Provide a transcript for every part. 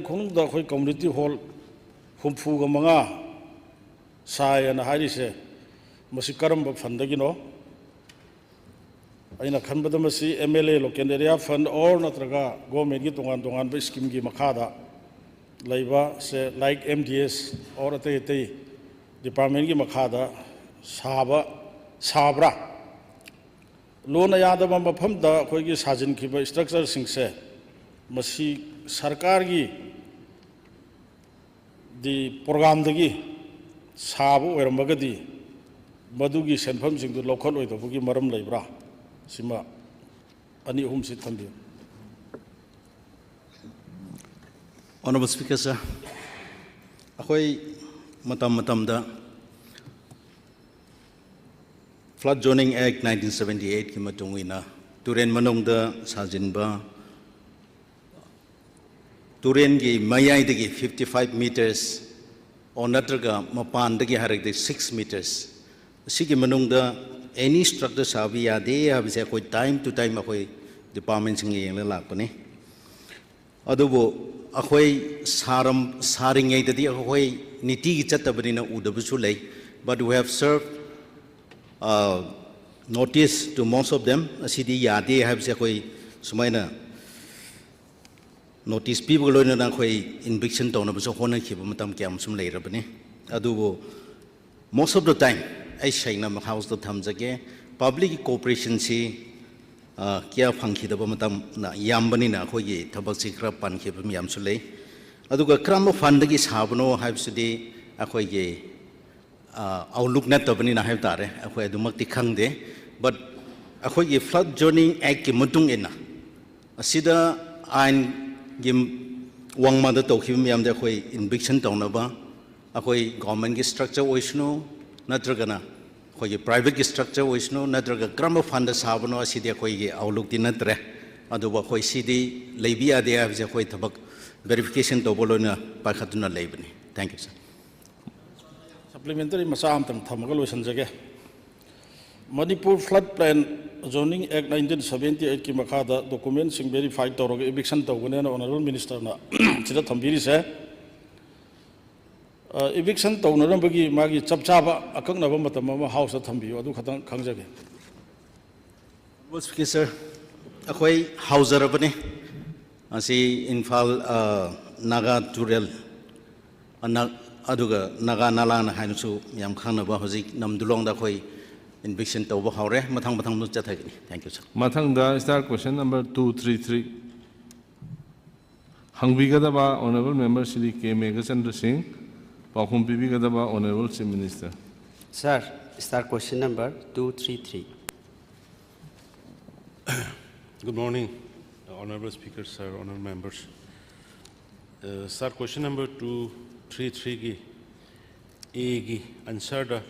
खनुंगदा अखोई community hall हुमफुगा मंगा सायना हारिसे मसी करम फंडगिनो अना खनबद मसी MLA लोकल एरिया फंड और नत्रगा गवर्नमेंट की तोगान तोगान स्कीम की मखादा लैबा से लाइक MDS और अतई अतई डिपार्टमेंट की मखादा साब्रा लोन यादव मफमदा अखोई साजिनखिब स्ट्रक्चर सिंगसे मसी सरकार की दी प्रोग्राम दगी साब ओरमगदी मधुगी सेंफम सिंगदु लौखल ओइदबुगी मरम लैब्रा सिमा अनि अहुम से थम्बियो Honorable Speaker, sir, अखोई मतम दा Flood Zoning Act 1978 की मतुंगिना तुरेन मनोंगदा साजिनबा तुरेन की मयाइदगी 55 meters और नत्रगा मपानदगी हरगदे 6 meters सिगी मनोंगदा any structure साबी यादे हाबिसे कोई time to time अखोई department सिंगे येंगला लापने अदुबो अखोई सारिंगे ददी अखोई नीति की चत्तबनिना उदबसु लै but we have served notice to most of them asidi yade habse koi sumaina notice people loina na koi eviction tawna bu so hona khiba matam kyam sum leirabani adubo most of the time ai shaina house to thamjage public cooperation si kya phangkhidaba matam na yambani na khoi gi thabak si khra pan khiba miyam su lei aduga kram fund gi sabno habsidi akhoi gi outlook na tabani na have tare akhoi adumak ti khangde but akhoi gi Flood Zoning Act ki mutung ina asida ain gim wangma da tokhim yam da akhoi eviction tawna ba akhoi government gi structure oisno natragana akhoi gi private gi structure oisno natraga kram fund sabno asidi akhoi gi outlook ti natre adu ba akhoi sidi leibi ade have je akhoi thabak verification to bolona pakhatuna leibani thank you sir supplementary masam tam thamagal sanjage Manipur Flood Plan Zoning Act 1978 की मखादा document sing verified तौरगे eviction तौगने ना honorable minister ना चिरा थम्बिरी से eviction तौनरम बगी मागी चपचाबा अकंग नबम मतम house थम्बियो अदु खतंग खंगजगे Speaker sir अखोई house रबने असी Imphal Naga Tural अदुगा नागा नाला ना हाइनुसु याम खानबा हजिक नमदुलोंग दा खोई eviction तौबा हावरे मथांग मथांग नु चथागनि थैंक यू सर मथांग दा स्टार क्वेश्चन नंबर 233 हंगबिगदबा honourable member Shri K Meghchandra Singh पाखुम पिबिगदबा honourable chief minister sir star question number 233 Good morning, Honorable Speaker, sir, honorable members. Sir, question number 233 की A की answer the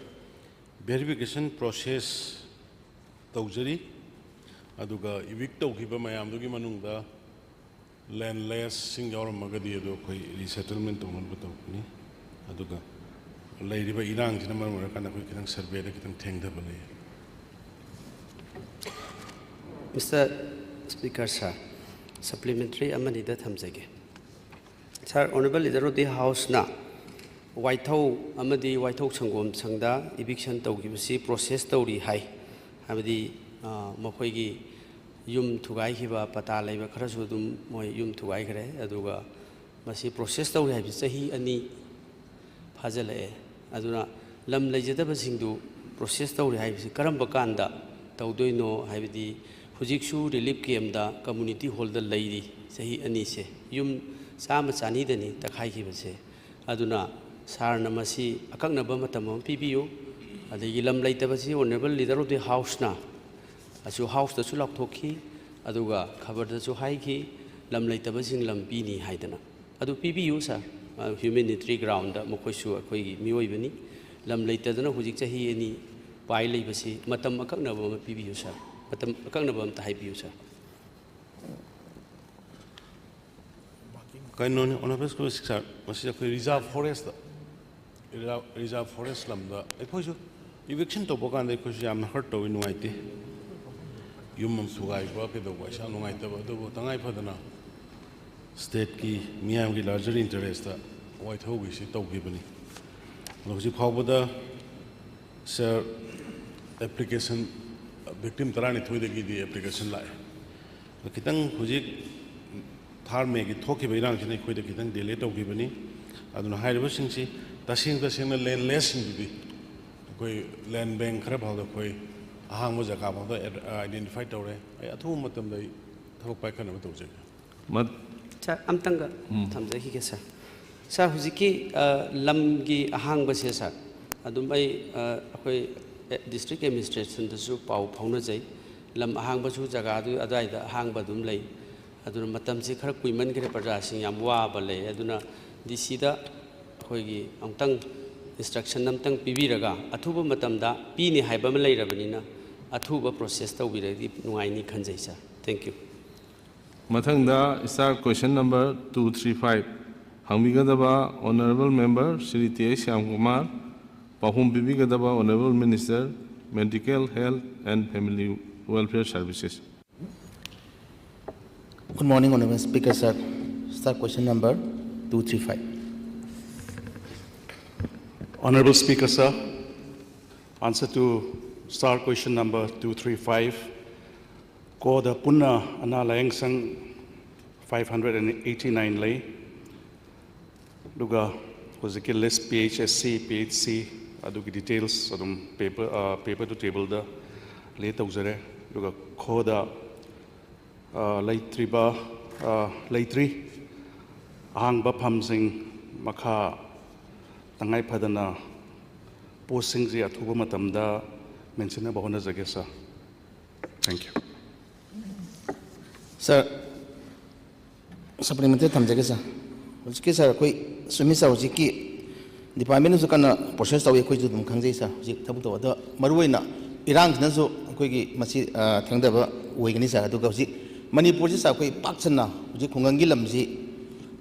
verification process तौजरी अदुगा evict तौखिबा मयाम दुगी मनुंगदा landless सिंग यावर मगदी अदु कोई resettlement तौनन बतौनी अदुगा लेरिबा इरांग जिना मरमर काना कोई कितंग survey दा कितंग थेंगदबा ले Mr. Speaker, sir, supplementary amanida thamjage. Sir, honorable leader of the House na Waithau amadi Waithau sangom sangda eviction tawgibasi process tawri hai habadi makhoi yum thugai hiba pata laiba kharasu dum moi yum thugai gre aduga masi process tawri hai sahi ani phajale aduna lam leijadaba singdu process tawri hai karamba kanda tawdoino habadi hujiksu relief camp da community hall da lairi sahi ani se yum sama chani dani takhai ki base aduna sar namasi akakna ba matam pibiu adagi lam laitabasi honorable leader of the house na asu house da sulak thokhi aduga khabar da su hai ki lam laitabasing lam pi ni haidana adu pibiu sa humanitarian ground da mokoi su akoi gi mioi bani lam laitadana hujik chahi ani pai leibasi matam akakna ba pibiu sa matam akakna ba ta hai piu sa Kainoni honorable school sir masi ko reserve forest reserve forest lamda ekoi su eviction to bokan de ko yam hurt to nuaite yum sugai ba ke do wa sha nuaite ba do tangai phadana state ki miyam ki larger interest ta white ho gi si tau gi bani lo ji khaw bada sir application victim tarani thoi de gi di application lai kitang hujik thar me gi thoki beirang chine khoi de kitang delay tau gi bani aduna hairiba sing si tasing tasing na land less di koi land bank khara bhal da koi ahang mo jaka bhal da identify tawre ai athu matam dai thok pai khana ma tawje mat 자 암땅가 탐자히게 사 후지키 람기 아항바세 사 아둠바이 아코이 디스트릭 애드미니스트레이션ꯗꯁꯨ ꯄꯥꯎ ꯐꯥꯎꯅꯖꯩ ꯂꯝ ꯑꯍꯥꯡꯕꯁꯨ ꯖꯒꯥꯗꯨ ꯑꯗꯨꯋꯥꯏꯗ ꯑꯍꯥꯡꯕ ꯑꯗꯨꯝ ꯂꯩ ꯑꯗꯨꯅ ꯃꯇꯝꯁꯤ ꯈꯔ ꯀꯨꯏꯃꯟꯈ꯭ꯔꯦ ꯄ꯭ꯔꯖꯥꯁꯤꯡ ꯌꯥꯝ ꯋꯥꯕ ꯂꯩ ꯑꯗꯨꯅ ꯗꯤꯁꯤꯗ ꯑꯩꯈꯣꯏꯒꯤ ꯑꯃꯨꯛꯇꯪ instruction namtang pibiraga athuba matamda pini haiba ma leirabanina athuba process tawbiradi nuaini khanjai sa thank you mathangda star question number 235 hangbigadaba honorable member Shri T. Shyam Kumar Pahum Bibigadaba honorable minister medical health and family welfare services. Good morning, Honorable Speaker, sir. Start question number 235. Honorable Speaker, sir, answer to star question number 235. Ko da punna ana layang sang 589 lay. Duga hoziki list PHSC, PHC, adugi details adum paper to table da lay tawzare. Duga ko da laytri ahang ba phamsing makha tangai phadana posting ji athuba matamda mention na bahona jage sir. Thank you. Sir, supplementary thamjage sir. Hojiki sir koi sumi sir hojiki department su kana process tawi koi ju dum khangjai sir. Hojik thabu to da maruina irang na su koi gi masi thangda ba oigani sir adu ga hojik Manipur ji sir koi pakchana hojik khungangi lamji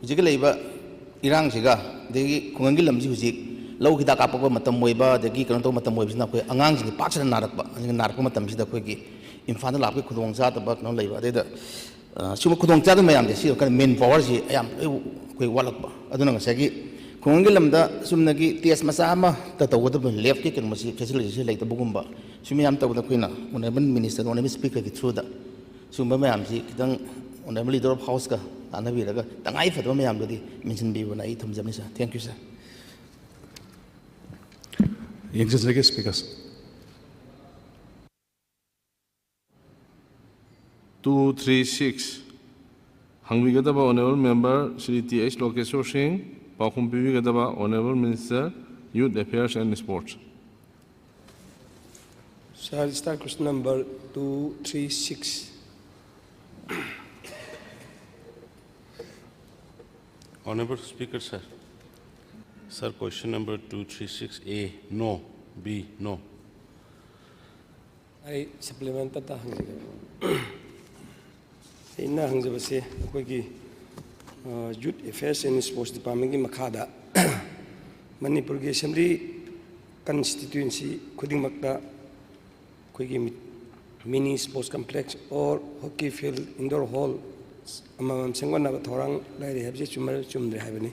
hojik leiba irang siga degi khungangi lamji hojik lau hida kapakba matam moiba degi kana to matam moibsina koi angang ji pakchana narakpa matam sida koi gi imphal da lapke khudong cha da ba no leiba de da suma khudong cha da mayam de si kan main power ji ayam koi walakba aduna ngasagi khungangi lamda sumnagi ts masa ama ta tawda left ki kan masi facility leita bugumba sumi yam tawda koina honorable minister honorable speaker ki through da sumba mayam ji kitang honorable leader of house ka anabiraga tangai fatwa mayam dodi mention bi bona I thamjamni sir. Thank you sir. Yengjage speakers. 236 hangbigadaba honorable member Shri T. H. Lokeshwar Singh Pahum Bibigadaba honorable minister youth affairs and sports. Sir, start question number 236. Honorable Speaker, sir. Sir, question number 236A, no. B, no. I supplement that ina hangjabase akoigi youth affairs and sports department ki makhada Manipur ki assembly constituency khudingmakta akoigi mini sports complex or hockey field indoor hall amam sengwana thorang lairi habje chumre habani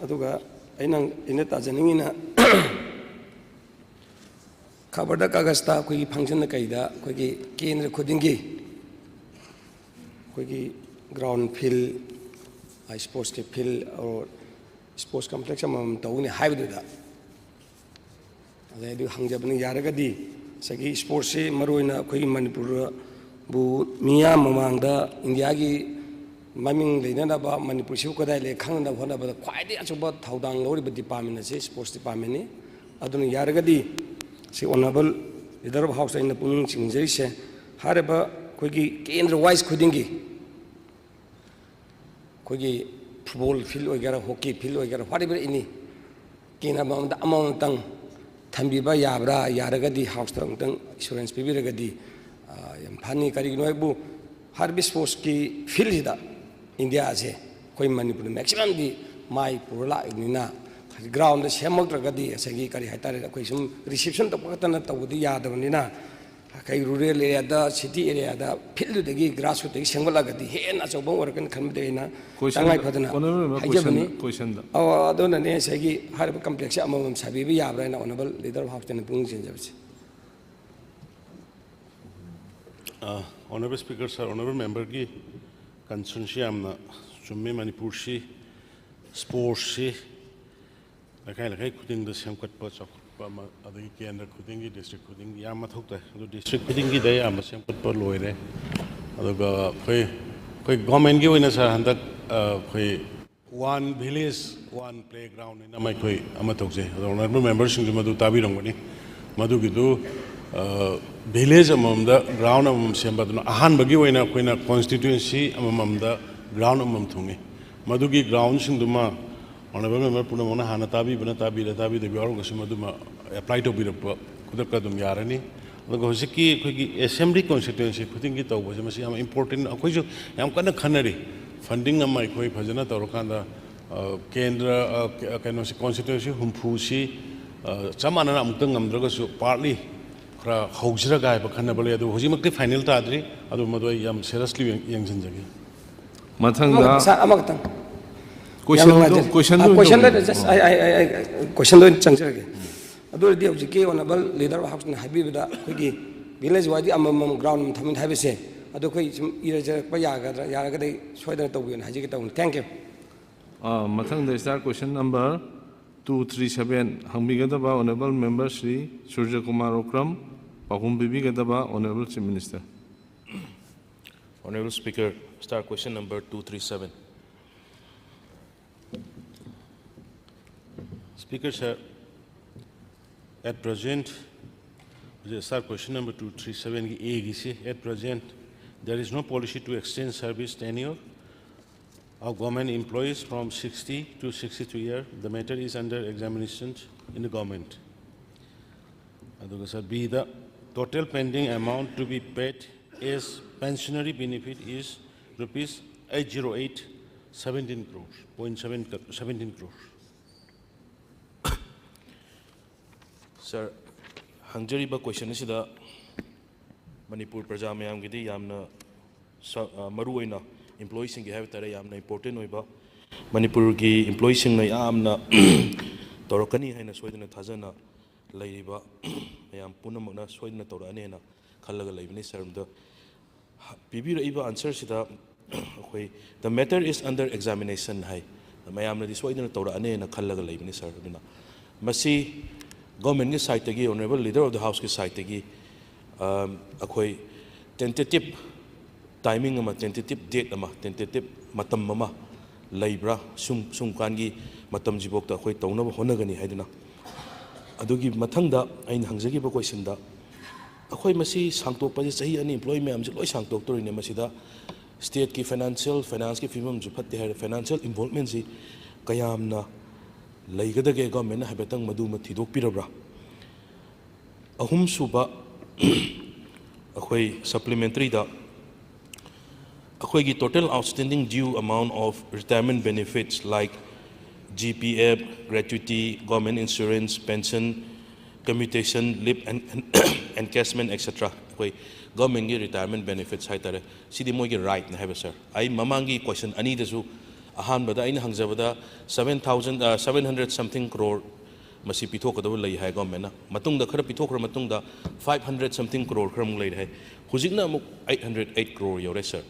aduga ina tajaningina khabarda kagasta akoigi function na kaida akoigi kendra khudingi akoigi ground field sports field or sports complex amam tawni haibuda adai hangjabani yaragadi sagi sports se maroina akoigi Manipur bu miya mamangda India gi maming leina ba Manipur siu kadai le khangna hona ba khwaidi achuba thaudang lori ba department se sports department ni aduna yaragadi si honorable leader of house in the pung chingjai se haraba koigi kendra wise khudingi koigi football field ogara hockey field ogara whatever ini kena bamda among tang thambiba yabra yaragadi house tang insurance pibiragadi yam phani kari noibu harbi sports ki field da India se koi Manipur maximum di mai purla ignina ground the semak ragadi asagi kari haitare koi sum reception to patana tawdi yadabanina कई rural area city area field grassroot सेंगलगदी हेन अचौब ओरकन खनबदेना तंगाई फदना हाइजबनी अदोनने सगी हरब कॉम्प्लेक्स अमम साबीबी याब्राना ऑनरेबल लीडर ऑफ हाउस ने पुंग चेंजबस Honorable Speaker, sir, honorable member की concern से हमना चुम्मे मणिपुर से sports से लकाई खुदिंग द सेमकट पर पामा अदगी केंद्र खुदिंगी district खुदिंगी याम मथुकता है तो district खुदिंगी दे याम सेमकट पर लोए रहे अदगा कोई government की वजह से हंतक कोई one village one playground इन अमाय कोई अमथुक से honorable member सिंह मधु ताबी रंगनी मधु की तो village amamda ground amam sembaduna ahan bagi oina koina constituency amamda ground amam thungi madugi ground singduma honorable member punamona hana tabi de biaro gasimaduma apply to bi kudakka dum yarani adugo hosiki khogi assembly constituency khudingi tawba masi am important akoisu yam kana khanari funding amai khoi phajana tawrokanda kendra kaino constituency humpu si chamana amtang ngamdragasu partly हौजरा गाय बखन बले अदु होजिमक्ति final ताद्री अदु मदो यम seriously यंगजन जगे मथंगदा अमगतंग question दो चंगजगे अदु दि हौजिके honourable leader of house ने हाइबीबदा खोगी विलेज वाइड अमम ग्राउंड थमिन हाइबसे अदु खोई इरजरप यागदे सोयदन तौबिन हाजिके तौन थैंक यू मथंगदा स्टार क्वेश्चन नंबर 237 हंबिगदबा honourable member Shri Surya Kumar Okram Pahum Bibi Gadaba, Honorable Chief Minister. Honorable Speaker, start question number 237. Speaker, sir, at present, start question number 237 at present, there is no policy to extend service tenure of government employees from 60 to 62 years. The matter is under examination in the government. B, the total pending amount to be paid as pensionary benefit is rupees 808.17 crores. Sir, hangjariba question is the Manipur Praja Mayam Gidi Yamna Maruina employees in Gahavitara Yamna important Noiba Manipur gi employees in Yamna Torokani and Sweden Tazana Laiba Mayam Punamana Sweden Toranena Kalaga Labini Serm the Bibi Iba answers the matter is under examination high. The Mayamna is Sweden Torane and Kalaga Labini Sermina Masi government side tagi honorable leader of the house ki side tagi akoi tentative timing ama tentative date ama tentative matam ama laibra sumkan gi matam jibok ta akoi tauna honagani haiduna adugi mathangda ain hangjagi ba question da akoi masi sangtok pa sahi ani employment am loi sangtok to ne masida state ki finance ki fimam ju phatte hai financial involvement si kayamna Laigada government habetang maduma thidok pirabra ahum suba akhoi supplementary da akhoi gi total outstanding due amount of retirement benefits like GPF, gratuity, government insurance, pension, commutation, leave and encashment, etc. akhoi government gi retirement benefits haitare sidi moi gi right na have sir ai mamangi question ani dasu ahan bada in hangjabada 700 something crore masi pithok da lai hai government matung da khara pithok ra matung da 500 something crore khram lai hai hujikna amuk 808 crore yore sir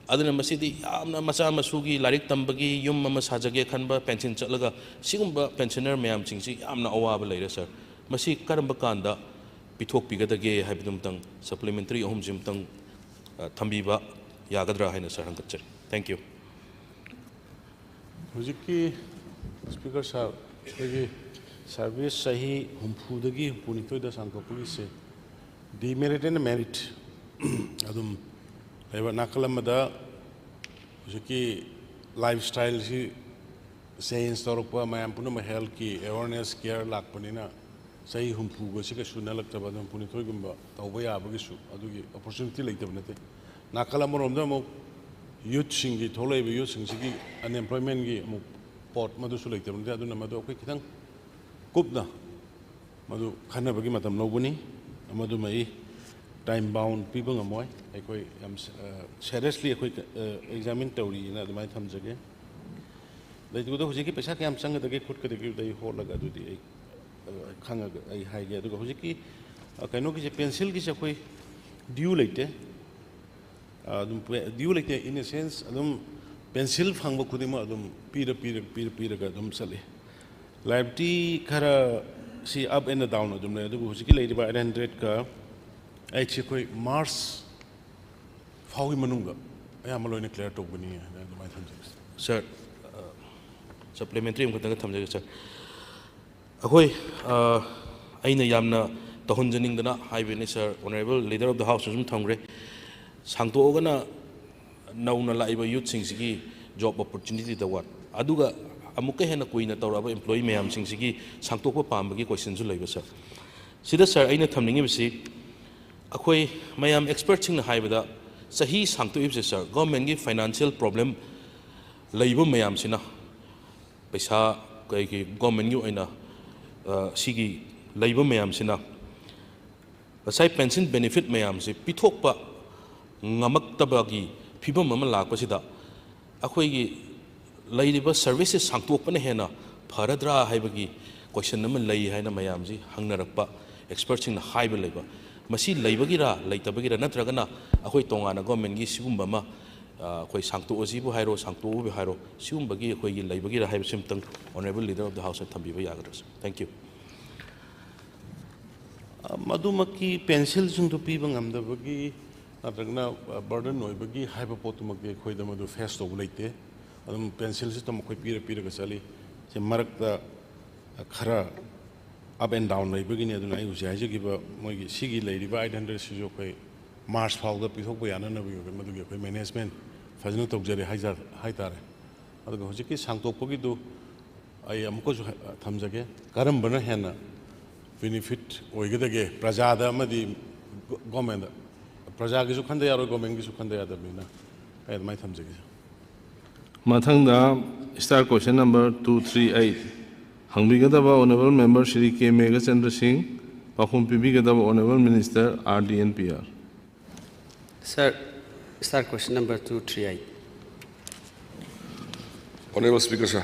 aduna masi di amna macha masugi larik tambagi yum mama sajage khanba pension chatlaga sigumba pensioner mayam chingsi amna awaba lai sir masi karamba kanda pithok pigadage haibdum tang supplementary ahum jim tang thambiba yagadra haina sir hangatchar thank you Hujiki Speaker sir, service sahi humpudagi punito da sanko police demerit and merit. Adum eva nakalamada hujiki lifestyle si saying storokpa mayam puna health ki awareness care lakpanina sahi humpugo si ka shuna lakta badam punito gumba tawaya abagisu adugi opportunity like tabnate nakalamoromda mo youth singi tholai be youth singi unemployment gi mu pot madu su lekte bunde aduna madu okoi kitang kupna madu khana bagi matam lobuni madu mai time bound people ngamoy ekoi am seriously ekoi examine tawri na adumai thamjage dai du do hojiki pesa kyam sang da ge khut ka de dai ho laga du di khanga ai hai ge du hojiki kaino ki pencil ki ekoi due leite adum due leite in a sense adum pencil phangba khudima adum pira ga adum sale liability khara si up and down adum le du hojiki leidi ba 800 ka ai chi koi Mars fawi manunga ay amalo clear to bani adumai thamjage sir supplementary amkatang thamjage sir akoi aina yamna tahunjaning dana haibeni sir honorable leader of the house sum thangre sangto ogana nauna laiba youth sing sigi job opportunity da wat aduga amuka hena kuina tawraba employee mayam sing sigi sangto ko pambagi question su leiba sir sida sir aina thamningi bisi akoi mayam expert sing na haibada sahi sangto ibse sir government gi financial problem leiba mayam sina paisa kai ki government gi oina sigi leiba mayam sina asai pension benefit mayam se pithokpa ngamak tabagi phibam ama lakpa sida akhoi gi leiba services sangtokpana hena pharadra haibagi question nama lei haina mayam ji hangnarakpa expert sing na haiba leiba masi leibagira leitabagira natragana akhoi tongana government gi sigumba ma akhoi sangto ojibu hairo sangto ubi hairo sigumbagi akhoi gi leibagira haiba simtang honorable leader of the house thambiba yagadras thank you madumaki pencil sung to pi bangam da bagi natragna burden noi bagi haiba potumak de khoi da madu face to leite adum pencil system khoi pira ga sali se marak da khara up and down nei bagi ne aduna ai usai ji giba moi gi sigi leiri ba 800 si jo khoi Mars fall da pithok ba yana na bi madu gi khoi management fajnu tok jare hai tare adu hojiki sangtok pogi do ai amko thamjage karam bana hena benefit oigedage prajada amadi government praja gi su khanda yaro government gi su khanda yada bina ai mai thamjage Mathangda star question number 238 Hangbigadaba Honorable Member Shri K. Megachandra Singh Pahum Pibigadaba Honorable Minister RDNPR. Sir, start question number 238. Honorable Speaker, sir.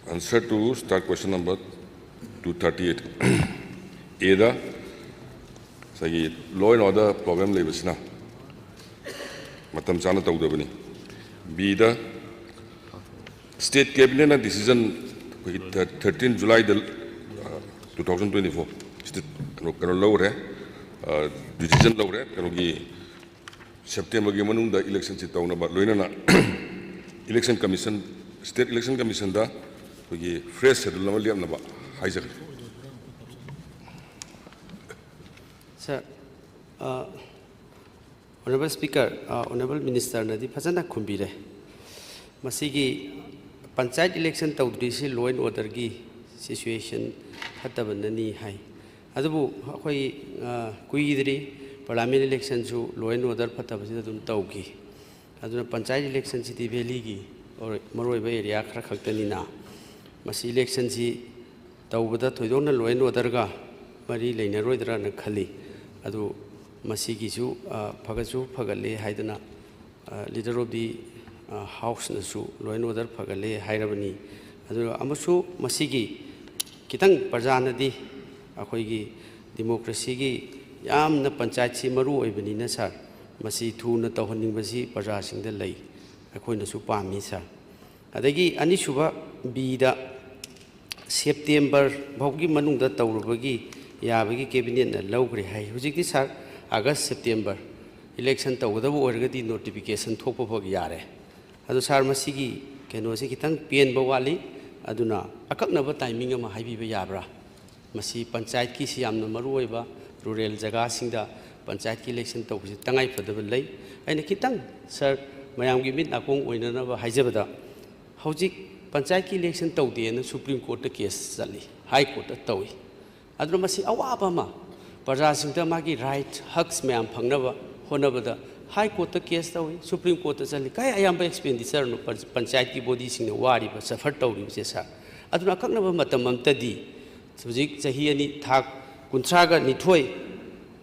Answer to start question number 238. Ada, say law and order problem labels na. Matam chana tawdabani. B the State Cabinet decision 13 July 2024. Kano law re decision law re kano gi September gi manung da election si tawna ba loina na election commission state election commission da gi fresh schedule na liam na ba haijak. Sir, Honorable Speaker, Honorable Minister, Nadi Fazana Kumbire. Masigi Panchayat election tawdrisi law and order gi situation hatabanani hai. Adabu akoi kuidri parliament election su law and order patabasi dun tawgi. Aduna Panchayat election city valley gi or maroi ba area khara khaktani na. Masi election si tawbada thoidona law and order ga mari leinaroi dra na khali. Adu masigi su phagasu phagalle haidana leader of the house na su law and order phagalle hairabani adu amasu masigi kitang parjana di akoi gi democracy gi yamna panchayat si maru oibani na sir masi thu na tawhaning basi parja sing da lei akoi na su pami sir adagi ani suba b da September bhaugi manung da tawrubagi yabagi cabinet na lawgri hai hujiki sir August September election tawgadabu orgadi notification thokpa phog yare adu sir masigi keno se kitang pen bawali aduna akaknaba timing ama haibiba yabra masi panchayat ki siamna maruoiba rural jaga singda panchayat ki election tawbisi tangai phadaba lei aina kitang sir mayam gi mit nakong oinana ba haijabada hojik panchayat ki election tawde na Supreme Court ta case chali High Court ta tawi aduna masi awaba ma Parja singta magi right haks mayam phangnaba honabada High Court ta case tawi Supreme Court ta chali kai ayamba expenditure no panchayat ki body sing wari ba suffer tawri se sa aduna kaknaba matam amtadi subjik chahi ani thak kunthra ga nithoi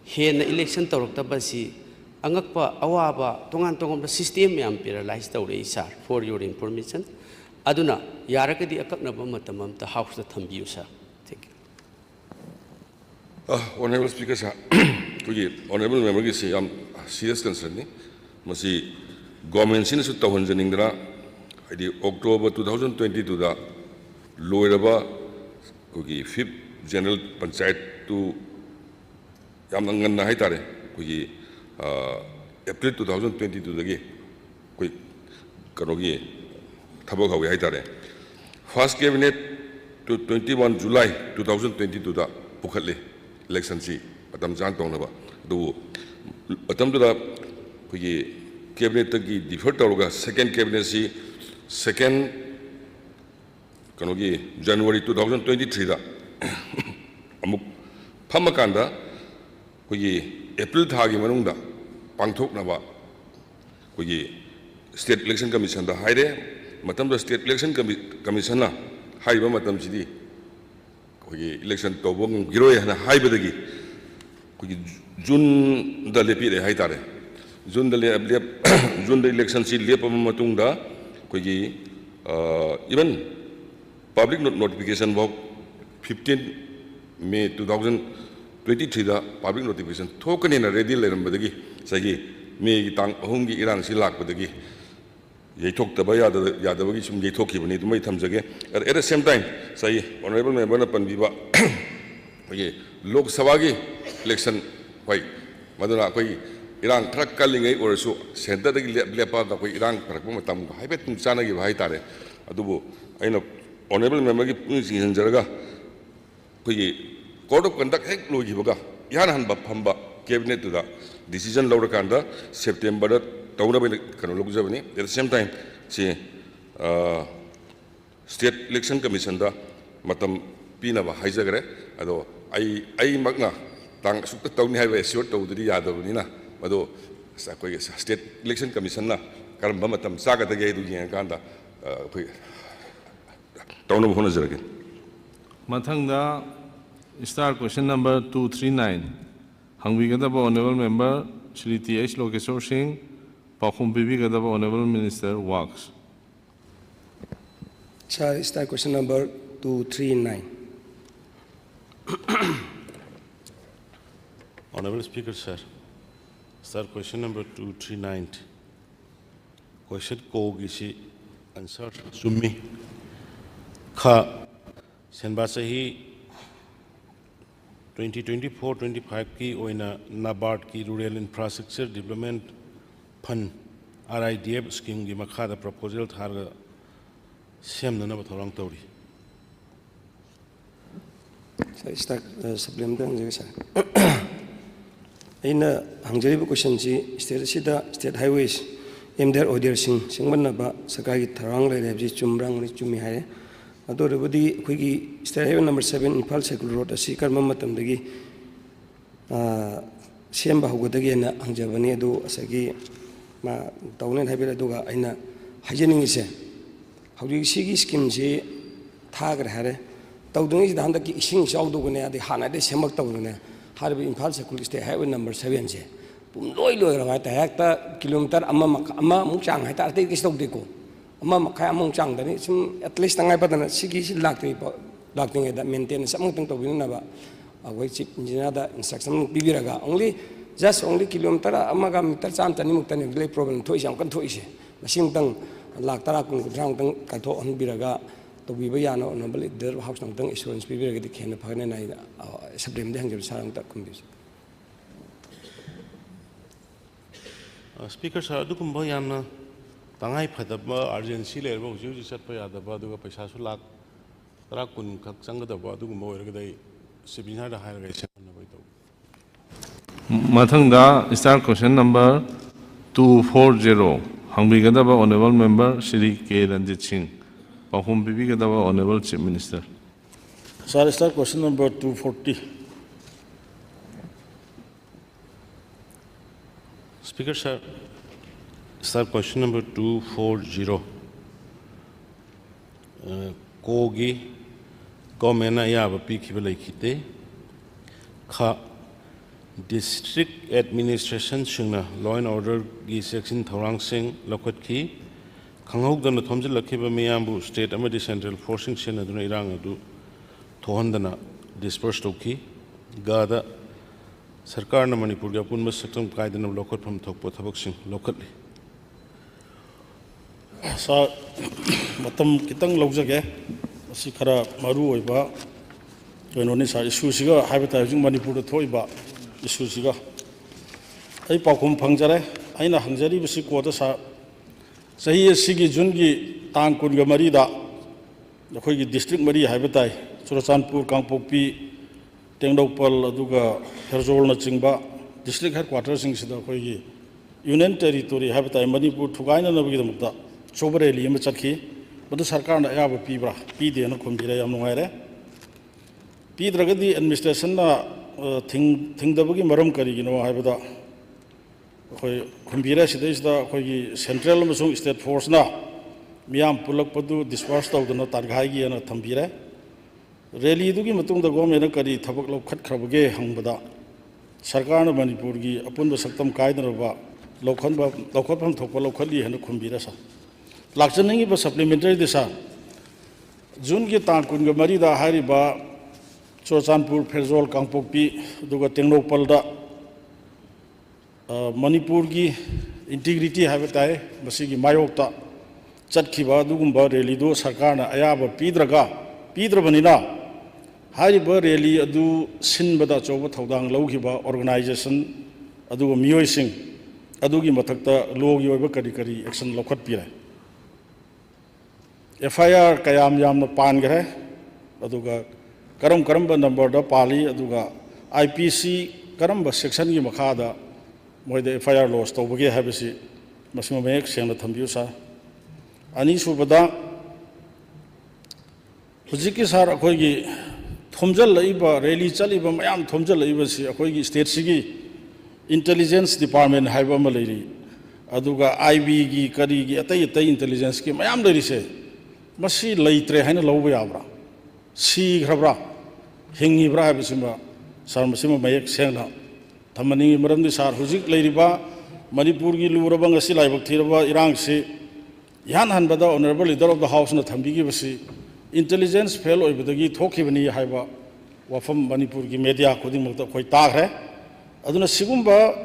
हेन election तौरक्तबसी angakpa awaba tongan tongam system yam paralyzed tawre sir for your information aduna yarakadi akaknaba matamam ta house the thambiu sir thank you Honorable Speaker, sir, Honorable Member, I am serious concern. Masi government since 2000 October 2022 da loweraba kugi 5th General Panchayat to Yamangan na haitare kugi April 2022 dagi kui kanogi thabo khawi haitare first cabinet to 21 July 2022 da pukhatle election si atam jan tong ba do atam da kugi cabinet gi defer tawga second cabinet si second kanogi January 2023 da amuk phamakanda kugi April thagi manungda pangthok na ba kugi state election commission da haire matam da state election commission na haiba matam sidi kugi election tobong giroi hana haiba dagi kugi June da lepi re haitare June da le June da election si lepa matung da kugi even public notification work 15 May 2023 da public notification thokani na ready leram badagi sagi me tang ahum gi irang si lak badagi yaitok taba yada bagi sum yaitok ki bani tumai thamjage at the same time sai honorable member na panbiba oye lok sabha gi election hoi maduna koi irang thrak kalingai orasu center da gi lepa da koi irang thrak matam haibet tum chana gi bhai tare adubu aina honorable member gi pung jaraga koi Code of Conduct hek logi baga yan han bap hamba cabinet to da decision laura kanda September da tauna ben kan log jabani at the same time si state election commission da matam pina ba haijagre ado ai magna tang sukta tawni hai sure to diri yadabani na ado sa koi state election commission na karam ba matam saga da ge du yan kanda koi tauna hona jarage mathangda Star question number 239. Hangvigadaba Honorable Member Shri T.H. Lokeshwar Singh, Pakhum Bibigadaba Honorable Minister Works. Sir, start question number 239. Honorable Speaker, sir. Start question number 239. Question ko gisi answer summi kha senba sahi 2024-25 की ओइना नाबार्ड की rural infrastructure development fund RIDF scheme की मखादा proposal थारगा सेमनना बथौरंग तौरी sir स्टाक सप्लीमेंट हंजगे सर अइना हंजरिब क्वेश्चन सी स्टेट हाईवेज एमडर ऑर्डर सिंगमनबा सरकार की थरांग लेरेबजी चुमरांग चुमी हाय अदोरबदी अखोगी state highway number 7 Imphal circular road असि कर्म मतमदगी सेम्बा होगदगी ना हंजबनी अदो असगी मा तौनेन हाइबे अदुगा अइना हाइजेनिंगिसे हौजी सिगी स्कीम से थाग्रे हारे तौदुंगी दा हंदकी इसिंग चाउदुगने अदि हानादे सेमक तौदुने हारबे Imphal circular state highway number 7 से पुम लोय लोय रहा ता हेक्टा किलोमीटर अमा मुक चांग हाइता अते किस तौदेको अमा मखाय अमong changdani sum at least tangai padana sigi si lakti da maintenance among tang tobin na ba agoi chief engineer da instruction bibiraga only kilometer amaga meter cham tani muk tani le problem thoi jam kan thoi se masing tang lak tara kun drang tang ka tho on biraga to bi ba yana on bal der house tang tang insurance bibiraga di khena phane nai sabdem de hangel sarang ta kum bis Speaker, sir, adu kumba yana Tangai Padaba, urgency level, you said Payadaba, the Pashasulak, Rakun, Sangadaba, Dumo, Sibina, the higher race. Mathangda Star question number 240. Hangvigadaba Honorable Member Shri K. Ranjit Singh, Pakhum Bibigadaba Honorable Chief Minister. Sir, start question number 240. Speaker, sir. Start question number 240. Kogi government ya ba pi khibelai khite kha district administration singna law and order gi section thorang sing lokhat ki khanghok dana thomjil lakhiba miyambu state amadi central forcing sen aduna irang adu thohandana disperse toki gada sarkar na manipur ga punma saktam kaidana lokhat pham thokpo thabak sing lokhatli sa matam kitang laujage asi khara maru oiba joinoni sa issue siga haibata jing manipur da thoiba issue siga ai pakum phangjare aina hangjari bisi ko da sa sahi sigi jungi tang kun ga mari da khoi gi district mari haibata Churachandpur Kangpokpi Tengdaupal aduga Herzol na chingba district headquarters sing sida khoi gi union territory haibata manipur thugaina na bagi damta sobreli ma chakhi badu sarkar na ya ba pibra pi de na khomjira yam nungaire pi dragadi administration na thingdabagi maram kari gino haibada khoi khomjira sida sida khoi gi central amasung state force na miyam pulak padu disperse tawdana targhai gi na thambire rally dugi matung da government kari thabak lo khat khrabage hangbada sarkar na manipur gi apun ba saktam kaidana ba lokhan thokpa lokhali hena khumbira sa lakchanengi ba supplementary desa june gi tang kun ga mari da hari ba Churachandpur Herzol Kangpokpi duga Tengdaupal da manipur gi integrity habitai masigi mayokta chatkhiba dugumba rally do sarkar na ayaba pidrabanina hari ba rally adu sinbada choba thodang lawgiba organization adu miyoi sing adugi mathakta logi oiba kari action lokhat pire FIR kayam yamna pan gare aduga karamba number da pali aduga IPC karamba section gi makhada moide FIR loss tawbage habisi masima mek sengna thambiu sa ani subada hujiki sar akhoi gi thomjal laiba rally chaliba mayam thomjal laiba si akhoi gi state sigi intelligence department haiba ma leiri aduga IB gi kari gi atai intelligence ki mayam leiri se masi leitre haina lawba yabra si ghrabra hingi bra habisima sar masima mayek sengna thamani maramdi sar hujik leiriba manipur gi lurabang asi laibak thiraba irang si yan hanbada honorable leader of the house na thambigi basi intelligence fail oibadagi thokibani haiba wafam manipur gi media khuding makta khoi tagre aduna sigumba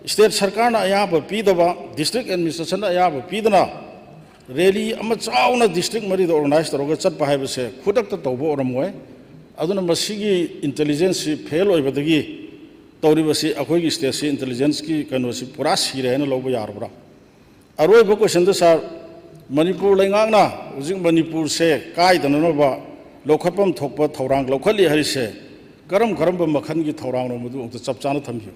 state sarkar na ayaba pidaba district administration na ayaba pidana rally ama chauna district mari da organize taroga chatpa haibase khudak ta tawbo oramoi aduna masigi intelligence fail oibadagi tawribasi akhoi gi state intelligence ki kanosi pura sire na lobo yarbra aroi ba question da sar manipur laingang na ujing manipur se kai dana ba lokhatpam thokpa thorang lokhali harise karam ba makhan gi thorang no mudu ong chap chana thamhi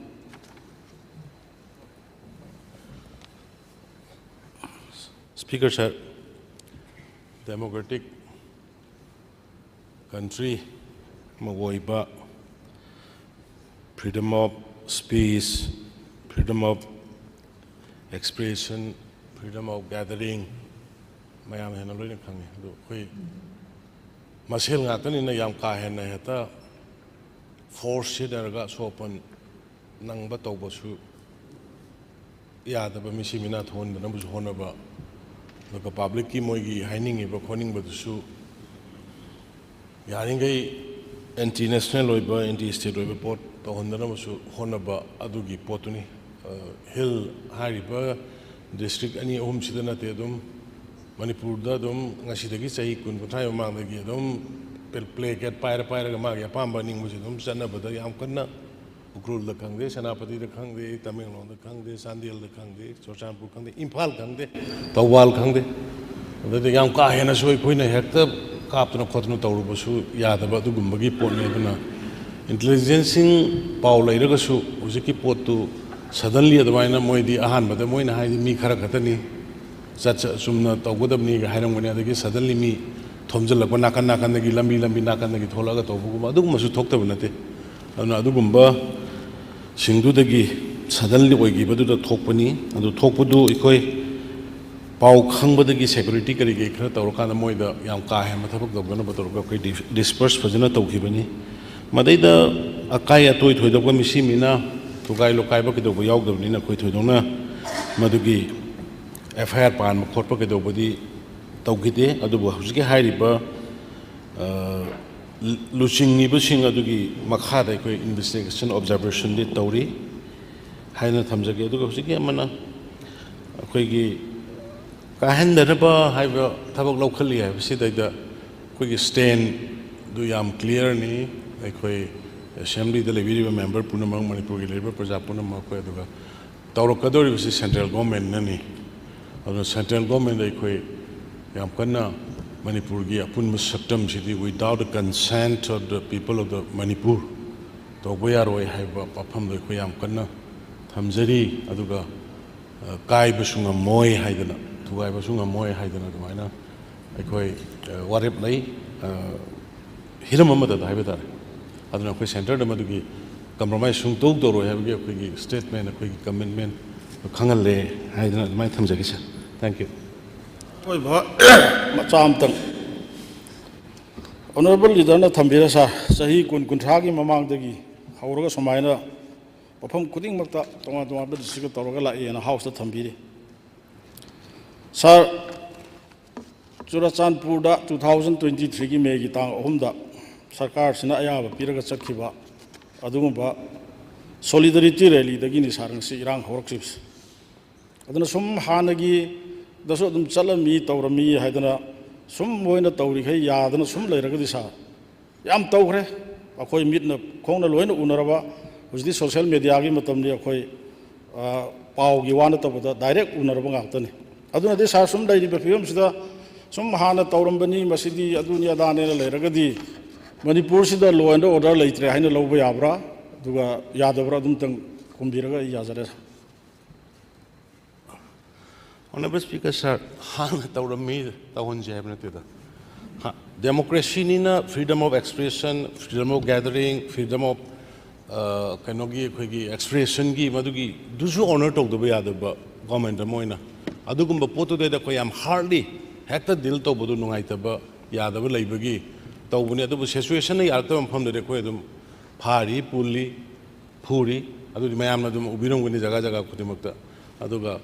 Speaker sir, democratic country magoiba freedom of speech, freedom of expression, freedom of gathering mayam hena loina khangi do khoi masel ngatani na yam ka hena heta force daraga sopan nangba tawba su yadaba misimina thon na bu honaba the public ki moigi haining ba khoning ba su yaring gai anti national oiba anti state oiba pot to hondana su honaba adugi potuni hill hariba district ani ohum sidana te dum manipur da dum ngasidagi sahi kun thai mang dagi dum play get paira ga ma ya pamba ning mu dum sana bada yam kanna ukrul da khangde sanapati da khangde tamenglong da khangde sandel da khangde Churachandpur khangde imphal khangde tawal khangde da yam ka hena soi khoina hekta kaptuna khotnu tawru su yada ba du gumbagi potne bana intelligence paw lairaga su ujiki potu suddenly adwaina moidi ahan bada moina haidi mi khara khatani sumna tawgodabni ga hairangone adagi suddenly mi thomjalakwa nakan dagi lambi nakan dagi tholaga tawbuguma aduguma su thokta banate aduna adugumba singdudagi suddenly oigibadu thokpani adu thokpudu ikoi pau khangbadagi security kari ge khara tawrkana moida yam ka he mathabak dogana batorga kai disperse fajana tawkhibani madaida akai atoi thoidok misi mina tugai lokai ba kido bo yaug dabni na koi thoidona madugi FIR pan ma khotpa kido bodi tawgide adu bo hujike hairi ba luching ba sing adugi makha da koi investigation observation di tawri haina thamjage adu hujike amana koi gi kahen da ba haiba thabak lokhali hai sida da koi gi stand du yam clear ni koi assembly the levi member punamang manipur gi labor praja punamang koi aduga tawro kadori bi central government nani adu central government dai koi yam kanna manipur gi apun musaktam sidi without the consent of the people of the manipur to boyaroi haiba pafam dai koi yam kanna thamjari aduga kai basunga moi haidana thugai basunga moi haidana dumaina koi warep lai hiram amada da haiba tare aduna koi center da madugi compromise sung tok doro haibagi koi statement koi commitment khangal le haidana mai thamjagi sir thank you oi ba macham tang honorable leader na thambira sa sahi kun kunthra gi mamang dagi hauraga somaina pafam kuding makta tonga tonga da district tawraga la ena house da thambiri sir Churachandpur da 2023 gi May gi tang ahum da sarkar sina ayaba piraga chakhiba adugumba solidarity rally dagi ni sarang si irang horaksibs aduna sum hanagi daso dum chalami tawrami haidana sum moina tawri khai yadana sum leiraga disa yam tawkhre akhoi mitna khongna loina unaraba hujdi social media gi matamni akhoi pau gi wana tabada direct unaraba ngaktani aduna de sa sum dai ri bafiyam sida sum hana tawrambani masidi aduni adane leiraga di manipur sida law and order leitre haina loba yabra duga yadabra dum tang kumbiraga yazare Honorable Speaker, sir, hang tawrami tawon jayabna teda. Democracy nina freedom of expression, freedom of gathering, freedom of kanogi khoi expression gi madugi dusu honor tok do yadaba government moina adugumba poto de ko yam hardly hekta dil to bodu nungai taba yadaba leibagi tawbuni adu situation ai alta pham de ko edum phari pulli phuri adu mayam na dum ubirong guni jaga jaga kudimakta aduga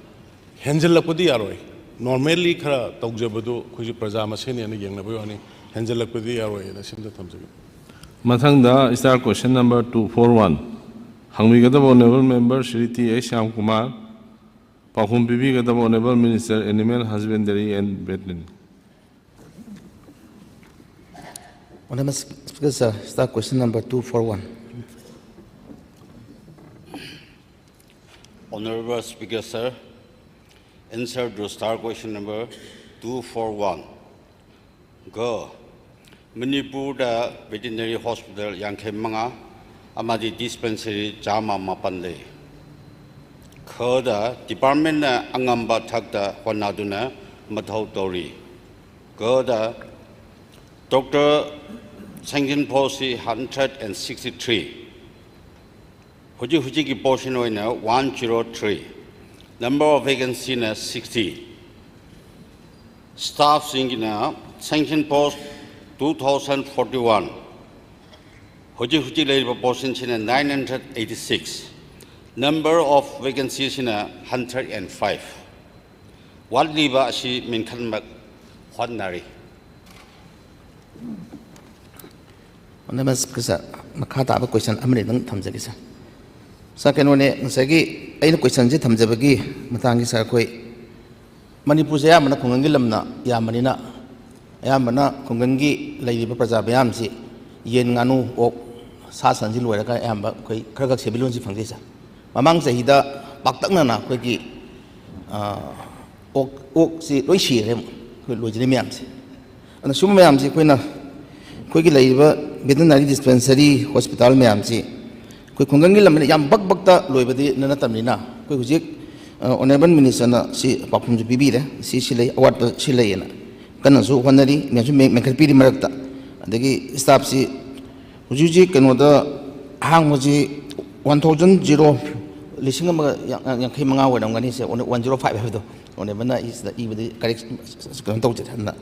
Henzil Lakudi Aroi. Normally, Kara Togjabadu, Kuji Prajama Senior and Yangabuani, Henzil Lakudi Aroi, the Simta Tamsi. Mathangda is our question number 241. Hangmigata Honorable Member Shri T. A. Shyam Kumar, Pahum Bibi Gata Honorable Minister, Animal Husbandry and Veterinary. Honorable Speaker, sir, start question number 241. Honorable Speaker, sir. Answer to star question number 241. Go. Manipur da veterinary hospital Yangkhe Manga Amadi dispensary Jama Mapande. Koda department na Angamba Takda Wanaduna Mathau Tori. Goda Dr. Sanction Policy 163. Huji portion 103. Number of vacancies na 60. Staff singing na sanction post 2041. Huji labor portion na 986. Number of vacancies na 105. What liba si min khanmak Honari. Honorable Speaker, makata aba question amri nang thamjagi sir. Second one sagi aina question je thamjabagi matangi sir koi Manipur ya mana khungangi lamna ya manina ya mana khungangi laiba praja bayam si yen nganu ok sa sanji loiraga ya ba koi khagak sebilon si phangje sa mamang sahida paktakna na koi ki ok si loi shi re koi lojine myam si ana sum myam si koi na koi ki laiba veterinary dispensary hospital myam si koi khungangi lamna yam bak bakta loibadi nana tamnina koi hujik Honorable Minister na si Paphum Bibi re si silai award silai na kana su honari me su mekarpiri marakta adagi staff si hujuji kano da hang moji 1000 lising ma yang khai manga wa ngani se 105 ha do Honorable na is the even correct kan tawje na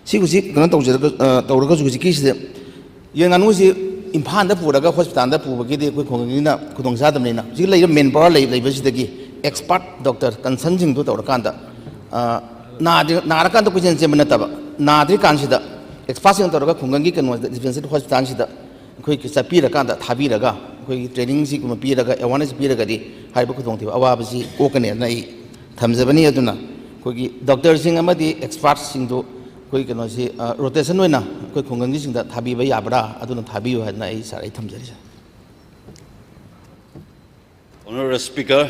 si huji kan tawje tawraga huji ki si yang anu si Imphal पुरगा hospital पुबगी अखोई खुंगंगीना खुदोंगजादमनिना जी लेब man power लेबसिदगी expert doctor concern तौरकान नारकान कुछ चेम नब नाद्री कानसीद एक्सपर्ट तौर खुंगंगी कनो डिस्पेंसरी हॉस्पिटल अखोई चपीरकान थाबीरगा अखोई ट्रेनिंग से पीरगा अवेयरनेस पीरगदी हाइब खुदोंथीब अवाबसी ओकनेना आई थमजबनी अदुना अखोई डॉक्टर सिंह अमदी एक्सपर्ट सिंधु अखोई कनो से रोटेशन होना अखोई खुंगंगी सिंह थाबीब याबरा अदुना थाबियो है आई सर आई थमजरी sir Honorable Speaker,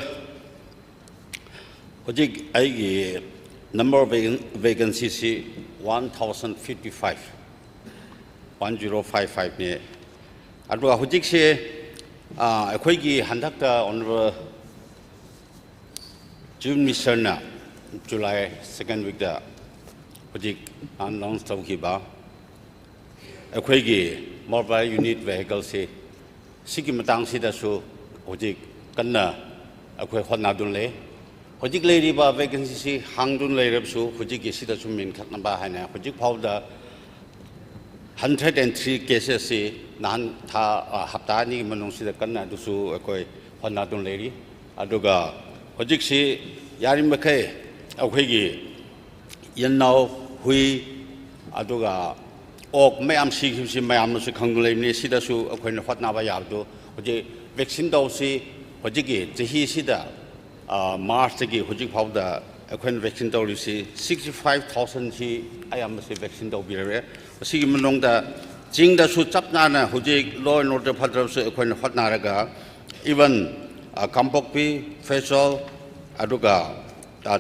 number of vacancies 1,055, 1055 ne. Aduga hujik se akhoi ki handakta Honorable June Mission na July 2nd week da hujik announce tauki ba akhoi ki mobile unit vehicle se siki matang sida su hujik kanna akhoi hotna dun le hojik leiriba vacancy si hangdun leirabsu hojik sida su min khatna ba haina hojik phawda 103 cases si nan tha hapta ni manung sida kanna dusu akhoi hotna dun leiri aduga hojik si yarim bakhe akhoi gi yanau hui aduga ok mayam si mayam su khangdun leimni sida su akhoi na hotna ba yabdu hojik vaccine dose hojiki jahi sida March ki hojik phawda akhon vaccine dose 65,000 si ayam se vaccine do bire sigi manong da jingda su chapna na hojik law and order phadra su akhon hotna raga even kampokpi facial aduga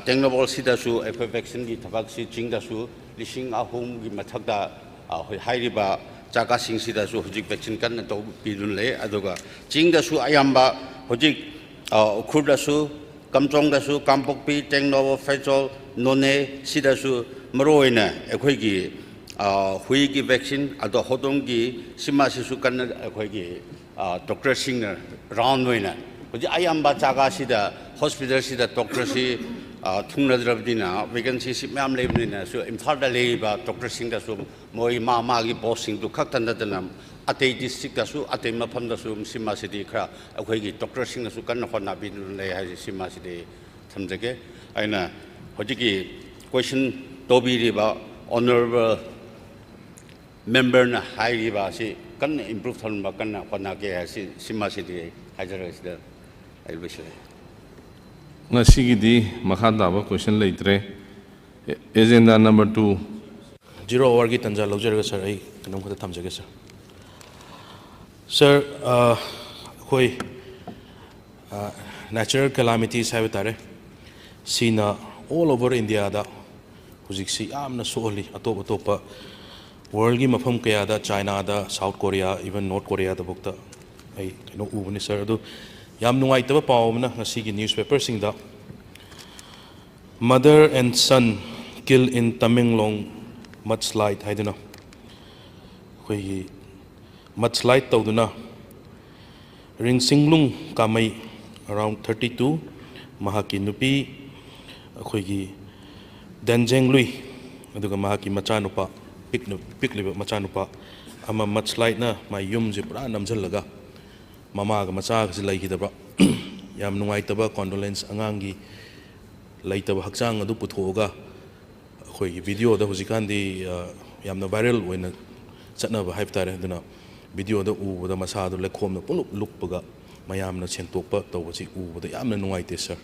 technobol sida su akhon vaccine gi thabak si jingda su lising ahum gi mathakda hairiba jaga sing sida su hojik vaccine kan to bidun le aduga jingda su ayamba hojik khurda su kamchong da su kampokpi tengno facial none sida su maroina akhoi gi hui gi vaccine ado hodong gi sima si su kan akhoi gi doctor sing round noina hojik ayamba jaga sida hospital sida doctor si thungnadrabdina vacancy si myam lebnina su imphal da leiba doctor sing da su moi ma gi boss sing du khak tan da atei district da su atei mafam da su sima city khra akhoi gi doctor sing da su kan hona bi le ha sima city thamjage aina hojiki question to bi ri ba honorable member na hai ri ba si kan improve thon ba kan hona ke ha si sima city hajara sida ai bisle ngasi makha daba question leitre agenda number 2 0 hour ki tanja lojaraga sir ai kanam khata thamjage sir sir khoi natural calamities have tare sina all over India da hujik si amna sohli atop atopa world gi mafam kaya da China da South Korea even North Korea da bukta ai no ubni sir adu yam nungai taba pawmna ngasi gi newspaper sing da mother and son killed in Tamenglong mudslide haiduna khoi mudslide tawduna ring singlung kamai around 32 mahaki nupi khoi gi danjeng lui aduga mahaki machanupa pikliba machanupa ama mudslide na mai yum je pura namjal laga mama ga macha ga lai gi dabra yam nungai taba condolence angangi lai taba hakchang adu puthoga khoi gi video da hujikan di yamna viral oina chatna ba hype tare duna video da u da masa du lekhom na pulup lukpaga mayamna chentokpa tawchi u da yamna nungai te sir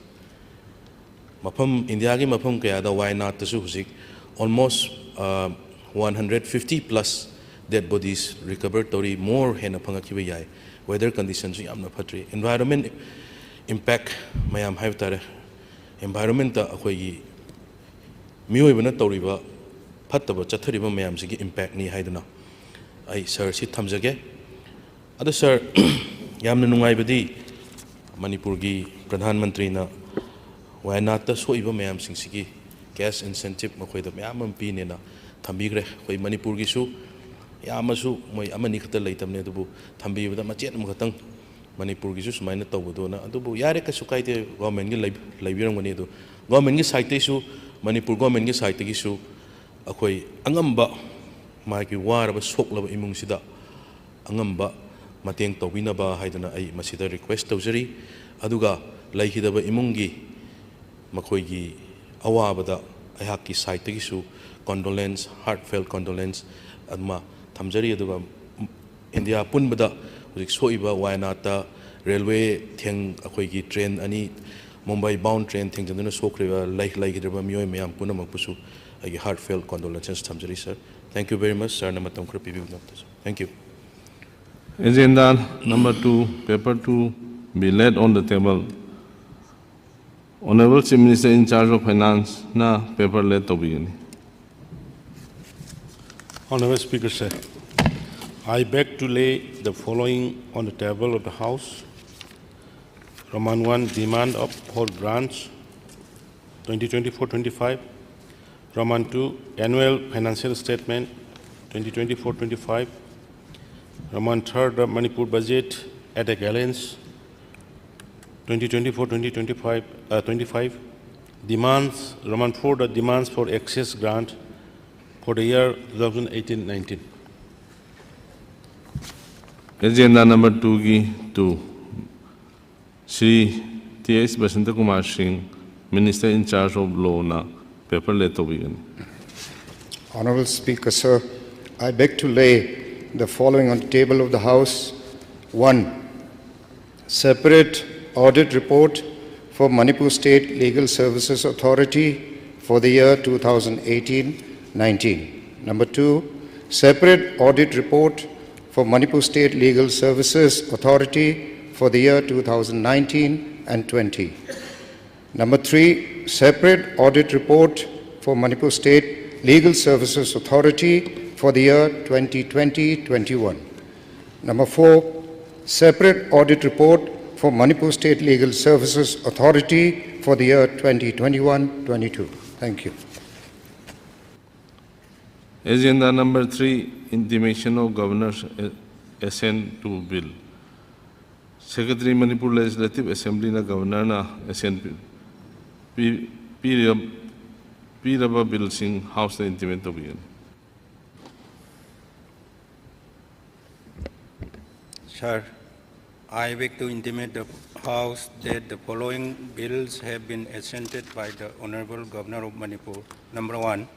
mafam India gi mafam kaya da why not to hujik almost 150 plus dead bodies recovered tori more hena phanga ki yai weather conditions yamna phatri environment impact mayam hype tare environment ta akhoi gi mioi bana toriba phattaba chathariba mayam sigi impact ni haiduna ai sir si thamjage adu sir yamna nungai badi manipur gi pradhan mantri na wayanat ta soiba mayam sing sigi gas incentive makhoi da mayam pi ne na thambigre khoi manipur gi su yamasu moi amani khata leitamne dubu thambi da machet mu khatang manipur gi su sumaina tawdo na adubu yare ka su kaite government gi laibiram gani du government gi site su manipur government gi site gi su akhoi angamba ma gi waraba soklaba imung sida angamba mateng tawinaba haidana ai masida request tawjari aduga laihidaba imungi makhoigi awabada ayhaki site gisu condolence heartfelt condolence adma thamjari aduga India punbada hujik soiba wayanata railway theng akhoigi train ani Mumbai bound train thing janduna sokriba laihidaba miyoi mayam punamakpusu agi heartfelt condolences thamjari sir. Thank you very much sir. Namatam kra pibi thank you. Agenda number 2, paper 2, be laid on the table. Honorable Chief Minister in charge of Finance, na paper laid to begin. Honorable Speaker, sir, I beg to lay the following on the table of the House. Roman 1, demand for grants 2024-25. Roman 2, annual financial statement 2024-25. Roman 3, Manipur budget at a glance 2024-2025. Demands, Roman 4, the demands for excess grant for the year 2018-19. Agenda number 2, Shri T.S. Basanta Kumar Singh, Minister in charge of law, na paper laid to begin. Honorable Speaker, sir, I beg to lay the following on the table of the House. 1. Separate audit report for Manipur State Legal Services Authority for the year 2018-19. Number 2. Separate audit report for Manipur State Legal Services Authority for the year 2019 and 20. Number 3. Separate audit report for Manipur State Legal Services Authority for the year 2020-21. Number 4, separate audit report for Manipur State Legal Services Authority for the year 2021-22. Thank you. Agenda number 3, intimation of Governor's assent to bill. Secretary Manipur Legislative Assembly na Governor na assent Piraba bill sing House na intimate to begin. Sir, I beg to intimate the House that the following bills have been assented by the Honorable Governor of Manipur. Number 1,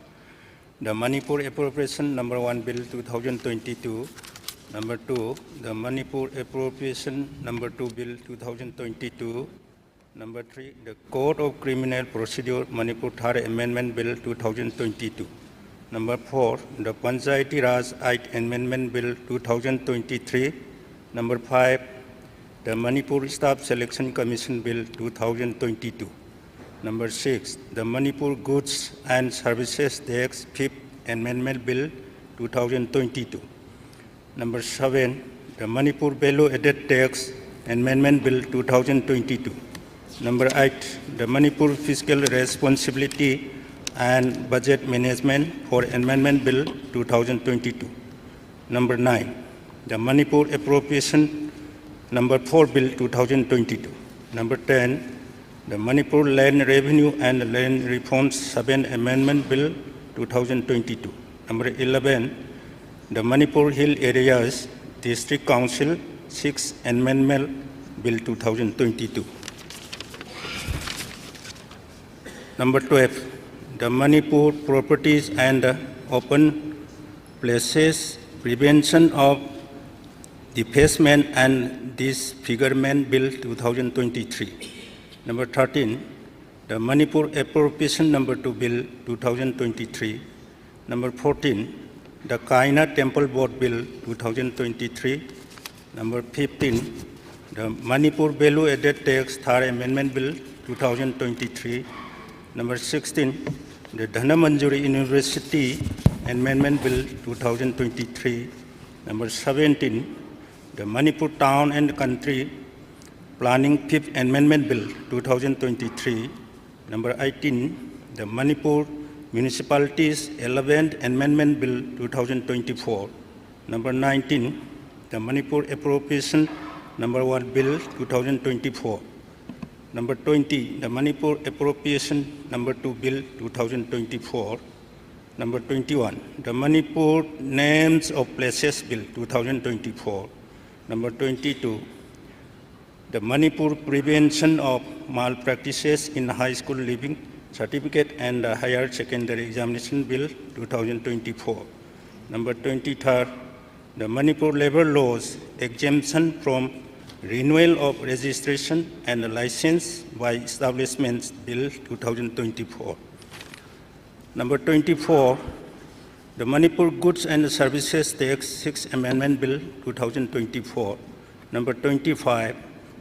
the Manipur Appropriation Number 1 Bill 2022. Number 2, the Manipur Appropriation Number 2 Bill 2022. Number 3, the Code of Criminal Procedure Manipur Thar Amendment Bill 2022. Number 4, the Panchayati Raj Act Amendment Bill 2023. Number 5, the Manipur Staff Selection Commission Bill 2022. Number 6, the Manipur Goods and Services Tax 5th Amendment Bill 2022. Number 7, the Manipur Value Added Tax Amendment Bill 2022. Number 8, the Manipur Fiscal Responsibility and Budget Management for Amendment Bill 2022. Number 9, the Manipur Appropriation Number 4 Bill 2022. Number 10, the Manipur Land Revenue and Land Reforms 7th Amendment Bill 2022. Number 11, the Manipur Hill Areas District Council 6th Amendment Bill 2022. Number 12, the Manipur Properties and Open Places Prevention of Defacement and Disfigurement Bill 2023. Number 13, the Manipur Appropriation Number 2 Bill 2023. Number 14, the Kaina Temple Board Bill 2023. Number 15, the Manipur Value Added Tax Thar Amendment Bill 2023. Number 16, the Dhanamanjuri University Amendment Bill 2023. Number 17, the Manipur Town and Country Planning 5th Amendment Bill 2023. Number 18, the Manipur Municipalities 11th Amendment Bill 2024. Number 19, the Manipur Appropriation Number 1 Bill 2024. Number 20, the Manipur Appropriation Number 2 Bill 2024. Number 21, the Manipur Names of Places Bill 2024. Number 22, the Manipur Prevention of Malpractices in High School Living Certificate and Higher Secondary Examination Bill 2024. Number 23, the Manipur Labor Laws Exemption from Renewal of Registration and License by Establishments Bill 2024. Number 24, the Manipur Goods and Services Tax 6th Amendment Bill 2024. Number 25,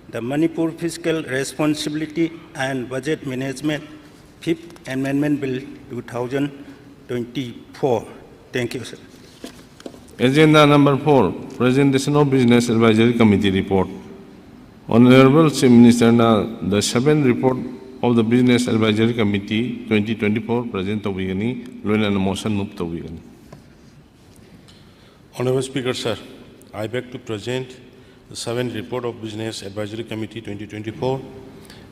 the Manipur Fiscal Responsibility and Budget Management 5th Amendment Bill 2024. Thank you, sir. Agenda number 4, Presentation of Business Advisory Committee Report. Honorable Chief Minister, the 7th report of the Business Advisory Committee 2024 present to Vigani, Loina motion move to Vigani. Honorable Speaker, sir, I beg to present the 7th report of Business Advisory Committee 2024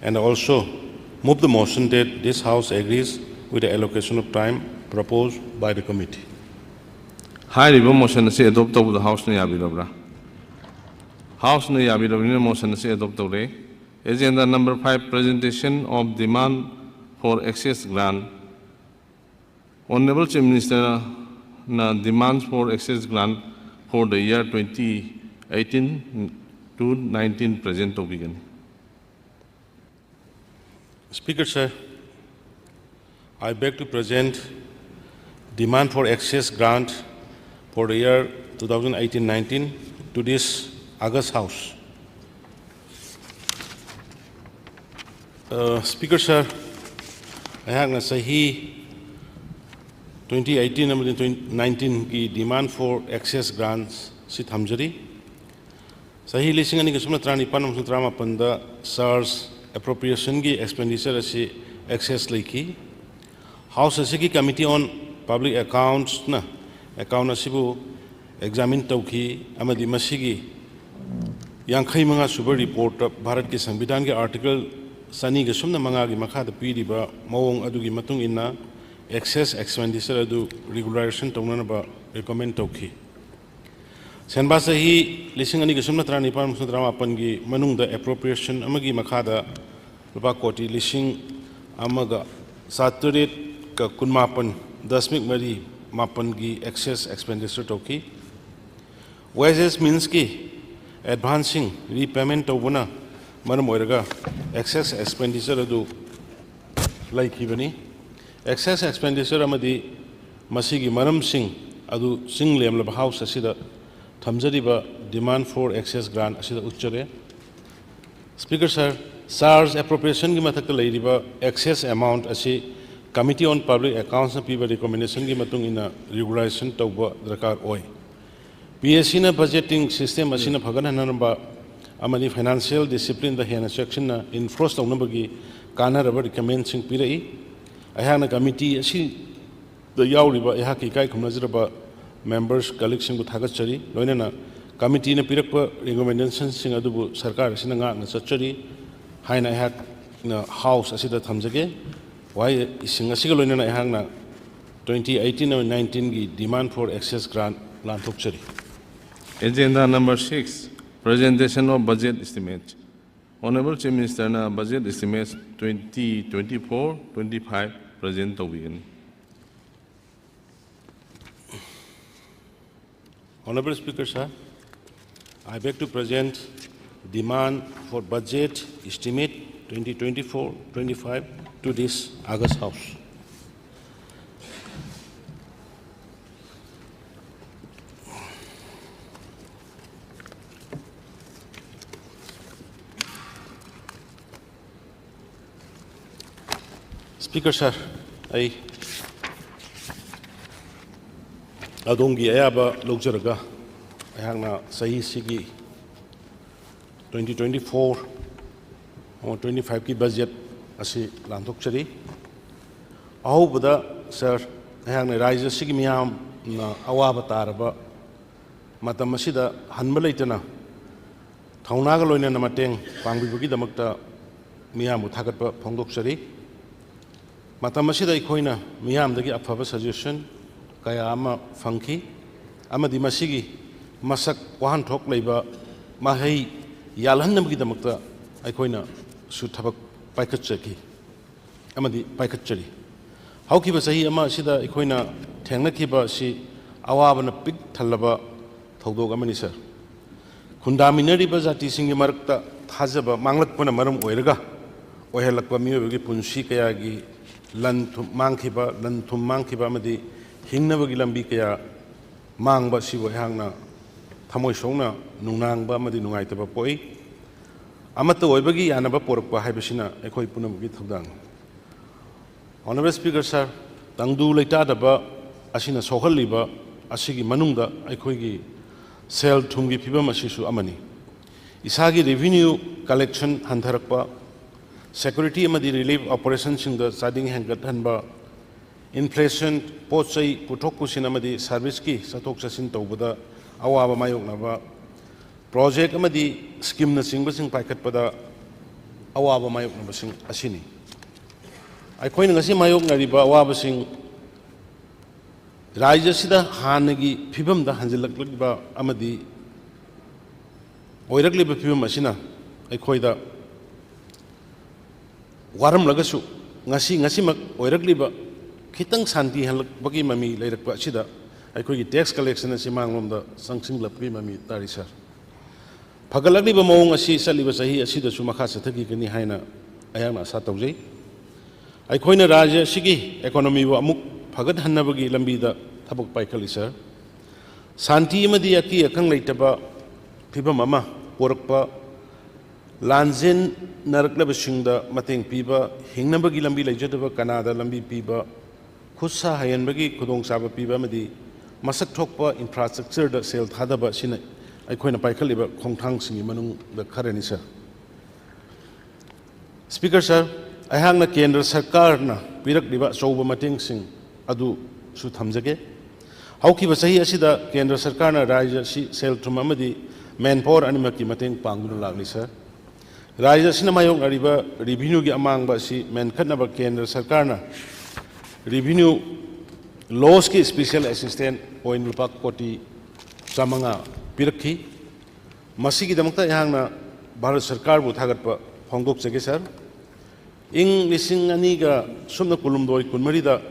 and also move the motion that this House agrees with the allocation of time proposed by the committee. High river motion say adopt the House ne Yabirabra. House ne Yabirabra motion say adopt the Agenda number 5, presentation of demand for access grant. Honorable Chief Minister, demands for access grant for the year 2018 to 19 present to begin. Speaker, sir, I beg to present demand for access grant for the year 2018-19 to this August House. Speaker, sir, I have Sahi 2018-19 की demand for access grants si thamjari. Sahi lising ani kasumna trani panam sutrama panda SARS appropriation की expenditure asi access leki. House asi की committee on public accounts na account asibu examine tauki amadi masigi yankhai manga super report Bharat ke संविधान के article sani ke sumna manga ki makha da piri ba mawong adu ki matung inna excess expenditure adu regularization tawna ba recommend tawki senba sahi lising ani ke sumna trani pan musna drama pan gi manung da appropriation amagi makha da rupa koti lising amaga saturet ka kunmapan 10 mari mapan gi excess expenditure tawki wages means ki advancing repayment tawna Madam Oiraga, excess expenditure adu like Hibani. Excess expenditure amadi Masigi Maram Singh adu Singh Lemla House Asida Tamzadiba demand for excess grant Asida Uchare. Speaker, sir, SARS appropriation Gimatak Ladiba excess amount Asi Committee on Public Accounts and People recommendation Gimatung in a regularization Tauba Drakar Oi. PSC na budgeting system Asina Pagana Namba. Amadi financial discipline the hena section na enforced on number kana rubber commencing pirai. I have a committee asi the yauriba ehaki kai kumazraba members collection with Hagachari, Loina committee in a pirapa recommendations sing adubu sarkar sinanga na sachari haina hat in a house asida thamjage why is sing a single in a hangna 2018 or 19 demand for excess grant lantukchari. Agenda number 6, presentation of budget estimates. Honorable Chief Minister, budget estimates 2024-25 present to begin. Honorable Speaker, sir, I beg to present demand for budget estimate 2024-25 to this August House. Speaker, sir, I Adongi Ayaba Luxuraga, I have Sahi Sigi 2024 or 25 ki budget Asi Lantukchari. Aho Buddha, sir, I have a rise Sigimiam Awabataraba Matamasida Hanbalaitana Taunagaloina Namateng, Pangbuki Damakta Miam Takapa Pongokchari. Matamasida Ikoina, Miam the Afaba suggestion, Kayama Funky, Amadi Masigi, Masak Wahan Tok Labor, mahai yalhan gi damakta aikoina su thabak paikhatchaki amadi paikhatchari hauki ba sahi ama sida aikoina thengna ba si awabana pik thalaba thodog amani sir khundaminari ba jati singi marakta thajaba manglakpana maram oiraga ohelakpa miyogi punsi kaya gi lan thum mangkhiba amadi hingnabagi lambi kaya mangba sibo hangna thamoi songna nungnangba amadi nungaitaba poi amata oibagi yanaba porakpa haibasina ekhoi punamagi thodang Honorable Speaker sir tangdu leitadaba asina sohaliba asigi manungda ekhoigi sel thumgi phibam asisu amani isagi revenue collection handharakpa security amadi relief operations singda sading hangat hanba inflation pochai puthok pusin amadi service ki sathok sasin tawbada awaba mayoknaba project amadi scheme na singbasing paikhatpada awaba mayoknaba sing asini aikoina ngasi mayoknariba awaba sing Raja sida hanagi phibam da hanjilakliba amadi oirakliba phibam asina aikoida waram lagasu ngasi mak oirakliba khitang santi halakbagi mami leirakpa sida aikoigi tax collection asi manglomda sangsinglapi mami tari sir phagalakliba mawong asi saliba sahi asida su makha sathagi kani haina ayang asa tawjai aikoina raja sigi economy wa amuk Pagat Hanabagi Lambida Tabuk Paikali sir. Santi Madi Aki Akang Laitaba Piba Mama Porakpa Lanzin Naraklabashingda Mating Piba Hingnabagi Lambi Lajataba Canada Lambi Piba Kusa Hayanbagi Kudong Saba Piba Madi Masak Tokpa infrastructure the sale Hadaba Sina Aikoina Paikaliba Kongtang Singi Manung the Karanisa. Speaker sir, I hang the Kendra Sarkarna Pirak Diva Soba Mating Sing. Adu su thamjage hauki ba sahi asida kendra sarkar na rajya si sel thum amadi manpower animaki mateng pangdu lagli sir rajya sina mayong ariba revenue gi amang ba si menkhatna ba kendra sarkar na revenue laws ki special assistant oin rupa koti samanga pirakhi masi gi damakta yangna bharat sarkar bu thagat pa phongdok chege sir ing lising ani ga sumna kulumdoi kunmari da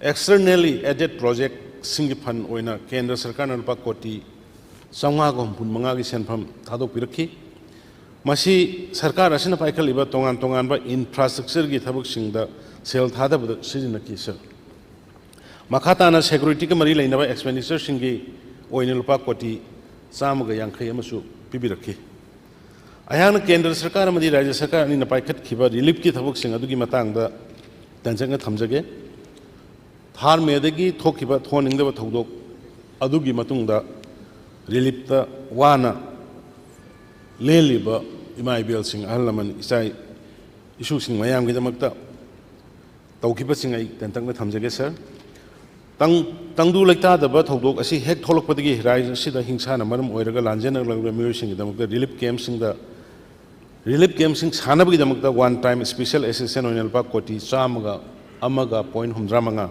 externally added project singiphan oina kendra sarkar na rupa koti sangwa gom pun manga gi senpham thadok pirakhi masi sarkar asina paikaliba tongan ba infrastructure gi thabuk singda sel thadaba sijina ki sir makhata na security ka mari lainaba expenditure singi oina rupa koti samaga yankhai amasu pibirakhi ayana kendra sarkar amadi rajya sarkar ni na paikhat khiba relief ki thabuk sing adugi matangda tanjanga thamjage Thar medagi thokiba thoningdaba thodok adugi matungda relipta wana leliba imai bel sing ahlaman isai isu sing mayam gi damakta tawkiba sing ai tantangna thamjage sir tangdu lekta daba thodok asi hek tholokpadagi rai sida hingsa na maram oiraga lanjena lagba miyo sing damakta relief camp sing sanabagi damakta one time special assistant oinal pa koti samaga amaga point humdramanga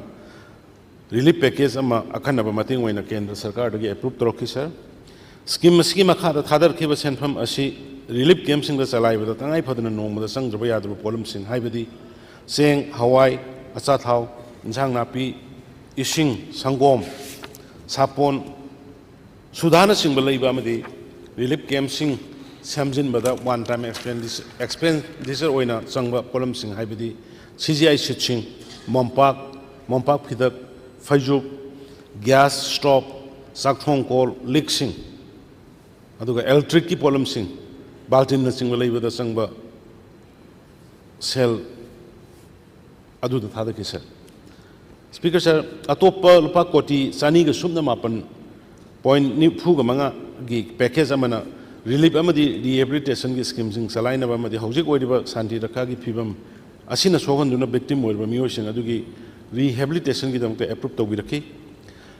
relief package ama akhanaba mating oina kendra sarkar dagi approve torokhi sir scheme akhada thadar khiba senpham asi relief camp sing da chalaiba tangai phadana nongmada sangjaba yadru problem sing haibadi seng hawai acha thau insang napi ising sangom sapon sudhana singba leiba amadi relief camp sing samjin bada one time expenditure oina changba problem sing haibadi CGI sitching mompak phidak Fajuk, gas stop, sakthong kol, leaksing, aduga electric ki problem sing, baltin na sing walay bada sangba cell, adu da thada ki sir. Speaker sir, atopa lupa koti sani ga sumna mapan point ni phuga manga gi package amana relief amadi rehabilitation gi scheme sing salaina ba amadi hojik oidiba santi rakha gi phibam asina sohanduna victim oiba miyosing adugi rehabilitation ki damte approve to birakhi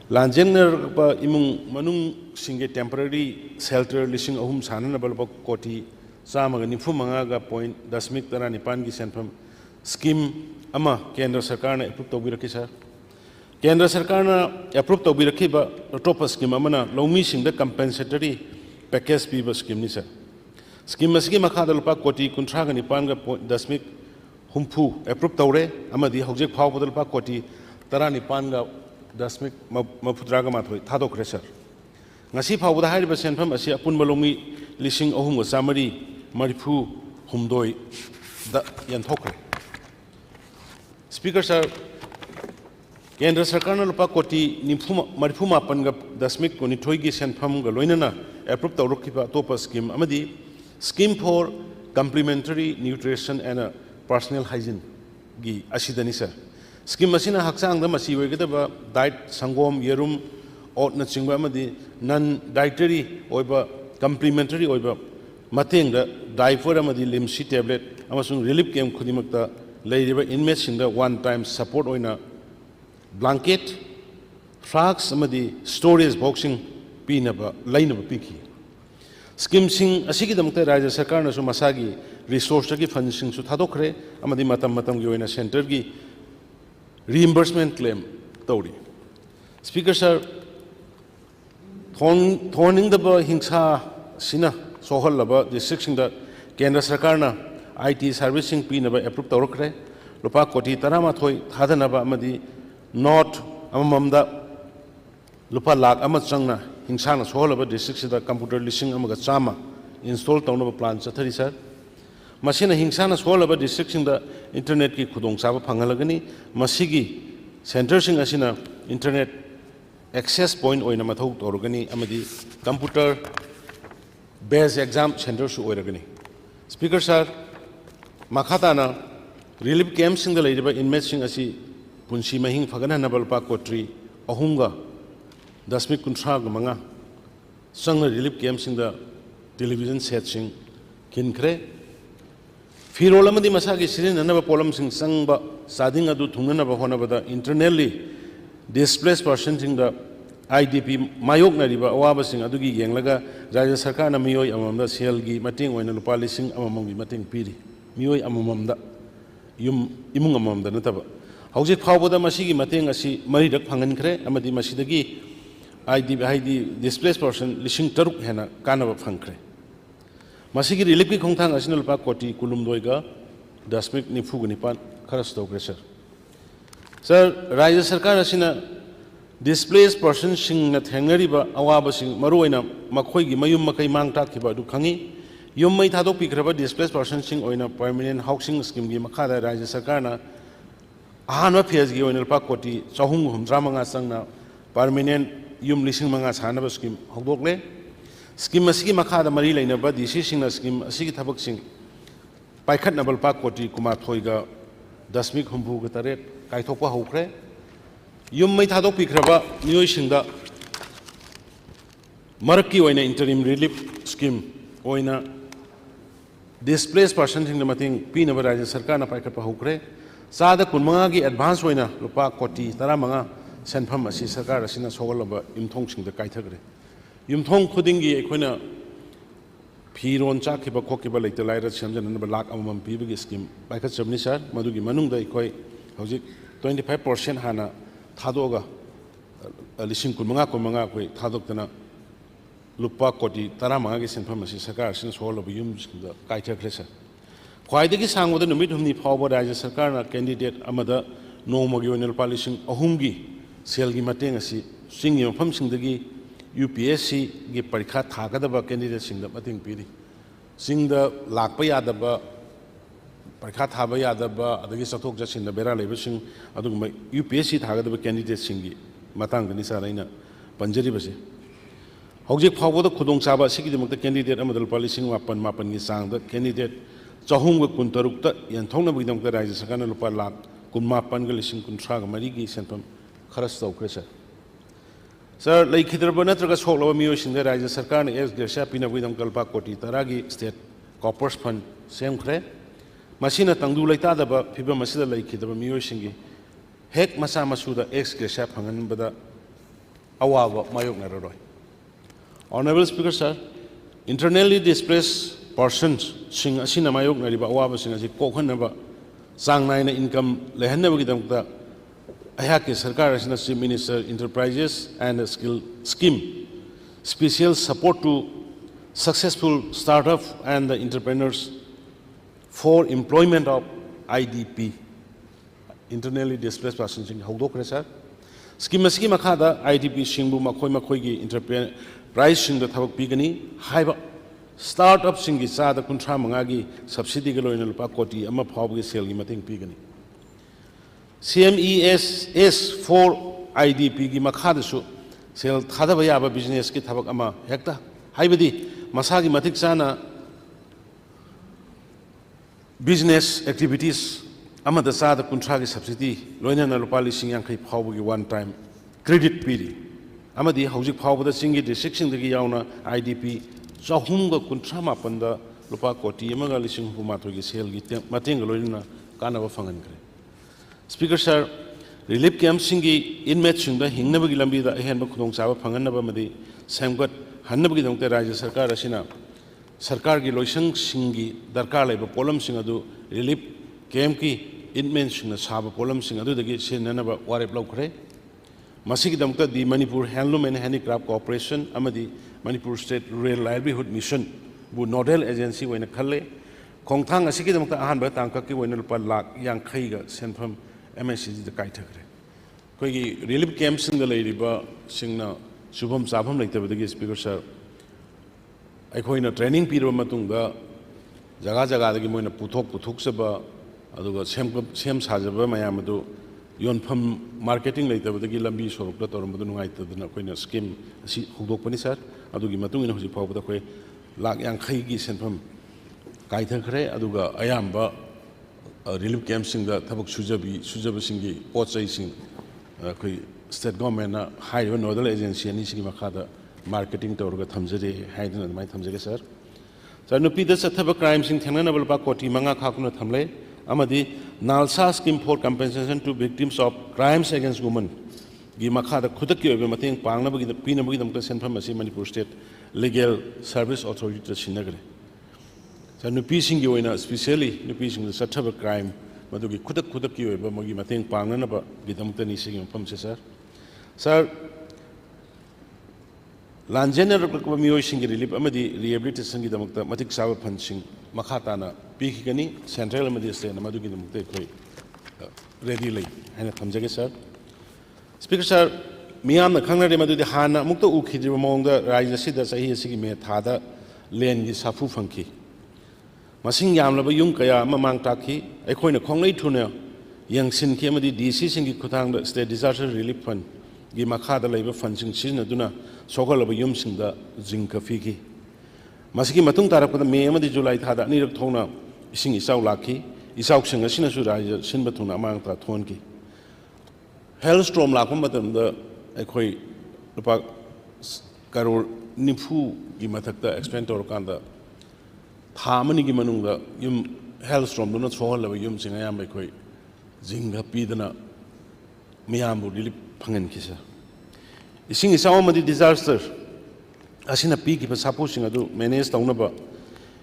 lanjener pa imung manung singe temporary shelter listing ahum sanana balba koti samaga nifu manga ga point 10 tara nipan gi senpham scheme ama kendra sarkar na approve to birakhi sir kendra sarkar na approve to birakhi ba topa scheme amana lomi singda compensatory package पीब scheme sir scheme की मखादा लुपा कोटी कुंथ्राग निपान दशमिक हुम्फू approve तौरे हौजिक फाउबद लुपा कोटी 19 दशमिक मफुद्राग माथोई थादोखरे sir ngasi फाउबद हाइरिबा सेनफम असी अपुनबा loamy लिसिंग अहुम Chamari मरिफू हुमदोई the यंथोखरे speaker sir केंद्र सरकार ने लुपा कोटी मरिफू मापन दशमिक 19 की सेनफम लोइनना एप्रूव तौरखिबा अतोपा scheme scheme for complementary nutrition and personal hygiene की असिदनी सर स्कीम असिना हक्चांग मसी ओइगदबा डाइट संगोम येरुम ओट न चिंगबा नन डाइटरी ओइबा कम्प्लीमेंटरी ओइबा मतेंग डाइफर अमदी लिमसी टैबलेट अमसुंग रिलीफ कैम्प खुदिमकता लेरिबा इनमेट सिंग वन टाइम सपोर्ट ओइना ब्लैंकेट फ्लास्क अमदी स्टोरेज बॉक्सिंग पीनबा लैनबा पीखी स्कीम सिंग असिगिदमकता राज्य सरकार नसु मसागी रिसोर्स की फंड सिंग सु थादोखरे अमदी मतम मतम की ओइना सेंटर की reimbursement claim तौरी स्पीकर सर थोनिंगदबा हिंसा सिना सोहलबा डिस्ट्रिक्ट केंद्र सरकार ना IT सर्विसिंग पीनबा एप्रूव तौरखरे लुपा कोटी 13 थादनबा अमदी नॉर्थ अममदा लुपा लाख अम चंगना हिंसा सोहलबा district computer लिसिंग अमगा Chama install तौनबा plan चथरी sir मसीना हिंसा सोहलबा डिस्ट्रिक्ट इंटरनेट की खुदोंचाबा फंगलगनी मसीगी सेंटरसिंग असिना इंटरनेट एक्सेस पॉइंट ओइना मथौ तौरगनी अमदी कंप्यूटर बेस्ड एग्जाम सेंटर सु ओइरगनी स्पीकर सर मखाताना रिलीफ कैम्प सिंग लेरिबा इनमेट सिंग असि पुंसी महिंग फगनहनबा लुपा कोट्री अहुंगा दशमिक 19 संग रिलीफ कैम्प सिंग टेलीविजन सेट सिंग खिनखरे फिरोल मसा की सिजनब पोलम संग चादिंग थूनब होनबद इंटरनेटली डिस्प्लेस पर्सन IDP मायोक्नरिबा अवाबसिंग अदुगी येंगलगा राज्य सरकार ना मियोय अममदा सेल की मटिंग ओइना लुपा लिसिंग अममम की मटिंग पीरी मियोय अमममदा युम इमुंग अममदा नतबा हौजिक फावबदा मसिगी मटिंग असि मरिदक फंगनखरे अमदि मसिदगी IDP डिस्प्लेस पर्सन लिसिंग तरुक हेना कानबा फंगखरे मसिगी रिलीफ की खोंथांग असिना लुपा कोटी कुलुमदोइगा दशमिक 94 खरस तौग्रे सर राज्य सरकार असिना डिस्प्लेस पर्सन सिंग थेंगरीबा अवाबसिंग मरोइना मखोइगी मयुम मकै मांग ताखिबा दु खंगी युम मै थादोक पिखरबा डिस्प्लेस पर्सन सिंग ओइना परमानेंट हाउसिंग स्कीम की मखादा राज्य सरकार ना अहानबा फेज की ओइना लुपा कोटी 435 चंगना परमानेंट युम 5,000 सानबा स्कीम हौदोकले स्कीम असिगी मखादा मरी लेनबा DC सिंगना स्कीम असिगी थबक सिंग पाइखटनबल पा कोटी कुमाथोइगा दशमिक 63 कायथोकपा हौख्रे युम मै थादोक पिखरबा मियोय सिंगदा मरक्की ओइना इंटरिम रिलीफ स्कीम ओइना डिस्प्लेस पर्सन सिंग मतिंग पीनबा राज्य सरकार ना पाइखटपा हौख्रे चादा 15 की एडवांस ओइना लुपा कोटी 15 सेनफम असि सरकार असिना सोगलबा युमथोंग सिंगदा कायथगरे युमथोंग खुदिंगी अखोइना फिरोन चाखिबा खोखिबा लेते लाइरा सेमजननबा लाख अमम पीबगी स्कीम पाइखटजबनी सर मदुगी मनुंगदा अखोइ हौजिक 25% हाना थादोगा लिसिंग 15 अखोइ थादोक्तना लुपा कोटी 15 की सेनफम असि सरकार असिना सोगलबा युम सिंगदा कायथगरे सर ख्वाइदगी सांगबदा नुमित हुमनी फावबा राज्य सरकारना कैंडिडेट अमदा नोमगी ओइना लुपा लिसिंग अहुमगी सेलगी मतेंग असि सिंगी मफम सिंगदगी UPSC की परीक्षा थागदबा कैंडिडेट सिंगदा मतेंग पीरी सिंगदा लाकपा यादबा परीक्षा थाबा यादबा अदगी सथोक जसिंदा बेरा लेबसिंग अदुगम UPSC थागदबा कैंडिडेट सिंगी मतंगदनी साराइना पंजरीबसे हौजिक फावबदा खुदोंचाबा सिगिदमकता कैंडिडेट अमदा लुपा लिसिंग 8 की चांगदा कैंडिडेट 413 ता यंथौनबगिदमकता राज्य सरकारना लुपा लाख 18 लिसिंग 13 की सेंफम खरस तौखरे सर लेखिद्रबा नत्रगा सोलबा मियोसिंग राज्य सरकार ने एक्स ग्रेसिया पिनबगिदम कल्पा कोटी 10 की स्टेट कॉपर्स फंड सेमखरे मसीना तंगदु लेतादबा फिबा मसीदा लेखिद्रबा मियोसिंग हेक मसा मसूदा एक्स ग्रेसिया फंगनबदा अवाबा मायोगनररोय honourable speaker sir internally displace persons सिंग असिना मायोगनरिबा अवाबा सिंग असि कोखनबा चांग नायना इनकम लेहनबगिदमकता अयाकी सरकार असिना chief minister enterprises and skill scheme special support to successful startup and the entrepreneurs for employment of IDP, internally displaced persons in Hogdokre, sir. Scheme Makada, IDP Shingbu Makoy enterprise in the Tabak Pigani, Hiba startup Singi Sada Kuntra Mangagi, subsidy Galo in Pakoti, Ama Pawgi Selgi Mating Pigani. CMES for IDP Makadasu, sell Tadavayaba business kit Tabak Ama Hecta, Hibadi, Masagi Matiksana business activities. Ama the Sada Kuntragi subsidy, Loina Lopali Singankai Pawgi one time credit period. Amadi Hausi Power the Singi, the section the Giauna, IDP, Sahunga Kuntrama Panda, Lupa Koti, Yamaga Lishing Humatogi, Selgi, Matinga Loina, Kanava Fangangre. Speaker, sir, relief camp Singi, inmates in the Hinnabagilambi, the Henbakung Sava Panganabamadi, Samgot, Hanabagidong, the Raja Sarkar Asina, Sarkar Giloisang Singi, Darkale, Polam Singadu, relief camp ki inmates in the Saba Polam Singadu, the Git Sinanaba, Warre Blokre. Masiki Damka, the Manipur Handloom and Handicraft Corporation, Amadi, Manipur State Rural Livelihood Mission, would nodal agency when a Kale, Kongtang, a Siki Damka Ahan Batankaki, when a Palak, Young Kaiga, sent from MSC the Kaitagre. Kogi relief camps in the Lady Ba, Singna, Subham Sabham like the speaker, sir. I go in a training period Matunga, Jagajaga, the Gimoina Putok Saba, Aduga, Sem Sajaba, Mayamadu. Yon from marketing later with the Gilambi Sorokta or Madunai to the Nakoina scheme, Hudokani, sir, Adugi Matun, who's the power of the way, Lak Yang Kaigi sent from Kaitakre, Aduga, Ayamba, relief camps in the Tabuk Sujabi Singi, Port Sing, state government, high nodal agency, and Nisi Makada, marketing to Orga Tamzeri, Hayden and my Tamzeri, sir. So, no Peters at Tabak crimes in Tananabal Pakoti, Manga Kakuna Tamle. Amadi Nalsa scheme for compensation to victims of crimes against women. Gimakha the Kutaki of Mating Pangnabi the Pinabidam sent from Manipur State Legal Service Authority to Sinagre. So no piecing you in a specially no piecing the such of crime, but we could Kutaki of Mogi Mating Panganaba, Vidamtani singing from Cesar. Sir Langener Mioshing relief Amadi rehabilitation Gidamata Matic Sava punching Makatana. Pikani, Central Medicine, and Maduki readily, and a Kamjaki, sir. Speaker, sir, Miam the Kanga de Madu de Hana, Mukta Uki, among the Raja Sidas, I see me Tada, Len is Safu Funky. Masing Yamla Yunkaya, Mamang Taki, a coin a Konglay tuner, young Sin Kimadi, DC Singi Kutang, State Disaster Relief Fund, Gimakada Labor Funds in Sinaduna, Sokol of Yumsing the Zinka Fiki. Masiki Matung Tarap, the May of July Tada, near Tona. Sing is out lucky, is out sing a sinasura, Sinbatuna among the Tonki. Hellstrom Lakumatum, the Equi, the Park Carol Nifu, Gimataka, Expentor Kanda, Harmony Gimanunga, Yum Hellstrom, do not fall over Yum Sing Ayam Equi, Zinga Pidana, Miamu, Lili Pangankisa. The sing is all the disaster. As in a peak, if a supposing I do, Menes Taunaba,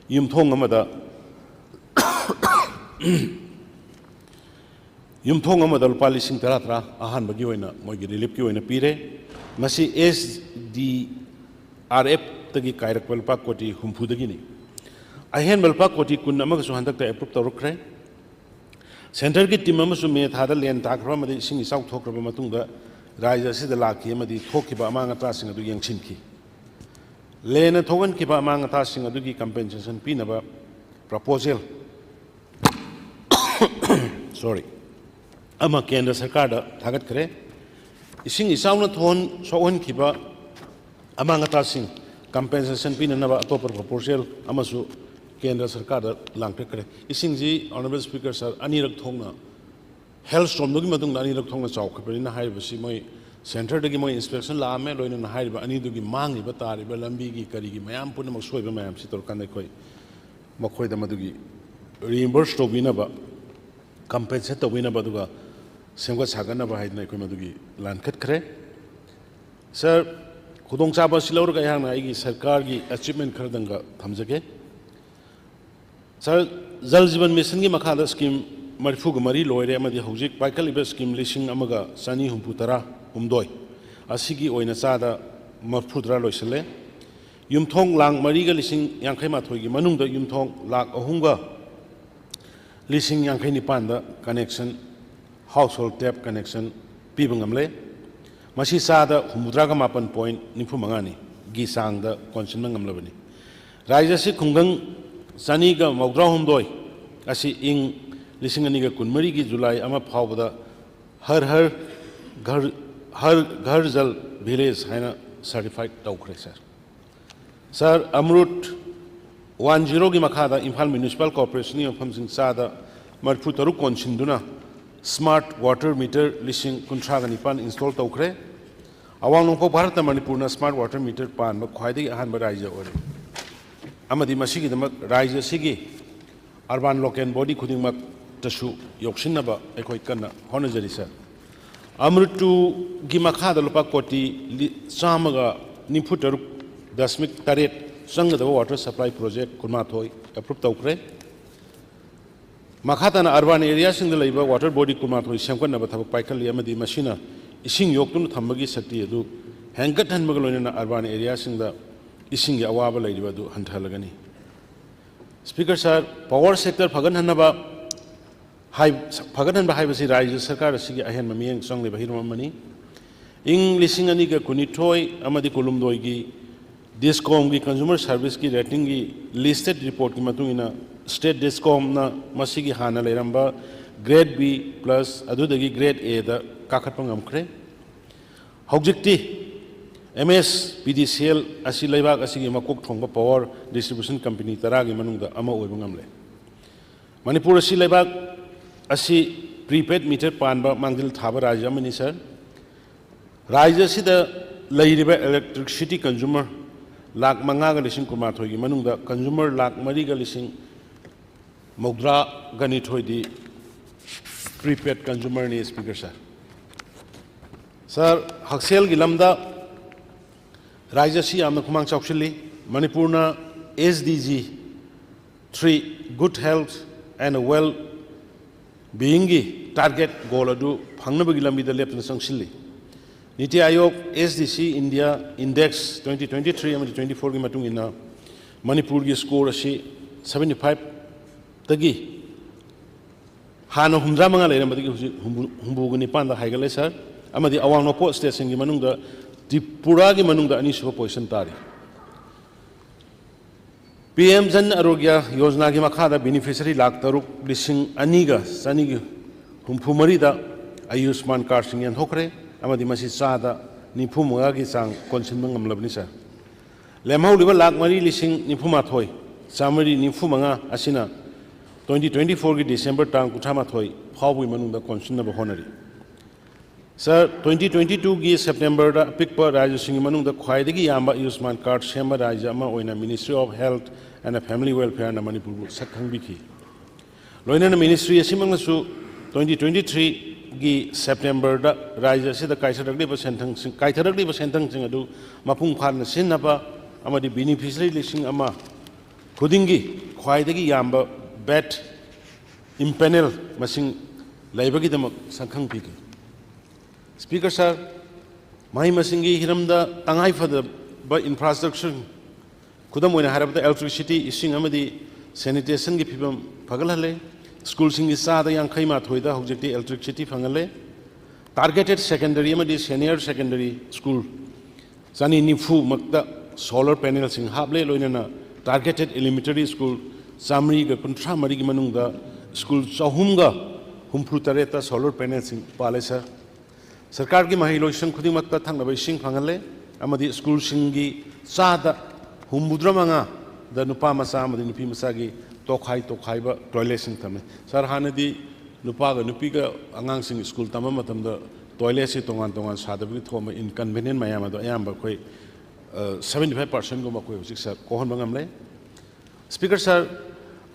Yum Tongamada. Yum Tonga Madal Palising Taratra, Ahan Bagioina, Mogi Lipio in a Pire, Masi SDRF Tagi Kairak Pakoti, Humpudagini. I handle Pakoti Kunamasu Handaka Apropta Center Git Timamasu made Hadali and Takramadi sing South Tokramatunga, Raja Sidalaki, Madi Tokiba among a tassing of the young Chinki. Lena Togan Kiba among a tassing of the compensation Pinaba proposal. Sorry. Ama Kendra Sarkada, Tagat Kre. Ising is sound at home, so on Kiba among a tassing compensation pin and never top proposal, Amasu Kendra Sarkada, Lankre. Ising the Honorable Speaker, Sir Anirak Tonga. Hellstrom, Nugimatung, Anirak Tonga Chowk, in the high Vasimoy Center to give my inspection, La Melo in the high, Anidugi Mangi, Batari, Belambigi, Karigi, Mayam, Punam, Soy, Mayam, Sitor Kanekoi, Mokoi the Madugi. Reimbursed to Winaba. Compensate the winner Baduga, Semga Sagana by Nakumadugi, Lankat Kre. Sir, Kudong Saba Silorga Yana, Sarkargi, achievement Kardanga, Tamzake. Sir, Zalziban Messingi Makada scheme, Marifuga Mari, Loy Amadi Hojik, Paikaliba scheme, Lishing Amaga, Sani Humputara, Humdoi, Asigi Oinasada, Marputra Loisele, ꯌꯨꯝꯊꯣꯡ ꯂꯥꯡ 4,58,000ꯒꯤ ꯃꯅꯨꯡꯗ ꯌꯨꯝꯊꯣꯡ 3,59,000ꯗ connection household tap connection ꯄꯤꯕ ꯉꯝꯂꯦ ꯃꯁꯤ ꯆꯥꯗ 68.95%ꯅꯤ ꯒꯤ ꯆꯥꯡꯗ ꯀꯣꯟꯁꯤꯟꯕ ꯉꯝꯂꯕꯅꯤ ꯔꯥꯖ꯭ꯌ ꯑꯁꯤ ꯈꯨꯡꯒꯪ 292 ꯑꯁꯤ ꯏꯪ 2024ꯒꯤ ꯖꯨꯂꯥꯏ 1 ꯐꯥꯎꯕꯗ हर घर जल विलेज है सर्टिफाइड तौखरे सर अमृत 10 की मखादा इम्फाल म्यूनिसिपल कॉर्पोरेशन मफम चाद 43 कोनसिंदुना स्मार्ट वाटर मीटर 19,59 इंस्टॉल तौखरे अवांग नोंपोक Bharat Manipur smart water meter पान ख्वाई अहम राज्य राज्य से अर्बान लोकल बॉडी खुदिमक तसु योक्सिनब अखोई कन्ना होनजरी सर अमृतु की मखाद लुपा कोटी 194.8 चंगदब वाटर सप्लाई प्रोजेक्ट 23 अप्रूव तौखरे मखातना अर्बान एरिया सिंग लैब वाटर बॉडी 23 सेमकनब थबक पाइखली अमदी मसिना इसिंग योक्तुन थंबगी शक्ति अदु हेंगत हनमग लोइना अर्बान एरिया सिंग इसिंग अवाब लैब अदु हंथलगनी स्पीकर सर पावर सेक्टर फगनहनब फगनहनब हाइबसी राज्य सरकार असिगी अहेन मियेंग संगले हिरममनी इंग 2012 अमदी कुलुमदोई डिस्कॉम की कंज्यूमर सर्विस की रेटिंग की लिस्टेड रिपोर्ट की मतुंगिना स्टेट डिस्कॉम ना मसीगी हाना लेरंबा ग्रेड बी प्लस अदुदगी ग्रेड ए दा काखतपा ngamkhre हौजिक्ति एमएस पीडीसीएल असि लेबाक असिगी मकोक थोंबा पावर डिस्ट्रीब्यूशन कंपनी तरागी मनुंगदा अमा ओइबा ngamle मणिपुर असि लेबाक असि प्रीपेड मीटर पानबा मांगदिल थाबा राज्य अमनी सर राज्य सिदा लैरिबा इलेक्ट्रिसिटी कंज्यूमर 5,09,9 की मनुंगदा कंज्यूमर 4,9,9 दी प्रीपेड कंज्यूमर ने स्पीकर सर हक्सेल की लमदा राज्य से यामना खुमांग चौकसिली मणिपुरना SDG 3 good health and well being की टारगेट गोल अदु फंगनबगी लंबिदा लेपना संगसिली NITI Aayog SDC India index 2023 अमदी 24 की मतुंगिना मणिपुर की स्कोर असी 75 तगी हाना 65 लेरमदगी हुंबुगनि पांदा हाइगले सर अमदी अवांग नोपो स्टेशन की मनुंगदा त्रिपुरा की मनुंगदा अनिसुब पोजिशन तारी PM जन आरोग्य योजना की मखादा बेनिफिशियरी 1,02,2,9 हुंफुमरीदा आयुष्मान कार्ड सिंग यंथोखरे अमदी मसी चादा 95 की चांग कोनसिनबा ngamlabni सर लेमहौलिबा 4,09,9 चामरी 95 असिना 2024 की डिसेंबर टांग 38 फावबुई मनुंगदा कोनसिनबा होनरी सर 2022 की सेप्टेम्बर पिकपा राज्य सिंह मनुंगदा ख्वाइदगी यामा आयुष्मान कार्ड सेम राज्य अमा ओइना ministry of health and family welfare ना मणिपुर सखंबिखी लोइना मिनिस्ट्री असिमंगसु 2023 की सेप्टेम्बर राज्य से कायथरगलिबा सेंथंग अदु मपुंग फाना सिन्नबा अमदी बेनिफिशियरी लिसिंग अमा खुदिंगी ख्वाइदगी यामा बेट इम्पेनल मसिंग लैबगिदमक सखंबिखी स्पीकर सर माही मसिंगी हिरमदा तंगाई फदबा इंफ्रास्ट्रक्चर खुदम ओइना हारबदा इलेक्ट्रिसिटी इसिंग अमदी सैनिटेशन की फिबम फगलहले स्कूल सिंगी चादा 58 दा हौजिक्ति इलेक्ट्रिसिटी फंगले टारगेटेड सेकेंडरी अमदी सीनियर सेकेंडरी स्कूल 290 मक्ता सोलर पैनल सिंग हाबले लोइना टारगेटेड एलिमेंटरी स्कूल 153 की मनुंगदा स्कूल 3,63 सोलर पैनल सिंग पाले सर सरकार की महिलोइसन खुदिमक्ता थंगनबा इसिंग फंगले अमदी स्कूल सिंगी चादा 65 दा नुपा मसा अमदी नुपी मसा की तोखाइबा टॉयलेट सिंग थमे सर हानदी नुपागा नुपीगा आंगांग सिंग स्कूल तमा मतमदा टॉयलेट से तोंगान सादबगी थोमा इनकन्वीनियंट मयाम अदो अयाम कोई 75% गुमा कोई हुजिक सर कोहन बंगमले स्पीकर सर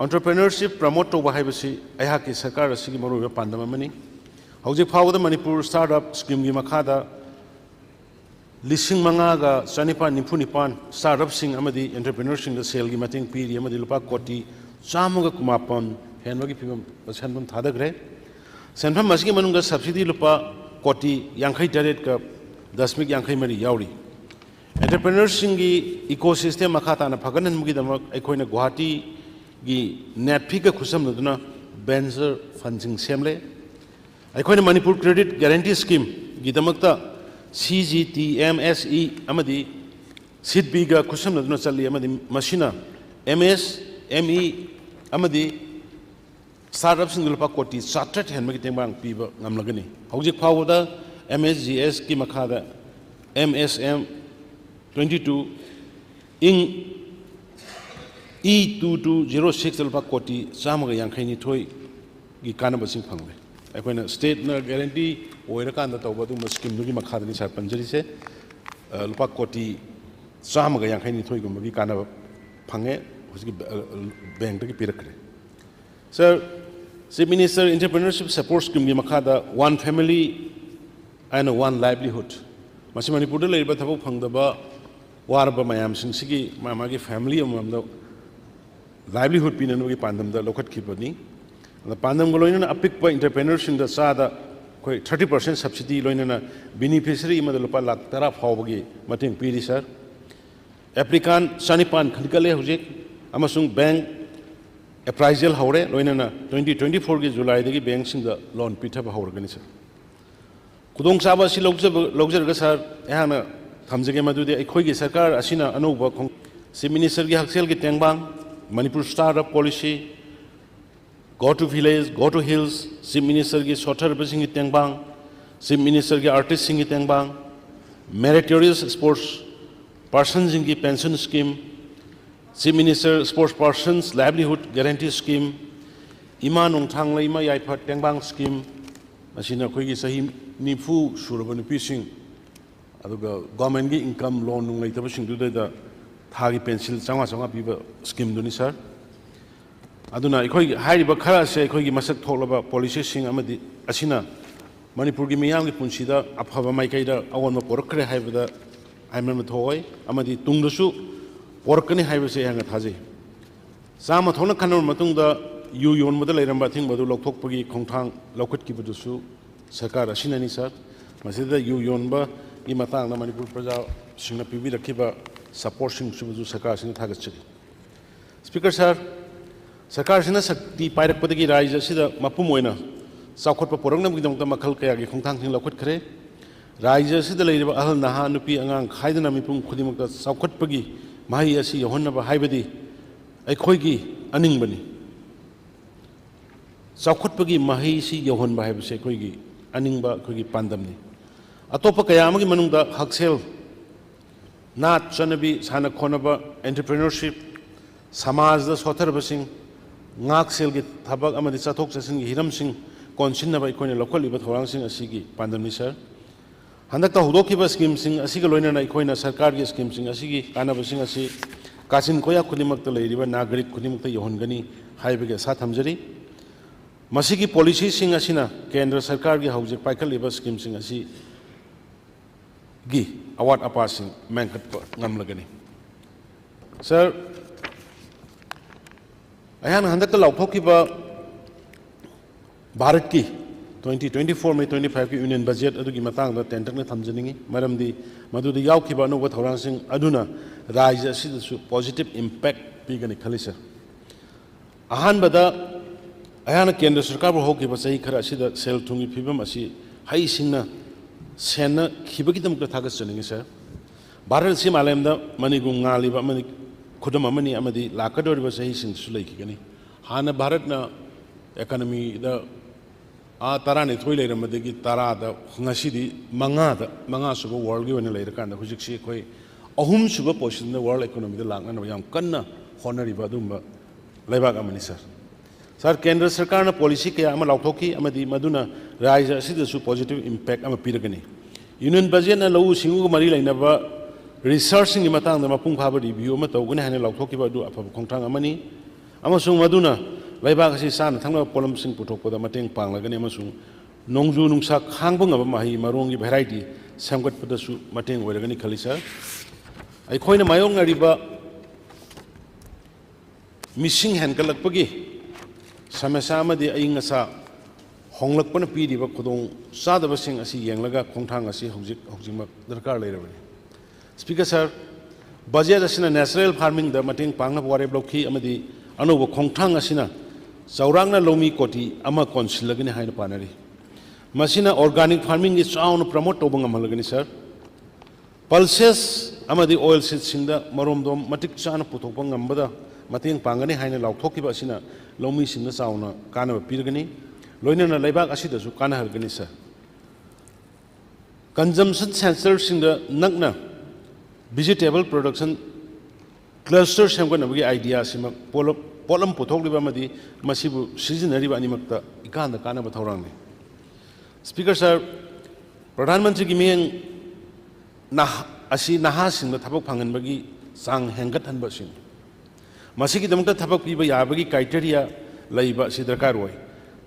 एंटरप्रेन्योरशिप प्रमोट तौबा हाइबसी अहा की सरकार असिगी मरुबा पांदम अमनी हौजिक फावदा मणिपुर स्टार्टअप स्कीम की मखादा 5,9,995 स्टार्टअप सिंग अमदी एंटरप्रेन्योर सिंग सेल की मतेंग पीरी अमदी लुपा कोटी 1,9,9 हेनबगी फिबम सेनफम थादग्रे सेनफम मसिगी मनुंगा सब्सिडी लुपा कोटी 58 का 10,50 याउरी एंटरप्रेन्योरसिंग की इकोसिस्टम मखा ताना फगनन मुगिदमक अखोइना गुवाहाटी की नेटफी का खुसम नदुना वेंचर फंडिंग सेमले अखोइना मणिपुर क्रेडिट गारंटी स्कीम गिदमकता CGTMSE अमदी सिडबी का खुसम नदुना चली अमदी मशीना MSME अमदी स्टार्टअप सिंग लुपा कोटी 700 हेनमगी तेंबांग पीबा ngamlagani हौजिक फावदा MSGS की मखादा MSM 22 ing E2206 लुपा कोटी चामगा यांखैनी थोई की कानबसिंग फंगले अखोइना स्टेट ना गारंटी ओइरकांदा तौबदु स्कीम दुगी मखादनी सर पंजरी से लुपा कोटी चामगा यांखैनी थोई गुमगी कानब फंगे हुसकी बैंक तकी पिरकरे sir Chief Minister Entrepreneurship Support Scheme की मखादा one family and one livelihood मसी मणिपुर दा लेरिबा थबक फंगदबा वारबा मयाम सिंग सिगी मामागी family अममदा livelihood पिननुगी पांदमदा लोखत खिबनी पांदम गोलोइना अपिकपा entrepreneur सिंग दा सादा कोई 30% subsidy लोइना beneficiary मदा लुपा लाख 10 फावबगी मतेंग पीरी सर applicant सनिपान खनकले हुजिक अमसुंग बैंक appraisal हौरे लोइना 2024 की जुलाई दगी बैंक सिंग दा लोन पिथब हौरगनी सर खुदोंग साबा सि लौजरगा सर एहाना थमजगे मदुदे अखोइगी सरकार असिना अनौबा खों Chief Minister की हक्सेल की तेंगबांग Manipur startup policy go to village go to hills Chief Minister की सोथर बसिंग की तेंगबांग Chief Minister की आर्टिस्ट सिंग की तेंगबांग meritorious sports persons की pension scheme Chief Minister sports persons livelihood guarantee scheme इमा नोंथांग इमा याइफा तेंगबांग scheme असिना खोइगी सही निफु सुरबन पिसिंग अदुगा गवर्नमेंट की इनकम लोन नुंग लेतबसिंग दुदैदा थागी पेंसिल चांगा चांगा पीबा स्कीम दुनी सर अदुना अखोइगी हाइरिबा खरा से अखोइगी मसक थोलबा पॉलिसी सिंग अमदि असिना मणिपुर की मियाम की पुंसीदा अफबा माइकैदा अवनम पोरकरे हाइबदा आइमन थोय अमदि तुंगदसु पोरकनी हाइबसे हांगा थाजे सामा थोना खनर मतुंगदा यू योन मदा लेरंबा थिंग बदु लौथोकपगी खोंथांग लौखटकिबदुसु सरकार असिनानी सर मसिदा यू योनबा की मतांगना मणिपुर प्रजा सिंगना पिबिरखिबा सपोर्ट सिंग सुबजु सरकार सिंग थागचि स्पीकर सर सरकार सिंना शक्ति पाइरकपदगी राज्य सिदा मपुम ओइना चाखोटपा पोरंगनमगिदमता मखल कयागी खोंथांग सिंग लौखटखरे राज्य सिदा लेरिबा अहल नहा नुपी अंगांग खाइदना मिपुम खुदिमकता चाखोटपगी माहि असि यहोन्नबा हाइबदी अखोइगी अनिंगबनी चाखोटपगी माहि सि यहोन्बा हाइबसे अखोइगी अनिंगबा अखोइगी पांदमनी अतोप कया अमगी मनुंगदा हक्सेल नाट चनबी साना खोनबा एंटरप्रेन्योरशिप समाज दा सोथरबसिंग ngakselgi thabak amadi chathok chasin gi hiram sing konsin ba ikoine local iba thorang sing asigi pandamni sir handak ta hudoki ba scheme sing asiga loina na ikoina sarkar gi scheme sing asigi kana ba sing asi kasin koya khudimak ta leiriba nagarik khudimak ta yohongani haibege sa thamjari masigi policy sing asina kendra sarkar gi haujek paikal iba scheme sing asi gi award apa sing mangkat ngamlagani sir Ayan हंदक लौथोकिबा Bharat की 2024 में 25 की union budget अदुगी मतांग दा टेंटक ने थमजनिंगी मरमदी मदुदी यावखिबा अनोबा थौरांसिंग अदुना राज्य असिदसु positive impact पीगनी खलिस अहानबदा Ayan केंद्र सरकार होकिबा सही खरा असिदा सेल थुंगी फिबम असि हाई सिंगना सेना खिबगिदम का थागस चनिंगी सर भारत सि मालेमदा मनिगु ngaलिबा मनि खुदम अमनी अमदी लाकदोरिबा सही सिंग सुलैखिगनी हाना भारतना इकोनॉमी दा आ तराने थोइ लेरमदगी तरा दा ngasiदी मंगा सुबो वर्ल्ड की वने लेरकांदा हुजिकसी कोइ अहुम सुबो पोजिशन दा वर्ल्ड इकोनॉमी दा लांगना याम कन्ना होनरिबा दुंबा लेबाग अमनी सर केंद्र सरकार ना पॉलिसी के अमा लाउथोकी अमदी मदुना राज्य असिदसु पॉजिटिव इंपैक्ट अमा पिरगनी यूनियन बजट ना लौ सिंगु मरी लेनबा रिसर्चिंग मतांग मपुंग फाब रिव्यू तौगने है लौथोकीबा अफब खोंथांग अमनी अमसुंग मदुना लेबाग असी सान थांगना पोलमसिंग पुथोकपदा मतेंग पांगलगनी अमसुंग नोंजु नुंसा खांगबंग अब माहि मरोंगी भेराइटी सेमगतपदसु मतेंग ओइरगनी खलिसा अखोइना मायोंग अरिबा मिसिंग हैंकलकपगी समस्या अमदी अइंगसा होंगलकपन पीरिबा खुदोंग चादबसिंग असि येंगलगा खोंथांग असि हौजिक दरकार लेरबनी Speaker sir, budget asina natural farming da mating pangna ware blokhi amadi anubo khongthang asina chaurangna lomi koti ama council lagini haina panari. Masina organic farming is sound promote tobang amalagani sir. Pulses amadi oil seeds singda maromdom matik chana putopang ambada mating pangani haina lauthoki basina lomi singda sauna kana pirgani loinana laibak asida su kana hargani sir. Consumption sensors singda nagna vegetable production cluster semgana bagi idea sima polam puthok liba madi masibu seasonary ba animakta ikanda kana ba thorang ne. Speaker sir, Pradhan Mantri ki miyang naha singda thabak phangan bagi sang hengat han ba sing. Masigi damta thabak piba ya bagi criteria laiba si darkar wai.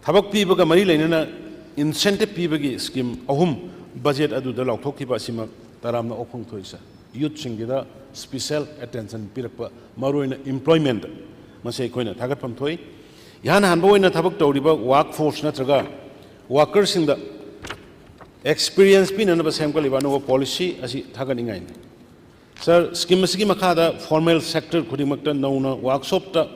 Thabak piba ka mari lainana incentive piba gi scheme ahum budget adu da laukthok ki ba sima taramna ophang thoisa. Youth singida special attention pirakpa maroina employment masai koina thagat pam thoi. Yana hanbo ina thabak tawriba workforce na traga workers in the experience pin and the policy as it Taganingain. Sir, scheme makada formal sector Kudimakta Nona workshop the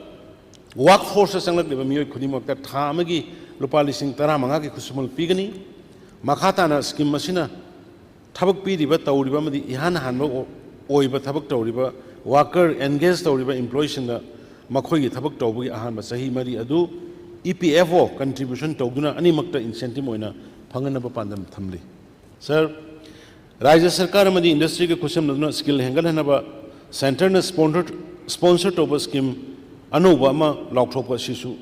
workforce sang like the Mio Kudimakta Tamagi, Lupalising Taramangaki Kusumul Pigani, Makatana scheme machina, Tabak Pidi, but Tauriba, the Ihan Hanbo, Oiba Tabak Tauriba, worker engaged Tauriba employees in the Makoi Tabak Tauri Ahan Sahi Mari Adu. EPFO contribution to Guna Animakta incentive moina Pangana Pandam Thamli. Sir, Raja Sarkar Madi industry Kusam skill Hengal Hanaba Center sponsored over scheme Anubama Loktopa Shisu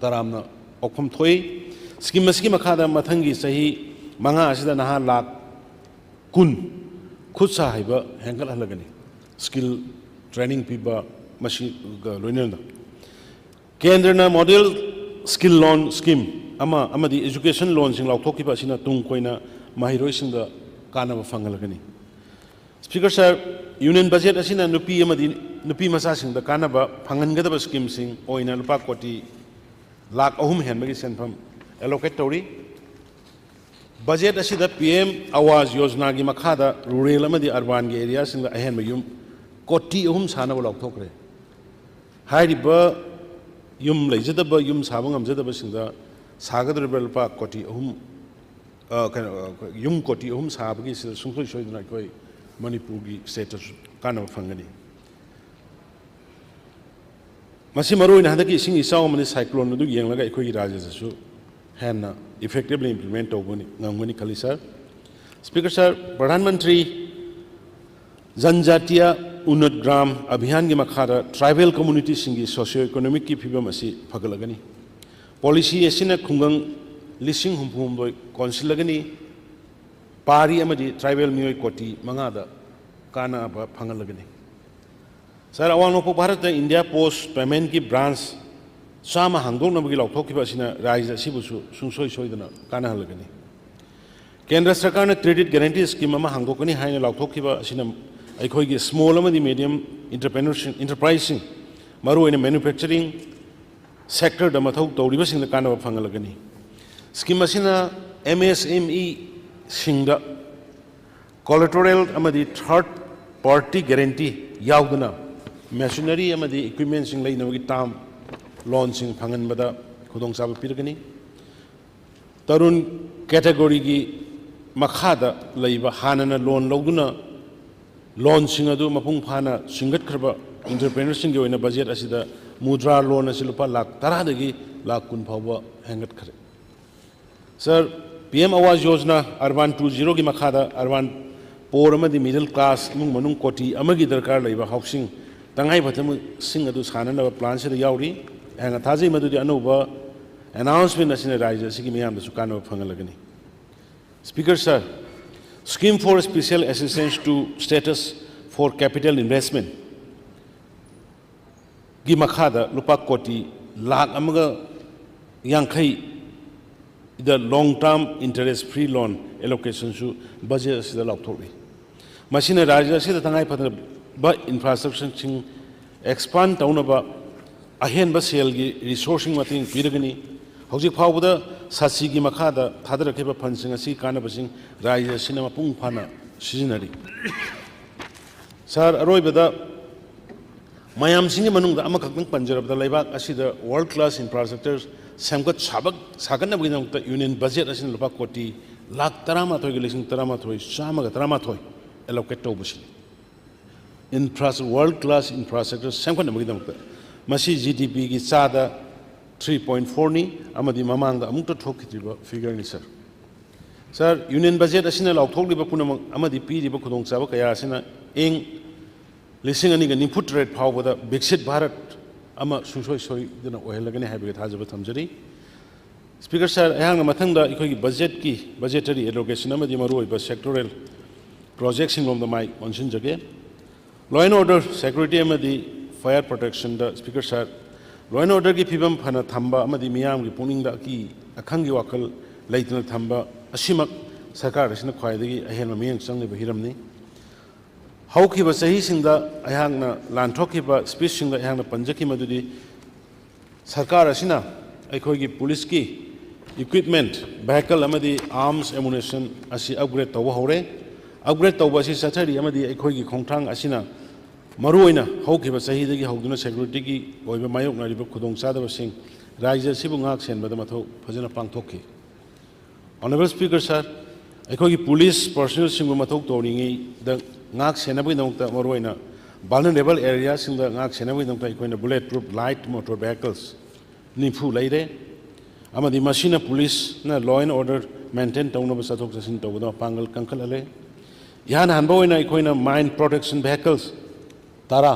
Taramna Okum Thoi Scheme Makada Matangi Sahi Manga Asida Naha Lak Kun Kutsa Hiba Hengal Halagani skill training Piba Mashi Lunenda Kendrana model skill loan scheme amadi education loan sing lauthoki ba sina tung koina mahiroi sing da kana ba fangalagani. Speaker sir, union budget asina nupi masa sing da kana ba phangangada ba scheme sing oina lupa koti lakh ahum hen magi senfam allocate tori budget asida PM Awaz Yojana gi makhada rural amadi urban ge area sing da ahen mayum koti ahum sana ba lauthokre hairiba yum lejadaba yum sabang amjadaba singda sagadribal pa koti ahum yum koti ahum sabagi sungsoi soidna koi Manipur gi status kana phangani masi maroi na hadaki sing isaw mani cyclone du yenglaga ikoi raja su hanna effectively implement togoni ngangoni khali sir. Speaker sir, Pradhan Mantri Janjatiya Unat Gram Abhiyan ki makhara tribal community singi socio-economic ki phibam asi phagalagani. Policy asina khungang lising humpum doi council lagani pari amadi tribal miyoi koti mangada kana ba phangalagani. Sir, awanopo Bharat India Post payment ki branch sama hangdong nabagi lauthok ki basina raja sibusu sungsoi soidana kana halagani. Kendra Sarkar na credit guarantee scheme ama hangdokani haina lauthok ki basina Aikoigi small and medium enterprising, Maru in manufacturing sector, the Mathau Toribus in the kind of Fangalagani. Skimasina MSME Singa collateral amadi third party guarantee Yaugana machinery amadi equipment sing lay no tam launching Pangan Bada Kudong Saba Pirgani Tarun category gi Makhada Laiba Hanana loan Loguna launching adu mapung phana singat khrba entrepreneur sing ge budget asida mudra loan asilupa lakh tara dagi lakh kun phawba hangat khare. Sir, PM Awaz Yojana Urban 20 gi makhada urban poor amadi middle class imung manung koti amagi darkar laiba housing tangai bhatam sing adu sanana plan se yauri hanga thaji madudi anuba announcement asina raja sigi miyam da sukana phangalagani. Speaker sir, scheme for special assistance to status for capital investment. Gimakhada lupa koti lakh amaga yangkai the long-term interest-free loan allocation to budget is the laukthori. Machine raja is the tangai patna ba infrastructure sing expand taunaba ahen ba sale gi resourcing mating piragani. Hojik Pawda, Sasigi Makada, Tadra Kepa Pansing, a sea kind of a sing, Raja Cinema Pung Pana, Seasonary. Sir अरोइबदा मयाम सिंह मनुंगदा अमा खक्तंग पंजरबदा लेबाक असिदा world class infrastructure सेमगत साबक सागनबगिदमक्ता यूनियन बजेट असिन लुपा कोटी लाख 13 गे लिसिंग 13 चामगा 13 एलोकेट तौबसिनि वर्ल्ड क्लास इंफ्रास्ट्रक्चर सेमगनबगिदमक्ता मसी जीडीपी की चादा 3.4 नि अमदि ममांगदा अमुक्ता थोखित्रिबा फिगर नि सर यूनियन बजेट असिना लाउथोक्लिबा पुनमक अमदि पीरिबा खुदोंचाबा कया असिना इंग लिसिंग अनिगा निफुट रेट फावबदा विकसित भारत अमा सुसोय सोयदना ओहेलगने हाइबगे थाजबा थमजरी स्पीकर सर अयांग मथंगदा इखोगी बजेट की बजेटरी एलोकेशन अमदि मरुओइबा सेक्टोरल प्रोजेक्ट सिंगलोमदा माइ ऑनसिन जगे लॉ एंड ऑर्डर सिक्योरिटी अमदि फायर प्रोटेक्शन दा speaker sir law and order की फिबम फना थंबा अमदि मियाम की पुनिंगदा की अखंगी वाकल लेतना थंबा असिमक सरकार असिना ख्वाइदगी अहेन मियंग चंगलिबा हिरमनी हौखिबा सहीसिंगदा अयांगना लांथोखिबा स्पीचसिंगदा अयांगना पंजकी मदुदी सरकार असिना अखोगी पुलिस की इक्विपमेंट वेहिकल अमदि आर्म्स एमुनेशन असि अपग्रेड तौबा हौरे अपग्रेड तौबा असि सचरी अमदि अखोगी खोंथांग असिना मरुओइना हौखिबा सहीदगी हौदुना सिक्योरिटी की ओइबा मायोकनारिबा खुदोंचादबसिंग राज्य सिबु ngak senbada mathau phajana pangthokki Honorable Speaker sir अखोगी पुलिस पर्सनल सिंगु मथौ तौरिंगी द ngak senabui nongta moroina vulnerable area singda ngak senabui nongta ikoina bulletproof light motor vehicles nifu leire amadi machine police na law and order maintain tawna ba sathok sasin tawda pangal kankal ale yan hanboina ikoina mine protection vehicles tara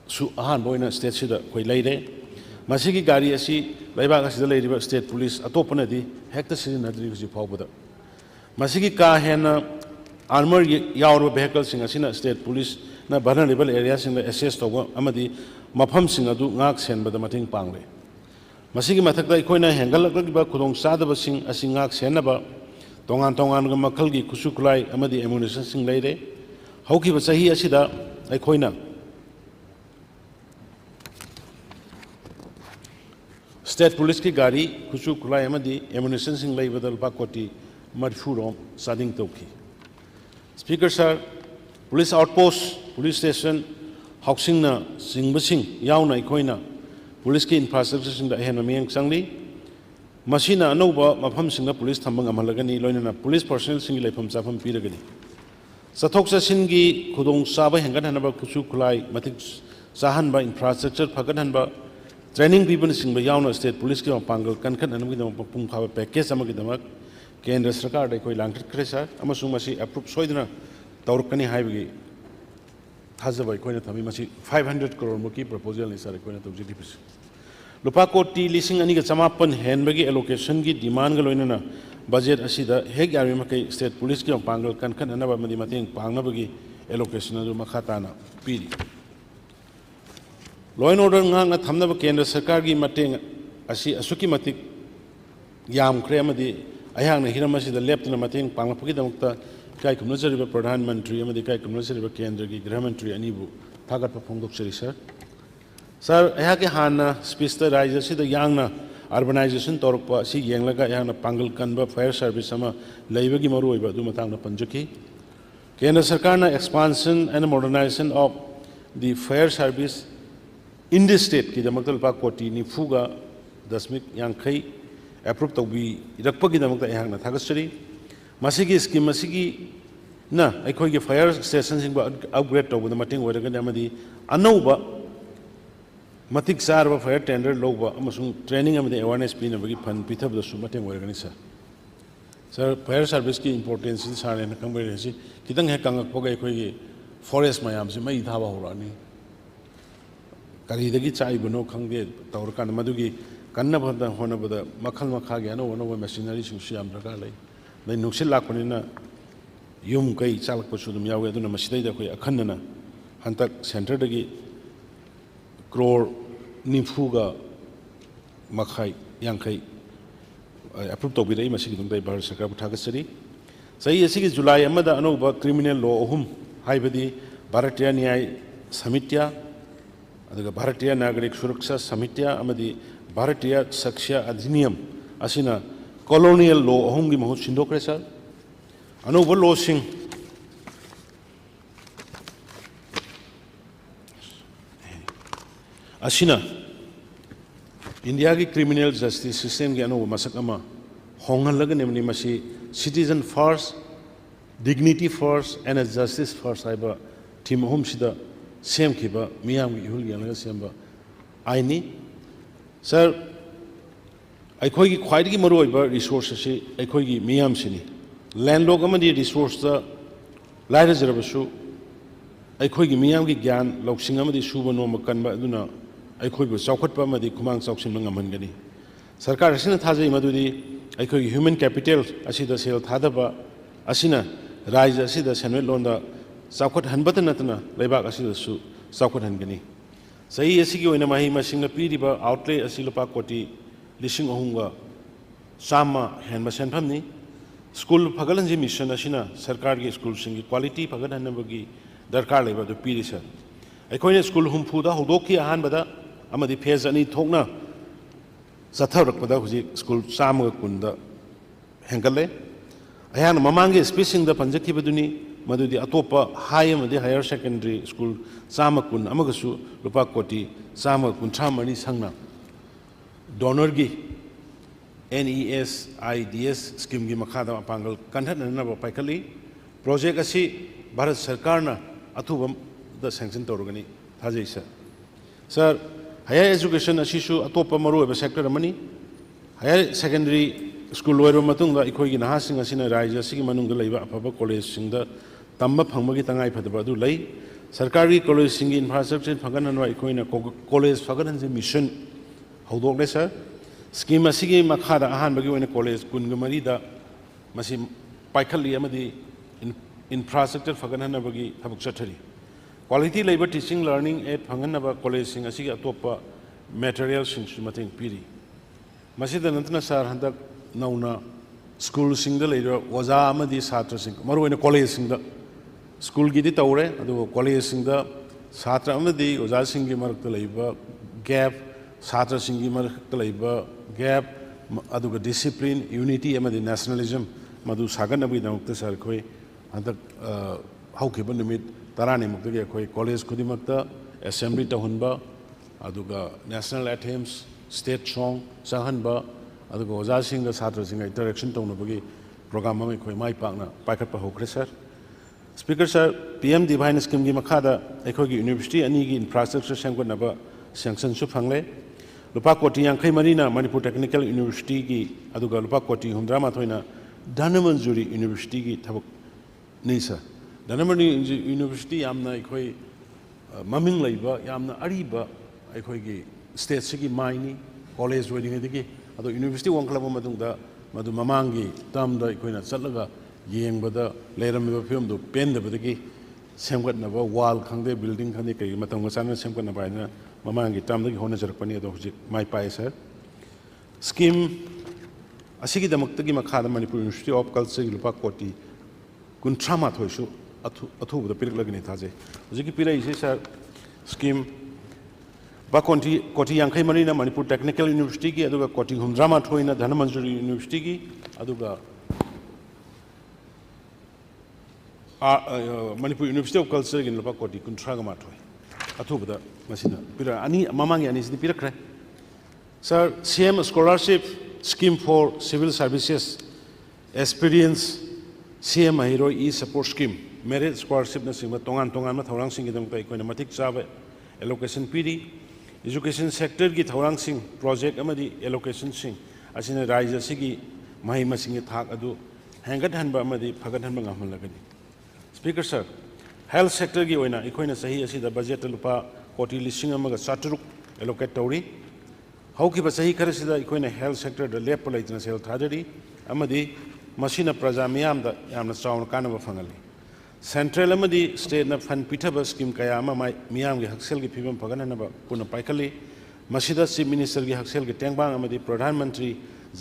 su ahan boina state sida koi leire masigi gari asi laibak asida leiriba state police atopana di hekta sirin adri ji phawbada masigi ka hena armor yaur vehicle sing asina state police na vulnerable area sing the assess tawba amadi mafam sing adu ngak sen bada mating pangle masigi mathakta ikoina hengal lakba khudong sadaba sing asi ngak senaba tongan tongan ga makhal gi kusukulai amadi ammunition sing leire hauki ba sahi asida ikoina state police ki gari kusukulai amadi ammunition sing lei badal ba koti marfurom sading toki Speaker sir, police outpost, police station, housing na singbasing yaw na ikoina, police ki infrastructure sing da ehna miyang sangli, masina anoba mafam sing na police thambang amalagani loina na police personnel sing leifam safam piragani. Sathok sa singi khudong saba hengan hanaba kusu kulai matik sahan ba infrastructure phagan hanba training people sing ba yaw na state police ki pangal kankan anam ki dam pung khawa package ama ki damak केंद्र सरकार दे कोई लांगट करे sir अमसुंग मसी approve सोइदना तौरकनी हाइबगी थाजबाय Koyna थमी मसी 500 करोड़ मुकी proposal नि sir Koyna तौजिदि पिस लुपा कोटी लिसिंग अनि के समापन हेनबगी एलोकेशन की डिमांड ग लोइना बजेट असिदा हेग यारि मकै स्टेट पुलिस की पांगल कनखन अनबा मदि मतेंग पांगनबगी एलोकेशन अदु मखाताना पीरी लॉ एंड ऑर्डर ngang थमनब केंद्र सरकार की मतेंग असि असुकी मतिक याम ख्रे मदि अयांग हिरम असिदा लेप्तना मतेंग पांगपगी दमक्ता काय कुमनजरिबा प्रधानमंत्री अमदि काय कुमनजरिबा केंद्र की गृह मंत्री अनिबु थागत फोंगदोक्सरी सर सर अया के हाना स्पीच द राज्य सिदा यांगना अर्बनाइजेशन तौरपा असि येंगलगा यांगना पांगल कनबा फायर सर्विस अमा लैबगी मरुओइबा दु मतांगना पंजकी केंद्र सरकार ना expansion and modernisation of the fire service in the state की दमक्ता लपा कोटी निफुगा दशमिक यांखै अप्रूव तौबी इरक्पगी दमक्ता यहांगना थागसरी मसिगी स्कीम मसिगी ना अखोगी फायर स्टेशन सिंग अपग्रेड तौबदा मतेंग ओइरगनि अमदि अनौबा मतिक चारबा फायर टेंडर लौबा अमसुंग ट्रेनिंग अमदि अवेयरनेस पिनबगी फंड पिथबदसु मतेंग ओइरगनि सर फायर सर्विस की इंपोर्टेंस सारे न कंबेरसी कितंग हे कंगकपगा अखोगी फॉरेस्ट मयाम से मई थाबा होरानी करीदगी चाइबनो खंगे तौरकान मदुगी कन्नबदा होनबदा मखल मखागे अनो मशीनरी सिंग दरकार लै दै नुक्सिल लाखपनिना युम कई चालकपसु दुम यावे अदुना मसिदैदा कोई अखन्नना हंतक सेंटरदगी करोड़ निफुगा मखाई यांखै अप्रूव तौबिरै मसिगी दुंदै भारत सरकार थागसरी सही असिगी जुलाई अमदा अनौबा क्रिमिनल लॉ अहुम हाइबदी भारतीय न्याय समित्या अदुगा भारतीय नागरिक सुरक्षा समित्या अमदी भारतीय साक्ष्य अधिनियम असिना कॉलोनियल लॉ अहुम की महूत सिंदोक्रे सर अनौब लॉ सिंग असिना इंडिया की क्रिमिनल जस्टिस सिस्टम की अनोब मसक अमा होंगलगनेमनि मसी citizen first dignity first and justice first haiba team home sida sem khiba miyam gi hul yanga semba aini sir aikhoi gi khwai gi maru oiba resource si aikhoi gi miyam sini landlord amadi resource da laira jarabasu aikhoi gi miyam gi gyan loksing amadi suba no makan ba aduna aikhoi bu chawkhat pa amadi khumang chawsin ngam gani sarkar asina thajai madudi aikhoi gi human capital asida sel thadaba asina राज्य असिदा CENVAT लोंदा चावखट हनबत नतना लेबाक असिदसु चावखट हनगनी सही असिगी ओइना माही मसिंग पीरिबा outlay असि लुपा कोटी लिसिंग अहुंगा सामा हेनबा सेनफमनी school फगलनजी mission असिना सरकार की school सिंगी क्वालिटी फगन हनबगी दरकार लेबा दो पीरि सर अखोइने स्कूल हुमफुदा होदोकी अहानबदा अमदि फेज अनि थोकना सथरकपदा हुजि स्कूल सामगा कुंदा हेंगले अयान ममांगे स्पेसिंग द पंजखिबदुनी मदुदी अतोपा हाई अमदि हायर सेकेंडरी स्कूल चामकुन अमगसु रुपा कोटी चाम कुंथ्रा मणि संगना डोनर की NES IDS स्कीम की मखादा पांगल कंठनना पाइकली प्रोजेक्ट असी भारत सरकार ना अथुबम द सैंक्शन तौरगनी थाजै सर हायर एजुकेशन असिसु अतोपा मरुब सेक्टर अमनी हायर सेकेंडरी स्कूल लोइरब मतुंगा इखोइगी नहासिंग असिना राज्य असिगी मनुंगदा लैबा अफबा कॉलेज सिंगदा तंबा फंगबगी तंगाई फदबा अदु लै सरकारी कॉलेज सिंगी इंफ्रास्ट्रक्चर फगननवा इखोइना कॉलेज फगनजे मिशन हौदोकले सर स्कीम असिगी मखादा अहानबगी ओइना कॉलेज कुनगा मरीदा मसि पाइखली अमदी इंफ्रास्ट्रक्चर फगननबगी थबक चथरी क्वालिटी लैबा टीचिंग लर्निंग एड फंगनबा कॉलेज सिंग असिगी अतोपा मटेरियल सिंग सुमतिंग पीरी मसिदा नंतना सर हंदक नौना स्कूल सिंगदा लेरो ओजा अमदी छात्र सिंग मरुइना कॉलेज सिंगदा स्कूल गिदी तौरे अदु कॉलेज सिंगदा छात्र अमदी ओजा सिंगी मरकता लैबा गैप छात्र सिंगी मरकता लैबा गैप अदुगा डिसिप्लिन यूनिटी अमदी नेशनलिज्म मदु सागनबगी दमकता सर खोइ हंदक हौखिबा निमित 10 मुक्तगी अखोइ कॉलेज खुदिमकता असेंबली तहनबा अदुगा नेशनल एंथेम्स स्टेट सॉन्ग संहनबा अदुगा ओजासिंग छात्रसिंग इंटरेक्शन तौनबगी प्रोग्राम अमे खोइ माइ पाकना पाइखटपा होख्रे sir speaker sir PM DevINE scheme की मखादा अखोइगी यूनिवर्सिटी अनी की इंफ्रास्ट्रक्चर सेंगनबा सैंक्शन सु फंगले लुपा कोटी यांखै मरीना मणिपुर टेक्निकल यूनिवर्सिटी की अदुगा लुपा कोटी 130 धनमंजुरी यूनिवर्सिटी की थबक नि सर धनमंजुरी यूनिवर्सिटी यामना अखोइ ममिंग लैबा यामना अरिबा अखोइगी स्टेट सिगी माइनी कॉलेज वेडिंगदगी अदो यूनिवर्सिटी वंखलब मदुंगदा मदु ममांगी तमदा अखोइना चलगा येंगबदा लेरमिबा फिल्मदो पेंदबदगी सेमगतनबा वाल खंगदे बिल्डिंग खंगदे कई मतंग चाना सेमगतनबा आइना ममांगी तमदगी होना जरकपनी अदो हुजि माइ पाए सर स्कीम असिगी दमक्तगी मखादा मणिपुर यूनिवर्सिटी ऑफ कल्चर लुपा कोटी 53 सु अथुबदा पिरकलगनि थाजे हुजिकी पिराइसे सर स्कीम बाकोंटी कोटी यांखै मरीना मणिपुर टेक्निकल यूनिवर्सिटी की अदुगा कोटी 130 धनमंजुरी यूनिवर्सिटी की अदुगा मणिपुर यूनिवर्सिटी ऑफ कल्चर की लुपा कोटी 38 अथुबदा मसिना पिरा अनि ममांगी अनि सिदि पिरखरे sir CM scholarship scheme for civil services experience CM hero e support scheme merit scholarship न सिंग तोंगान तोंगान मा थौरांग सिंग दम तै कोइना मथिक चाबे एलोकेशन पीरी एजुकेशन सेक्टर की थौरांग सिंग प्रोजेक्ट अमदी एलोकेशन सिंग असिना राज्य सिगी महै मसिंग थाक अदु हेंगत हनबा अमदी फगत हनबा ngahmalagani speaker sir health sector की ओइना इखोइना सही असिदा बजेट लुपा कोटी लिसिंग अमगा 4 एलोकेट तौरी हौकिबा सही खरसिदा इखोइना हेल्थ सेक्टर द लेप लैतना सेल थादरी अमदी मसिना प्रजा मियामदा यामना चाउन कानबा फंगली सेंट्रल अमदी स्टेट न फंड पिथबा स्कीम कया अमा मियाम के हक्सेल की फिबम फगननबा पुन पाइखली मसिदा चीफ मिनिस्टर की हक्सेल के टेंगबांग अमदी प्रधानमंत्री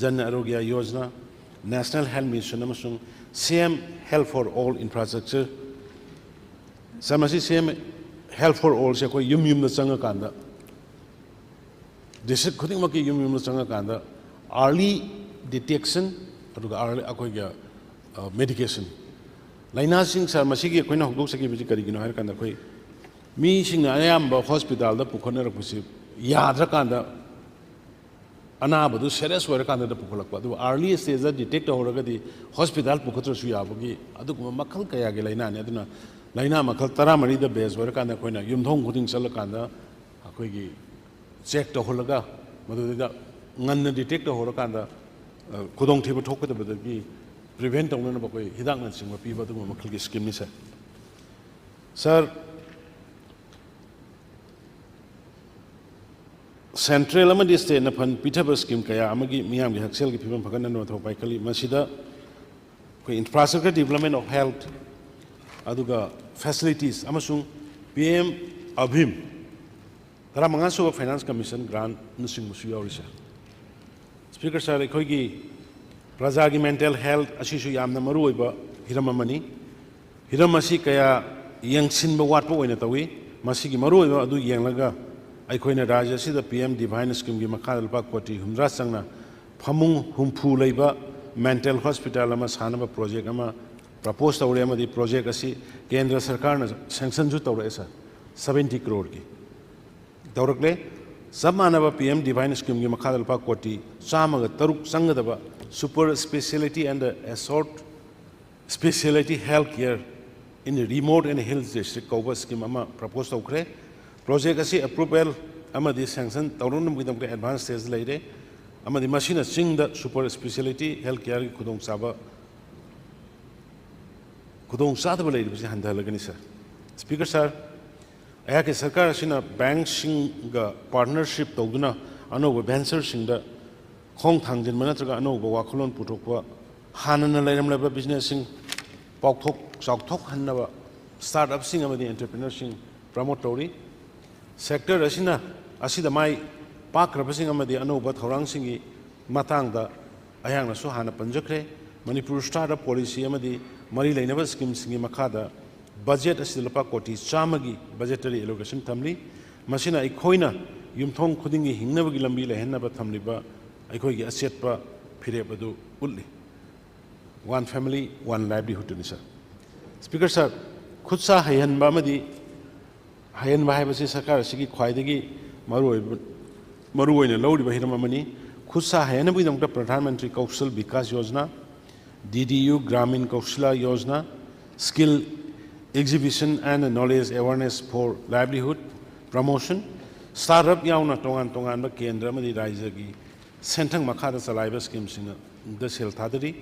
जन आरोग्य योजना नेशनल हेल्थ मिशन अमसुंग CM health for all infrastructure समसी CM हेल्थ फॉर ऑल से कोई युम युम चंगा कांदा डिस्ट्रिक्ट खुदिंग मकी युम युम चंगा कांदा अर्ली डिटेक्शन अदुगा अर्ली अकोइ मेडिकेशन लाइना सिंग सर मसिगी अखोइना हौदोक सकी बिजि करिगिनो हार कांदा खोइ मी सिंग अयाम हॉस्पिटल दा पुखनरक पुसि याद्रकांदा अनाबदु सीरियस ओइरकांदा पुखलक अदु अर्ली स्टेज दा डिटेक्ट होरगदी हॉस्पिटल पुखत्रसु याबगी अदुगुम मखल कयागे लाइनाने अदुना लाइना मखल 13 दा बेस ओइरकांदा कोइना युमथोंग खुदिंग चलकांदा अखोइगी चेक तोहलगा मदुदा ngana detect होरकांदा खुदोंग थिबो थोकदबदगी प्रिवेंट तौनब कोई हिदाक नसिंग पीब अदुगुम मखलगी स्कीम नि सर सेंट्रल अमदी स्टेट न फंड पिथब स्कीम कया अमगी मियाम गी हक्सेल गी फिबम फगन न थो पाइकली मसिदा कोई इंफ्रास्ट्रक्चर डेवलपमेंट ऑफ हेल्थ अदुगा फैसिलिटीज अमसुंग पीएम अभिम तरा मंगासो फाइनेंस कमीशन ग्रांट नसिंग मुसु यावरिसा स्पीकर सर अखोगी प्रजा की मेंटल हेल्थ असिसु यामना मरु ओइबा हिरम अमनी हिरम असि कया यंगसिनबा वाटबो ओइना तवी मसिगी मरु ओइबा अदु यंगलगा अखोइना राज्य असिदा पीएम डिवाइन स्कीम की मखा लुपा कोटी हुमरा संगना फमुंग हुमफु लेबा मेंटल हॉस्पिटल अमा सानबा प्रोजेक्ट अमा प्रपोज तौरे अमदी प्रोजेक्ट असि केंद्र सरकार न सैंक्शन जु तौरे सा 70 करोड़ की तौरकले सब मानव पीएम डिवाइन स्कीम की मखा लुपा कोटी चामग तरुक संगदबा सुपर स्पेशलिटी एंड असॉर्ट speciality health care in remote and hills district कौबा स्कीम अमा प्रपोज तौखरे प्रोजेक्ट असी अप्रूवल अमदी सैंक्शन तौरनम के एडवांस स्टेज लेरे अमदी मशीना चिंग द सुपर स्पेशलिटी हेल्थ केयर की खुदोंग चादब लेरिबसे हंधलगनी सर स्पीकर सर अया के सरकार असिना बैंक सिंग पार्टनरशिप तौदुना अनोब वेंचर सिंग द खोंग थांजिन नत्रगा अनोब वाखलोन पुथोकवा हानना लेरमलेबा बिजनेस सिंग पाउथोक चाउथोक हन्नबा स्टार्टअप सिंग अमदी एंटरप्रेन्योर सिंग प्रमोट तौरी सेक्टर असिना असिदा माई पाक्रबसिंग अमदी अनोब थौरांगसिंगी मतंगदा अयांगनसु हाना पंजखरे मणिपुर स्टार्टअप पॉलिसी अमदी मरी लेनबा स्कीम सिंगी मखादा बजेट असिदा लुपा कोटी चामगी बजेटरी एलोकेशन थमली मसिना अखोइना युमथोंग खुदिंगी हिंगनबगी लंबी लेहनबा थमलिबा अखोइगी असेटपा फिरेबदु उल्ली वन फैमिली वन लाइवलीहुड नि सर स्पीकर सर खुदसा हयनबा अमदी हयनबा हाइबसे सरकार असिगी ख्वाइदगी मरुओइना लौरिबा हिरम अमनी खुदसा हयनबगिदमता प्रधानमंत्री कौशल विकास योजना डीडीयू ग्रामीण कौशला योजना skill exhibition and knowledge awareness for livelihood promotion startup yauna tongan ba kendra madi raija gi senthang makha da chalaiba scheme sina da sel thadari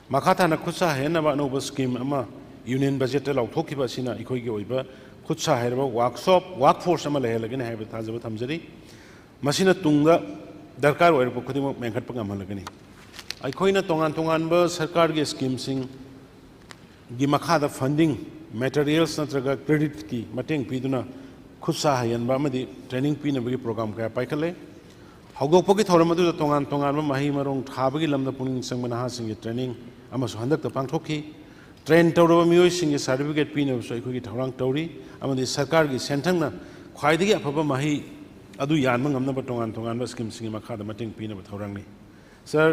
makha thana khutsa hena ba no scheme ama union budget la thokki ba sina ikoi gi oiba khutsa herba workshop workforce ama lehelagani haiba thajaba thamjari masina tunga darkar oirpa khudimo mengkhat pa ngamalagani aikoina tongan ba sarkar gi scheme sing gi makha da funding materials नत्रगा credit की मटेंग पीदुना खुदसा हयनबा अमदी training पीनबगी programme कया पाइखले हौगोपगी थौरम अदु तोंगान मही मरोंग थाबगी lambda पुनिंग संग नहासिंग training अमसु हंदक पांगथोखी train तौरब मियोय सिंग certificate पीनबसु अखोगी थौरांग तौरी अमदी सरकार की सेंथंगना ख्वाइदगी अफबा मही अदु यानम ngamnaba तोंगान स्कीम सिंग मखादा मटेंग पीनब थौरांगनी सर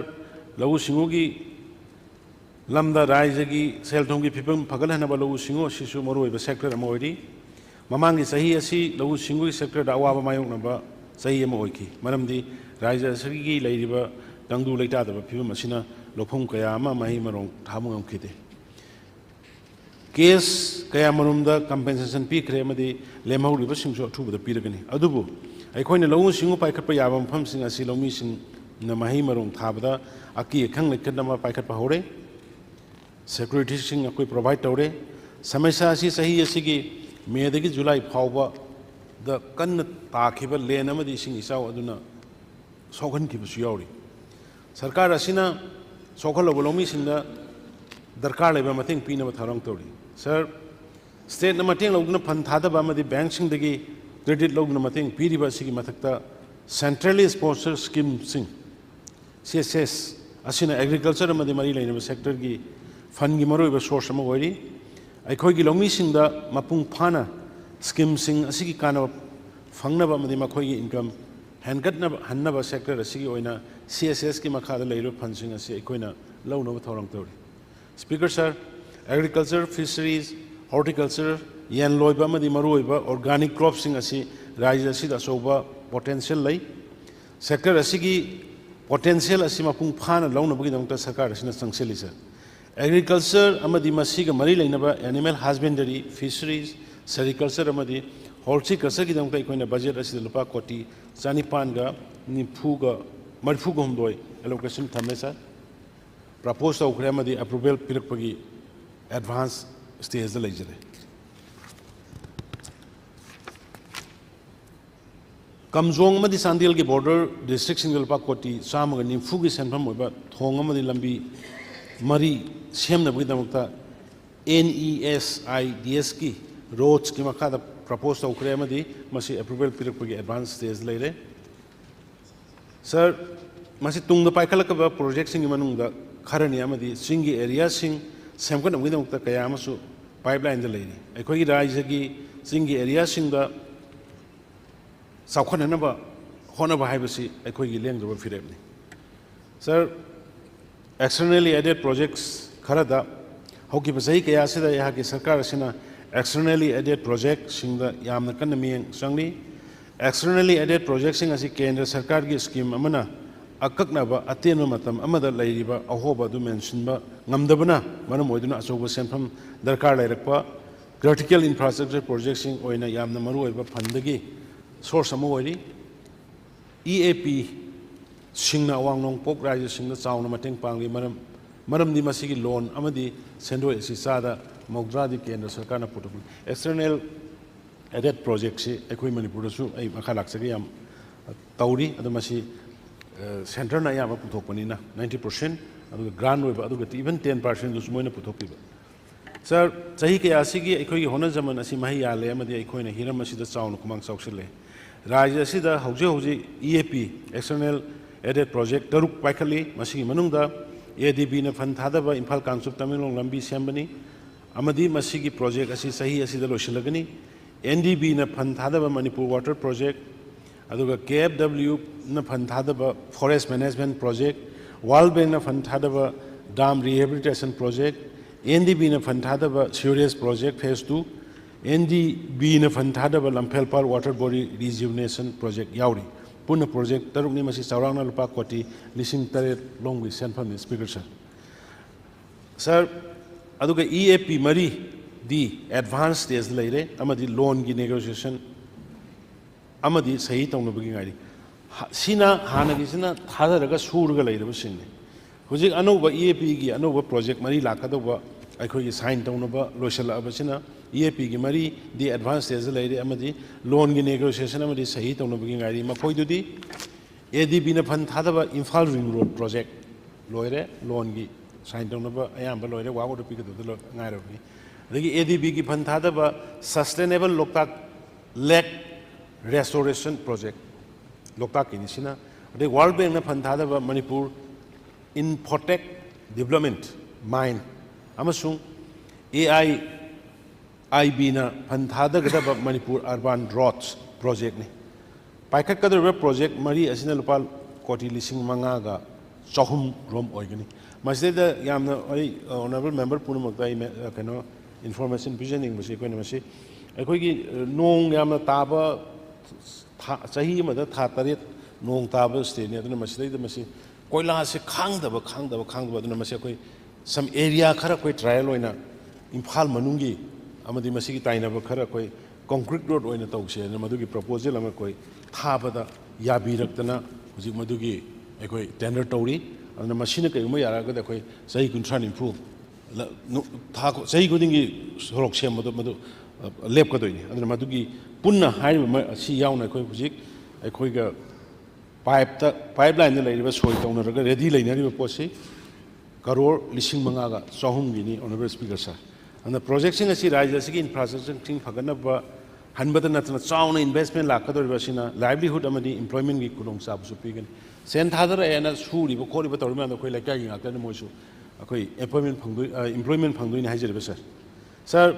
लघु सिंगोगी लमदा राज्यगी सेलथोंग की फिल्म फगलहनब लघु सिंगो सिसु मरुइब सेक्टर अमा ओइरी ममांगी सही असी लघु सिंगो सेक्टर दा अवाब मायोंगनब सही अमा ओइखि मरमदी राज्य असगी लैरिब तंगदु लैतादब फिल्म असिना लोफों कया अमा मही मरोंग थामुंग अंखिदे केस कया मरुमदा कंपेंसेशन पीखरे अमदी लेमहौरिब सिंगसु अथुबद पीरगनी अदुबु अखोइना लघु सिंगो पाइखटप याबा मफमसिंग असि लौमीसिंग न मही मरोंग थाबदा अकी खंग लेखदमा पाइखटप हौरे सिक्योरिटी सिंह अकोई प्रोवाइड तौरे समस्या असी सही असिगी मेदगी जुलाई फाउबा द कन्न ताखिबा लेन अमदी सिंग इसाव अदुना सोखन किबसु यावरी सरकार असिना सोखलबो लोमी सिंगदा दरकार लेबा मतेंग पीनबा थरंग तौरी सर स्टेट न मतेंग लौदुना फंड थादबा अमदी बैंक सिंगदगी क्रेडिट लौदुना मतेंग पीरिबा सिगी मथक्ता सेंट्रली स्पॉन्सर स्कीम सिंग CSS असिना एग्रीकल्चर अमदी मरी लेनबा सेक्टर की फंड की मरुइब सोर्स अमा ओइरी अखोगी लौमीसिंगदा मपुंग फाना स्कीम सिंग असिगी कानब फंगनब अमदी मखोगी इनकम हन्नब सेक्टर असिगी ओइना CSS की मखादा लैरो फंड सिंग असि अखोइना लौनब थौरंग तौरी speaker sir agriculture fisheries horticulture येन लोइबा अमदी मरुइब ऑर्गेनिक क्रॉप सिंग असि राज्य असिदा अचौबा पोटेंशियल लई सेक्टर असिगी पोटेंशियल असि मपुंग फाना लौनबगिदमता सरकार असिना संगसेली सर एग्रीकल्चर अमदी मसिगा मरी लेनबा एनिमल हस्बेंडरी फिशरीज सेरिकल्चर अमदी हॉर्टिकल्चर गिदमता इकोइना बजेट असि लुपा कोटी 4,900 निफुगा मरफुगा हमदोय एलोकेशन थमे सर प्रपोज तौखरे अमदी अप्रूवल पिरकपगी एडवांस स्टेज द लेजरे कमजोंग मदी सांदियल के बॉर्डर डिस्ट्रिक्ट सिंगल पा कोटी 4,900 की सेंफम होबा थोंग मदी लंबी मरी सेमनबगिदमता NESIDS की रोड्स की मखादा प्रपोज तौखरे अमदी मसी अप्रूवल पिरकपगी एडवांस स्टेज लेरे सर मसी तुंग पाइखलकबा प्रोजेक्ट सिंग मनुंगदा खरनी अमदी सिंगी एरिया सिंग सेमकनबगिदमता कया अमसु पाइपलाइन द लेरी अखोगी राज्य की सिंगी एरिया सिंग दा साउखननबा होनबा हाइबसी अखोगी लेंगदबा फिरेबनी सर एक्सटर्नली एडेड प्रोजेक्ट्स खरदा हौकी बसई कया सिदा यहा की सरकार सिना एक्सटर्नली एडेड प्रोजेक्ट सिंगदा यामना कन्न मियंग संगली एक्सटर्नली एडेड प्रोजेक्ट सिंग असि केंद्र सरकार की स्कीम अमना अककनबा अतेन मतम अमदा लैरिबा अहोबा दु मेंशनबा ngamdabana manam oiduna achoba senfam darkar lairakpa critical infrastructure projects sing oina yamna maru oiba fundagi source amu oiri EAP singna awangnong pok rajya singna chauna mateng pangli maram di masigi loan amadi sendoi si sada mogdra di kendra sarkar na putu external added projects si ekoi manipur su ai makha laksagi yam tauri adu masi center na yam puthokpani na 90% अदुगा grant होइबा अदुगा even 10% दुस Moina पुथोकिबा sir सही के आसिगी अखोई होना जमन असि माहि याले अमदि अखोइना हिरम असिदा चाउन कुमांग चाउसले राज्य असिदा हौजे हौजे EAP एक्सटर्नल एडेड प्रोजेक्ट तरुक पाइखली मसिगी मनुंगदा ADB ना फंड थादबा इम्फाल कांगसुप तमिलोंग लंबी सेमबनी अमदि मसिगी प्रोजेक्ट असि सही असिदा लोइसलगनी NDB ना फंड थादबा मणिपुर वाटर प्रोजेक्ट अदुगा KFW ना फंड थादबा forest management project World Bank na fund thadaba dam rehabilitation project, NDB na fund thadaba serious project phase 2, NDB na fund thadaba Lamphelpal water body rejuvenation project yauri. Puna project taruk ni masi saurang na lupa koti lising taret long with send from the speaker sir. Sir, aduga EAP mari di advanced stage laire amadi loan gi negotiation amadi sahi tawna bagi ngari. Sina hanagi sina thadaraga surga lairaba singni hujik anuba EAP gi anuba project mari lakadaba akhoi gi sign tawnaba loisala abasina EAP gi mari di advanced stage laire amadi loan gi negotiation amadi sahi tawnaba gi ngari makhoi dudi ADB na fund thadaba Imphal ring road project loire loan gi sign tawnaba ayamba loire wa wodu pikadu ngairabni adagi ADB gi fund thadaba sustainable Loktak lake restoration project Loktak inisina the World Bank na phanthadaba Manipur Infotech Development Mine amasung AIIB na phanthadagadaba Manipur Urban Roads project ni paikhatkadaba project mari asina lupal koti lising manga ga chahum rom oigani masida yamna honorable member punamakta kano information visioning masi koina masi akoigi nong yamna taba sahi mada tha taret nong taba state ne aduna masida masi koila se khangdaba aduna masi koi some area khara koi trial oina imphal manungi amadi masi ki taina ba khara koi concrete road oina tawse na madugi proposal ama koi thabada yabiraktana hujik madugi ekoi tender tawri aduna masina kai ma yara ga koi sahi kunthran improve tha sahi godingi sorok sem madu lep ka doini aduna madugi punna hai si yauna koi hujik ekoi ga pipeline na leiriba soi tawna raga ready leinari ba posi crore lising manga ga chahum gini honorable speaker sir and the project sing asi rajya sigi infrastructure sing phagana ba hanbada natna chauna investment lakador ba sina livelihood amadi employment gi kulong sa su pigan sen thadara ena suri ba khori ba torma na koi lakai ngak na moisu akoi employment phangdoi ni haijere ba sir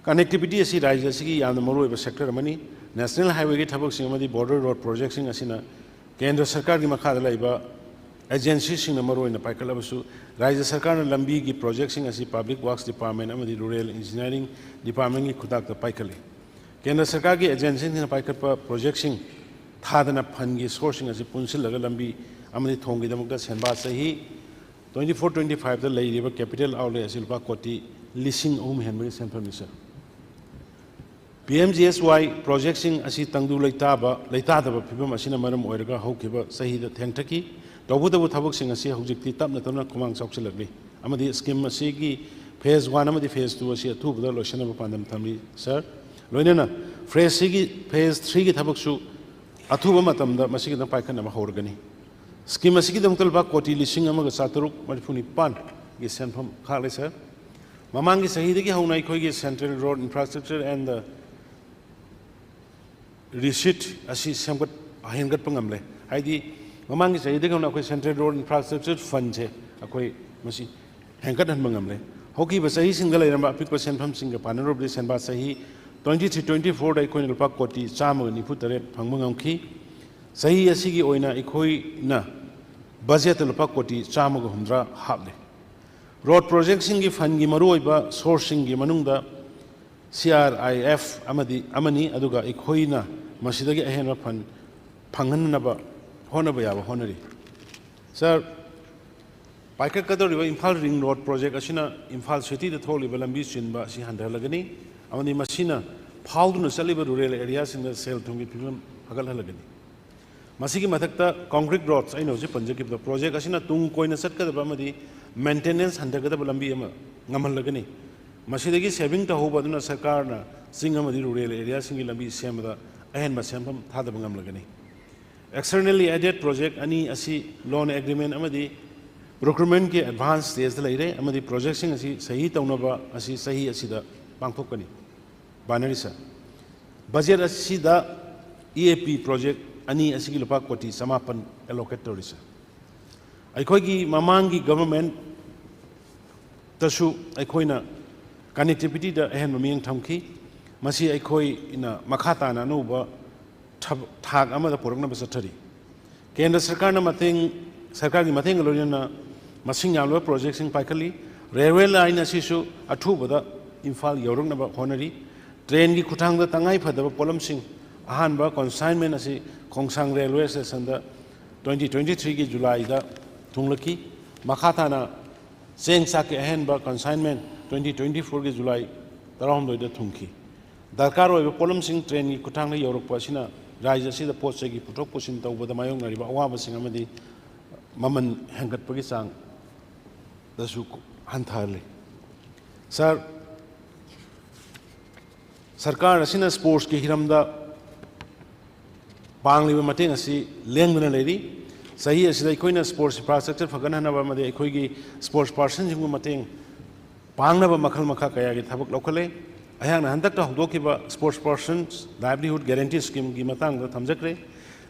connectivity asi rajya sigi yamna maru ba sector amani national highway gi thabak sing amadi border road project sing asina kendra sarkar gi makhada laiba agency sing na maru ina paikala basu rajya sarkar na lambi gi project sing asi public works department amadi rural engineering department gi khudak ta paikale kendra sarkar gi agency na paikapa project sing थादना fund की sourcing असी पुनसिलगा लंबी अमनि थोंगी दमकता सेनबा सही 24-25 दा लेरिबा capital outlay असी लुपा कोटी लिसिंग अहुम हेनबगे सेनफम sir PMGSY प्रोजेक्टसिंग असी तंगदु लेतादबा फिबम असिना मरम ओइरगा हौखिबा सहीदा थेंगथकी तौबुदबु थबकसिंग असी हौजिक्ति तपना तपना कुमांग सौक्सलगली अमदि स्कीम असिगी फेज 1 अमदि फेज 2 असी अथुबदा लोइसनबा पांदम थमली सर लोइनना फेज 3 की फेज 3 की थबकसु अथुबा मतमदा मसिगी द पाइखनबा हौरगनी स्कीम असिगी दमतलबा कोटी लिसिंग अमगा सातरुक मरिफुनी पान की सेनफम खाले सर ममांगी सहीदगी हौना इखोगी सेंट्रल रोड इंफ्रास्ट्रक्चर एंड द रिसीट असी सेमगत हेंगत पंगमले हाइदी ममांगी सहीदगी हौना अखोई सेंट्रल रोड इंफ्रास्ट्रक्चर फंड से अखोई मसी हेंगत हन पंगमले होकी बसही सिंगल लेरंबा अपिक सेनफम सिंग पानरोब सेनबा सही 23-24 दा इखोई लुपा कोटी 198 फंगमंगमखी सही असिगी ओइना इखोई ना बजेट लुपा कोटी 150 हाबले रोड प्रोजेक्ट सिंगी फंड की मरुओइबा सोर्सिंग की मनुंगदा CRIF अमनी अदुगा इखोइना मसिदगी अहेनबा फंड फंगननबा होनबा याबा होनरी सर पाइका कदोरिबा इम्फाल रिंग रोड प्रोजेक्ट असिना इम्फाल सिटी द थोलिबा लंबी चिनबा सि हंदरलगनी अमनी मसिना फाउदुना चलिबा रूरल एरिया सिंग सेल थुंगी फिल्म फगलहलगनी मसिगी मथक्ता कांक्रीट रोड्स आइनो जे पंजकिबदा प्रोजेक्ट असिना तुंग कोइना सटकदबा अमदी मेंटेनेंस हंदगदबा लंबी अमा ngамहलगनी मसिदगी सेविंग तहोबदुना सरकारना सिंग अमदी रूरल एरिया सिंगी लंबी सेमदा अहेनबा सेमफम थादबा ngамलगनी एक्सटर्नली एडेड प्रोजेक्ट अनि असि लोन एग्रीमेंट अमदी प्रोक्यूरमेंट के एडवांस स्टेज लेरे अमदी प्रोजेक्ट सिंग असि सही तौनबा असि सही असिदा पांगथोकनी बानरी सर बजेट असिदा EAP प्रोजेक्ट अनि असिगी लुपा कोटी 9 एलोकेट तोरी सर अखोगी ममांगी गवर्नमेंट तसु अखोइना कनेक्टिविटी दा अहन ममिंग थमखी मसी अखोई इना मखाताना नोबा थाग अमदा पुरकना बसथरी केंद्र सरकार ना मतेंग सरकार की मतेंग लोरिना मसिंग यालो प्रोजेक्ट सिंग पाइकली railway line असिसु अथुबदा Imphal यौरंगनबा honorary train की खुथांगदा तंगाई फदबा पोलम सिंग अहानबा कंसाइनमेंट असी खोंगसांग रेलवे स्टेशन दा 2023 की जुलाई दा थुंगलकी मखाताना सेंग साके अहनबा कंसाइनमेंट 2024 की जुलाई तराहमदोय दा थुंगकी दरकार होइबा पोलम सिंग ट्रेन की खुथांगदा यौरकपा असिना राज्य असिदा पोटसे की पुथोक पुसिन तौबदा मायोंगरिबा अवाबा सिंग अमदी ममन हेंगतपगी चांग दसु हंथारले सर सरकार असिना स्पोर्ट्स की हिरमदा पांगलिबा मतेंग असि लेंगदना लेरी सही असिदा इखोइना स्पोर्ट्स इंफ्रास्ट्रक्चर फगनहनबा मदे इखोइगी स्पोर्ट्स पर्सन जिंगु मतेंग पांगनबा मखल मखा कया की थबक लौखले अयाना हंदकता हौदोकिबा sports persons livelihood guarantee scheme की मतंगदा थमजक्रे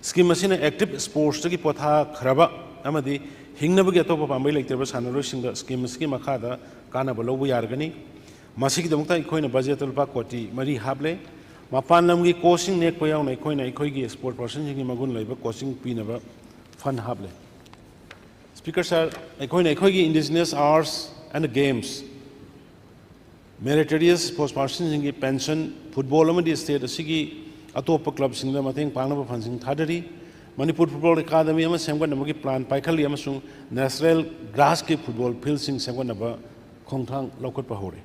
स्कीम असिना एक्टिव स्पोर्ट्स की पोथा खरबा अमदी हिंगनबगी अतोपा पांबै लेक्तरबा सानरोसिंगा स्कीम असकी मखादा कानबा लौबा यारगनी मसिगिदमक्ता इखोइना बजेट लुपा कोटी 3 हाबले मपान लमगी कोचिंग नेकपा यावना इखोइना इखोइगी स्पोर्ट पर्सन जिंगी मगुन लैबा कोचिंग पीनबा फंड हाबले स्पीकर सर इखोइना इखोइगी indigenous arts and games meritorious sports person जिंगी पेंशन फुटबॉल अमदी स्टेट असिगी अतोप क्लब सिंगदा मतेंग पांगनबा फंसिंग थादरी मणिपुर फुटबॉल अकादमी अमा सेमगनबगी प्लान पाइखली अमसुंग नेशनल ग्रास के फुटबॉल फील्ड सिंग सेमगनबा खोंगथांग लौखटपा होरे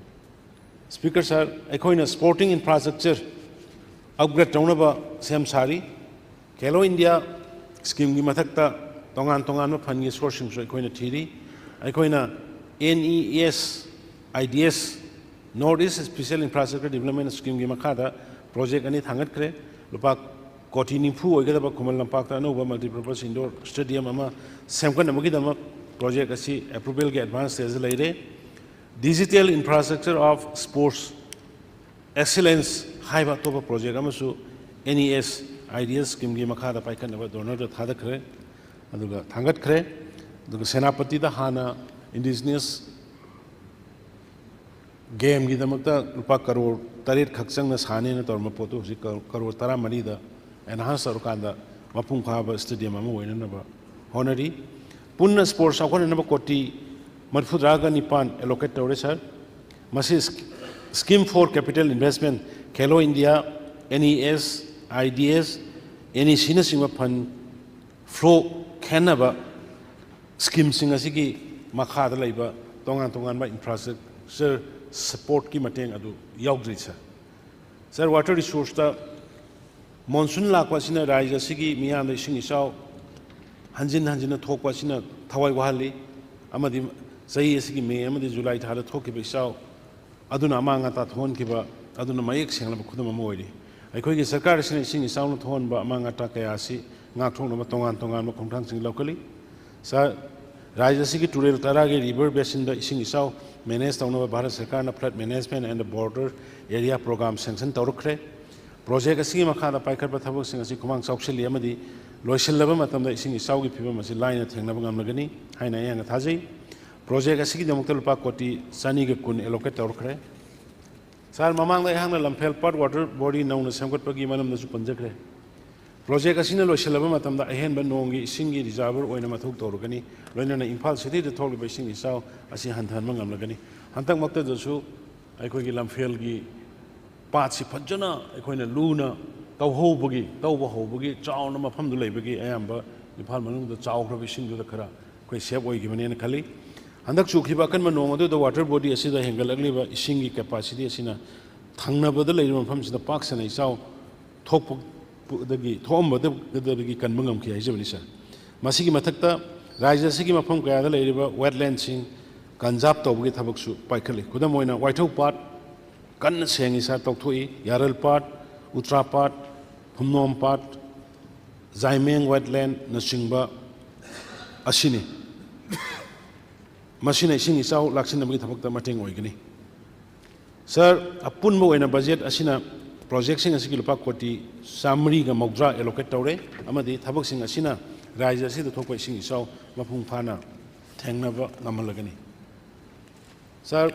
स्पीकर सर अखोइना स्पोर्टिंग इंफ्रास्ट्रक्चर अपग्रेड तौनबा सेम सारी खेलो इंडिया स्कीम की मथक्ता तोंगान तोंगान फंड की सोर्सिंग सो अखोइना थीरी अखोइना NES IDS north east special infrastructure development scheme की मखादा प्रोजेक्ट अनि थांगतख्रे लुपा कोटी निफु ओइगदबा खुमल लंपाक्ता अनोबा मल्टीपर्पज इंडोर स्टेडियम अमा सेमकनबगीदमक प्रोजेक्ट असी अप्रूवल के एडवांस स्टेज लेरे digital infrastructure of sports excellence हाइबा तोबा प्रोजेक्ट अमसु NES IDS स्कीम की मखादा पाइखनबा डोनर थादखरे अदुगा थांगतख्रे अदुगा सेनापति दा हाना इंडिजिनस गेम की दमकता रुपा करोड़ 8 खक्चंग साने तौर पोतो करोड़ 13 एनहांस तौरकांदा मपुंग फाबा स्टेडियम अमा ओइननबा होनरी पुन्ना स्पोर्ट्स अखोननबा कोटी 9 एलोकेट तौरे सर मसी scheme for capital investment Khelo India NES IDS NEC na singa fund flow khenaba scheme singa sigi makha da laiba tongan ba infrastructure support ki mateng adu yaugdri sir water resource ta monsoon lakwa sina raija sigi miyam da sing isau hanjin thokwa sina thawai wahali amadi sahi sigi me amadi july tha da thokki ba isau aduna amanga ta thon ki ba aduna mayek sengla ba khudama moiri akhoi gi sarkar sina sing isau no thon ba amanga ta kaya si ngak thong no tongan ma khongthang sing locally sir raija sigi turel tara ge river basin da sing isau manage tawna Bharat Sarkar na flood management and the border area program sanction tawrukre project asi makha da paikar pa thabak sing asi kumang chaukseli amadi loisel laba matam da sing isau gi phibam asi line thengna bangam lagani haina yang thajai project asi gi jamukta lupa koti sani ge kun allocate tawrukre sar mamang da hangna lamphel part water body nauna samgot pagi manam da su panjakre project asi na loisel laba matam da ahen ba nongi singi reservoir oina mathuk tawrukani loina na Imphal city da tholi ba sing isau asi hanthan mangam lagani hantak makta dasu aikoi gi lamphel gi पाची फजना अखोइना Luna तौहोबगी तौबा होबगी चाउना मफम दु लेबगी अयाम्बा Imphal मनुंग the चाउख्रब इसिंग दु खरा कोइ save ओइगी P खली हंदक चुखिबा कन नोंग दु the water body असिदा हेंगलगलिबा इसिंगी capacity असिना थंगनबद लेइर मफम सिदा पाक सनै चाउ थोप दगी थोमबद दगी कनमंगम खि हाइजबनि सर मसिगी मथक्ता राज्य सिगी मफम कयादा लेइरिबा वेटलैंड सिंग कंजाब तौबगी थबकसु पाइखली खुदम ओइना वाइथौ पाट kan sengi sa tokthoi yaral part utra part humnom part zaimeng wetland na singba asini masina singi sau laksin na thabak ta mateng oigani sir apun mo ena budget asina project sing asiki lupa koti samri ga mogdra allocate tawre amadi thabak sing asina raija si thokpai sing sau mapung phana thengna ba ngamalagani sir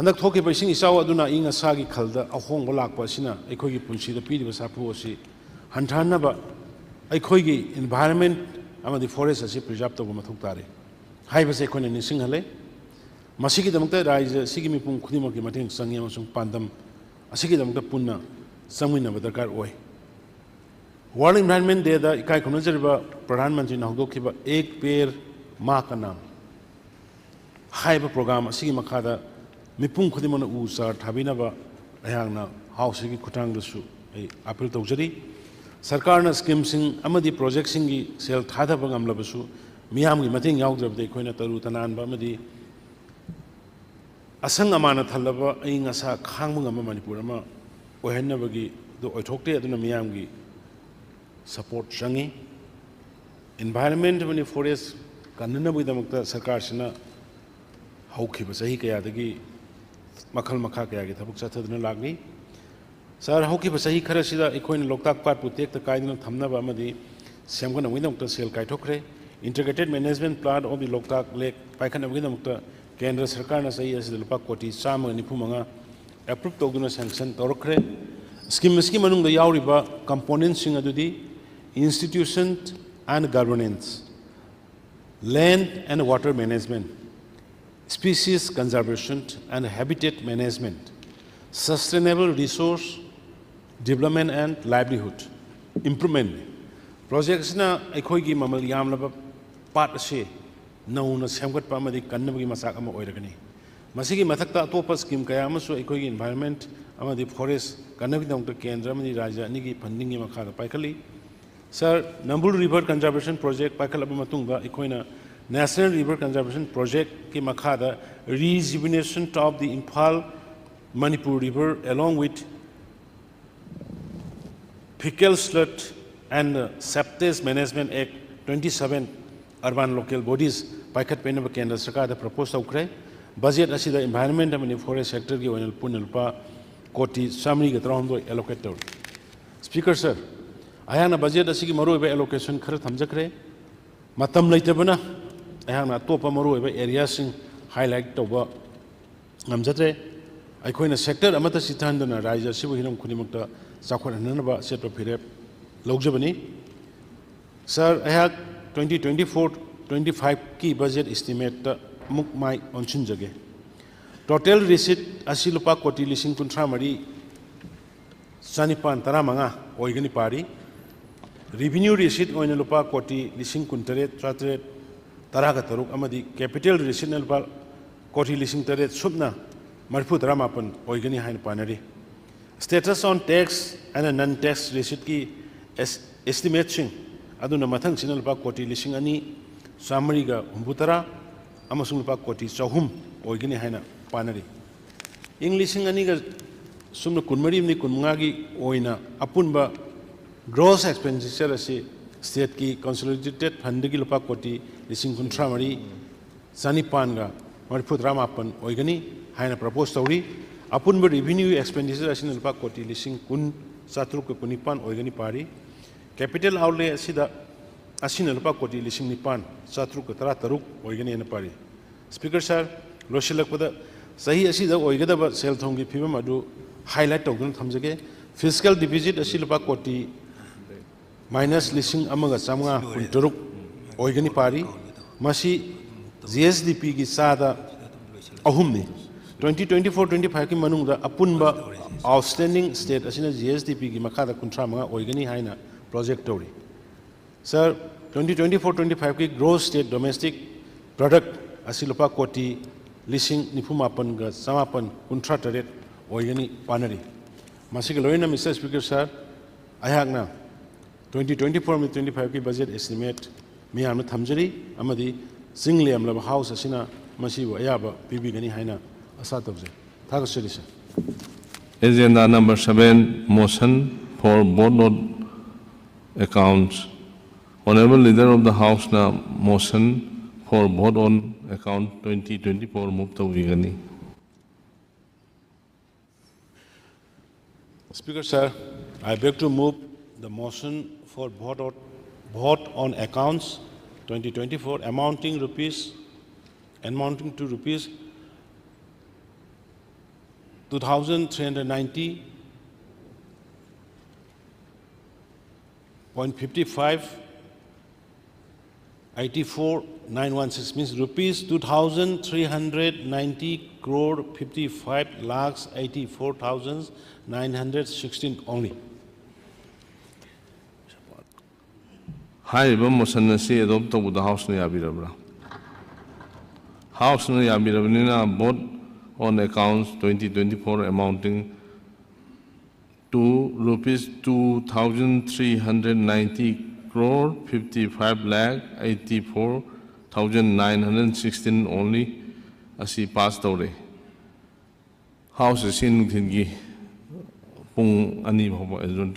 handak thoke bai sing isaw aduna inga sagi khalda ahong bolak pa sina ekhoi gi punsi da pidi ba sapu osi hanthana ba ekhoi gi environment amadi forest asi preserve to ma thuk tare hai ba se khone ni sing hale masigi damta raija sigi mi pung khudi ma gi mateng sangi amasung pandam asigi damta punna samina ba darkar oi world environment day da ikai khona jariba pradhan mantri na hogdo khiba ek per ma ka naam hai ba program asigi makhada mipung khudimana u sar thabina ba ayangna house gi khutang dasu ai appeal tawjari sarkar na scheme sing amadi project sing gi sel thada bangam labasu miyam gi mating yaudrab de khoina taru tanan ba amadi asang amana thalaba ai ngasa khang mangam manipur ama ohenna bagi do oithokte aduna miyam gi support changi environment mani forest kanna bi damakta sarkar sina haukiba sahi kaya dagi makhal makha kaya gi thabuk chathadna lagni sar haukiba sahi khara sida ekhoi loktak pat putek ta kaidna thamna ba amadi semgana winam ta sel kai thokre integrated management plan of the loktak lake paikhan winam ta kendra sarkar na sahi asida lupa koti chama nifumanga approve toguna sanction torokre scheme manung da yauri ba components sing adudi institution and governance land and water management species conservation and habitat management, sustainable resource development and livelihood improvement. Projects na ekhoi gi mamal yam laba part se nauna semgat pa amadi kannabagi masak ama oiragani. Masigi mathakta atopa scheme kaya amasu ekhoi gi environment amadi forest kannabagi dangta kendra amadi raja nigi funding gi makha paikali. Sir, Nambul River Conservation Project paikal aba matungda ekhoina National River Conservation Project ki makhada rejuvenation of the Imphal Manipur River along with Fecal Sludge and Septage Management Act 27 urban local bodies paikat penaba kendra sarkar da propose taukre budget asida environment and forest sector gi oinal punalpa koti samri ga trawndo allocate taw Speaker sir ayana budget asigi maru be allocation khara thamjakre matam leitabana ayana topa maru be area sing highlight tawba ngamjatre aikoina sector amata sithandana raja sibu hinam khunimakta chakhwananaba set of phire logjabani sir ayak 2024-25 ki budget estimate muk mai onchun jage total receipt asilupa koti lising kuntra mari Sanipan Taramanga, Oigani Party, revenue receipt on Lupa Koti, Lissing Kunteret, Tratret, Taragataruk Amadi, capital receipt Lupa Koti Lissing Teret, Subna, Marput Ramapan, Oigani Hain Panari. Status on tax and a non tax receipt ki estimating Aduna Matang Sinalpa Koti Lissing Ani, Samariga, Umbutara, Amasulpa Koti, Sahum, Oigani Haina Panari. English Aniga Sumna Kunmari ni Kunmagi Oina, Apunba, gross expenditure as state ki consolidated Handagilpa Koti, Lissing Kuntramari, Sanipanga, Marput Ramapan, Oigani, Haina proposed story, Apunba revenue expenditure as in Alpa Koti, Lissing Kun, Satruk Kunipan, Oigani Party, capital outlay Asida Asin Alpa Koti, Lissing Nipan, Satruk Taruk, Oigani and Party. Speaker Sir, Loshilakpada, Sahi Asida Oigada Sel Tongi Pimadu, highlight Togan Tamjage, fiscal deficit Asilpa Koti, minus Lissing Amaga Samga, Kunturuk, Oigani Party, Masi, GSDP Gisada, Ahumni. 2024-25 ki manungda apunba outstanding state asina GSDP ki makada kuntra mga Oigani Haina project tori. Sir, 2024-25 ki gross state domestic product asilopa koti Lissing Nipumapan ga Samapan kuntra taret Oigani Panari. Masik loina Mr. Speaker Sir, ayagna 2024-25 ki budget estimate miyamna thamjari amadi singli amlaba house asina masibu ayaba PB gani Haina. Agenda number 7, motion for board of accounts. Honorable Leader of the House na motion for board on account 2024 mukta wigani. Speaker Sir, I beg to move the motion for vote on accounts 2024 amounting to rupees 2,390.55 84,916 means rupees 2,390 crore 55 lakhs 84,916 only. Hi, motion na si adopt to the House na yabirabra. House na yabirabnina board on accounts 2024 amounting to rupees 2,390 crore 55 lakh 84,916 only asi passed away. House is in Thingi Pung Ani Hobo as one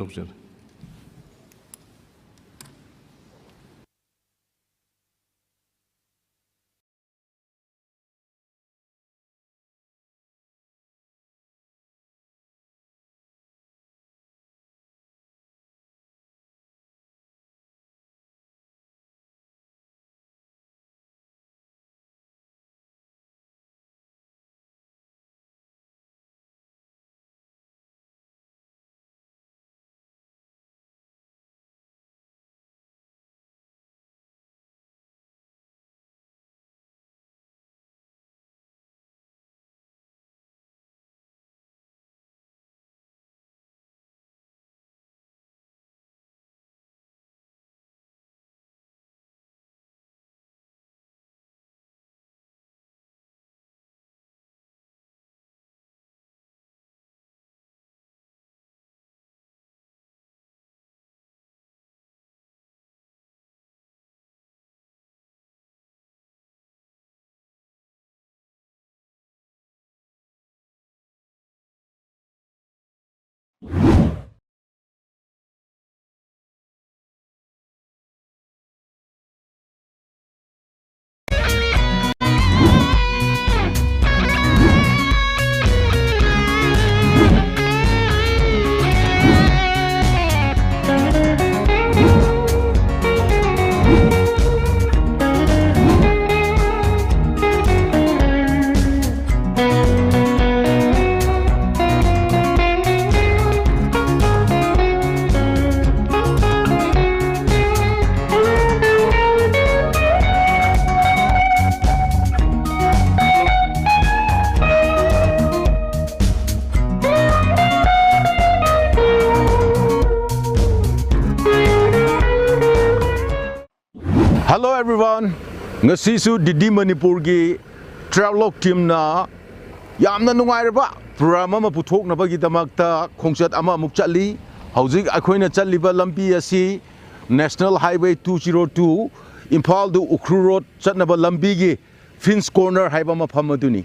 Hello everyone. Ngasisu Didi Manipur gi travelog team na yamna nungairaba program ama puthoknaba gi damakta khongchat ama amuk chali hojik akhoina chaliba lambi asi National Highway 202 Imphal du Ukhru Road chatnaba lambi gi Fins Corner haiba mafam aduni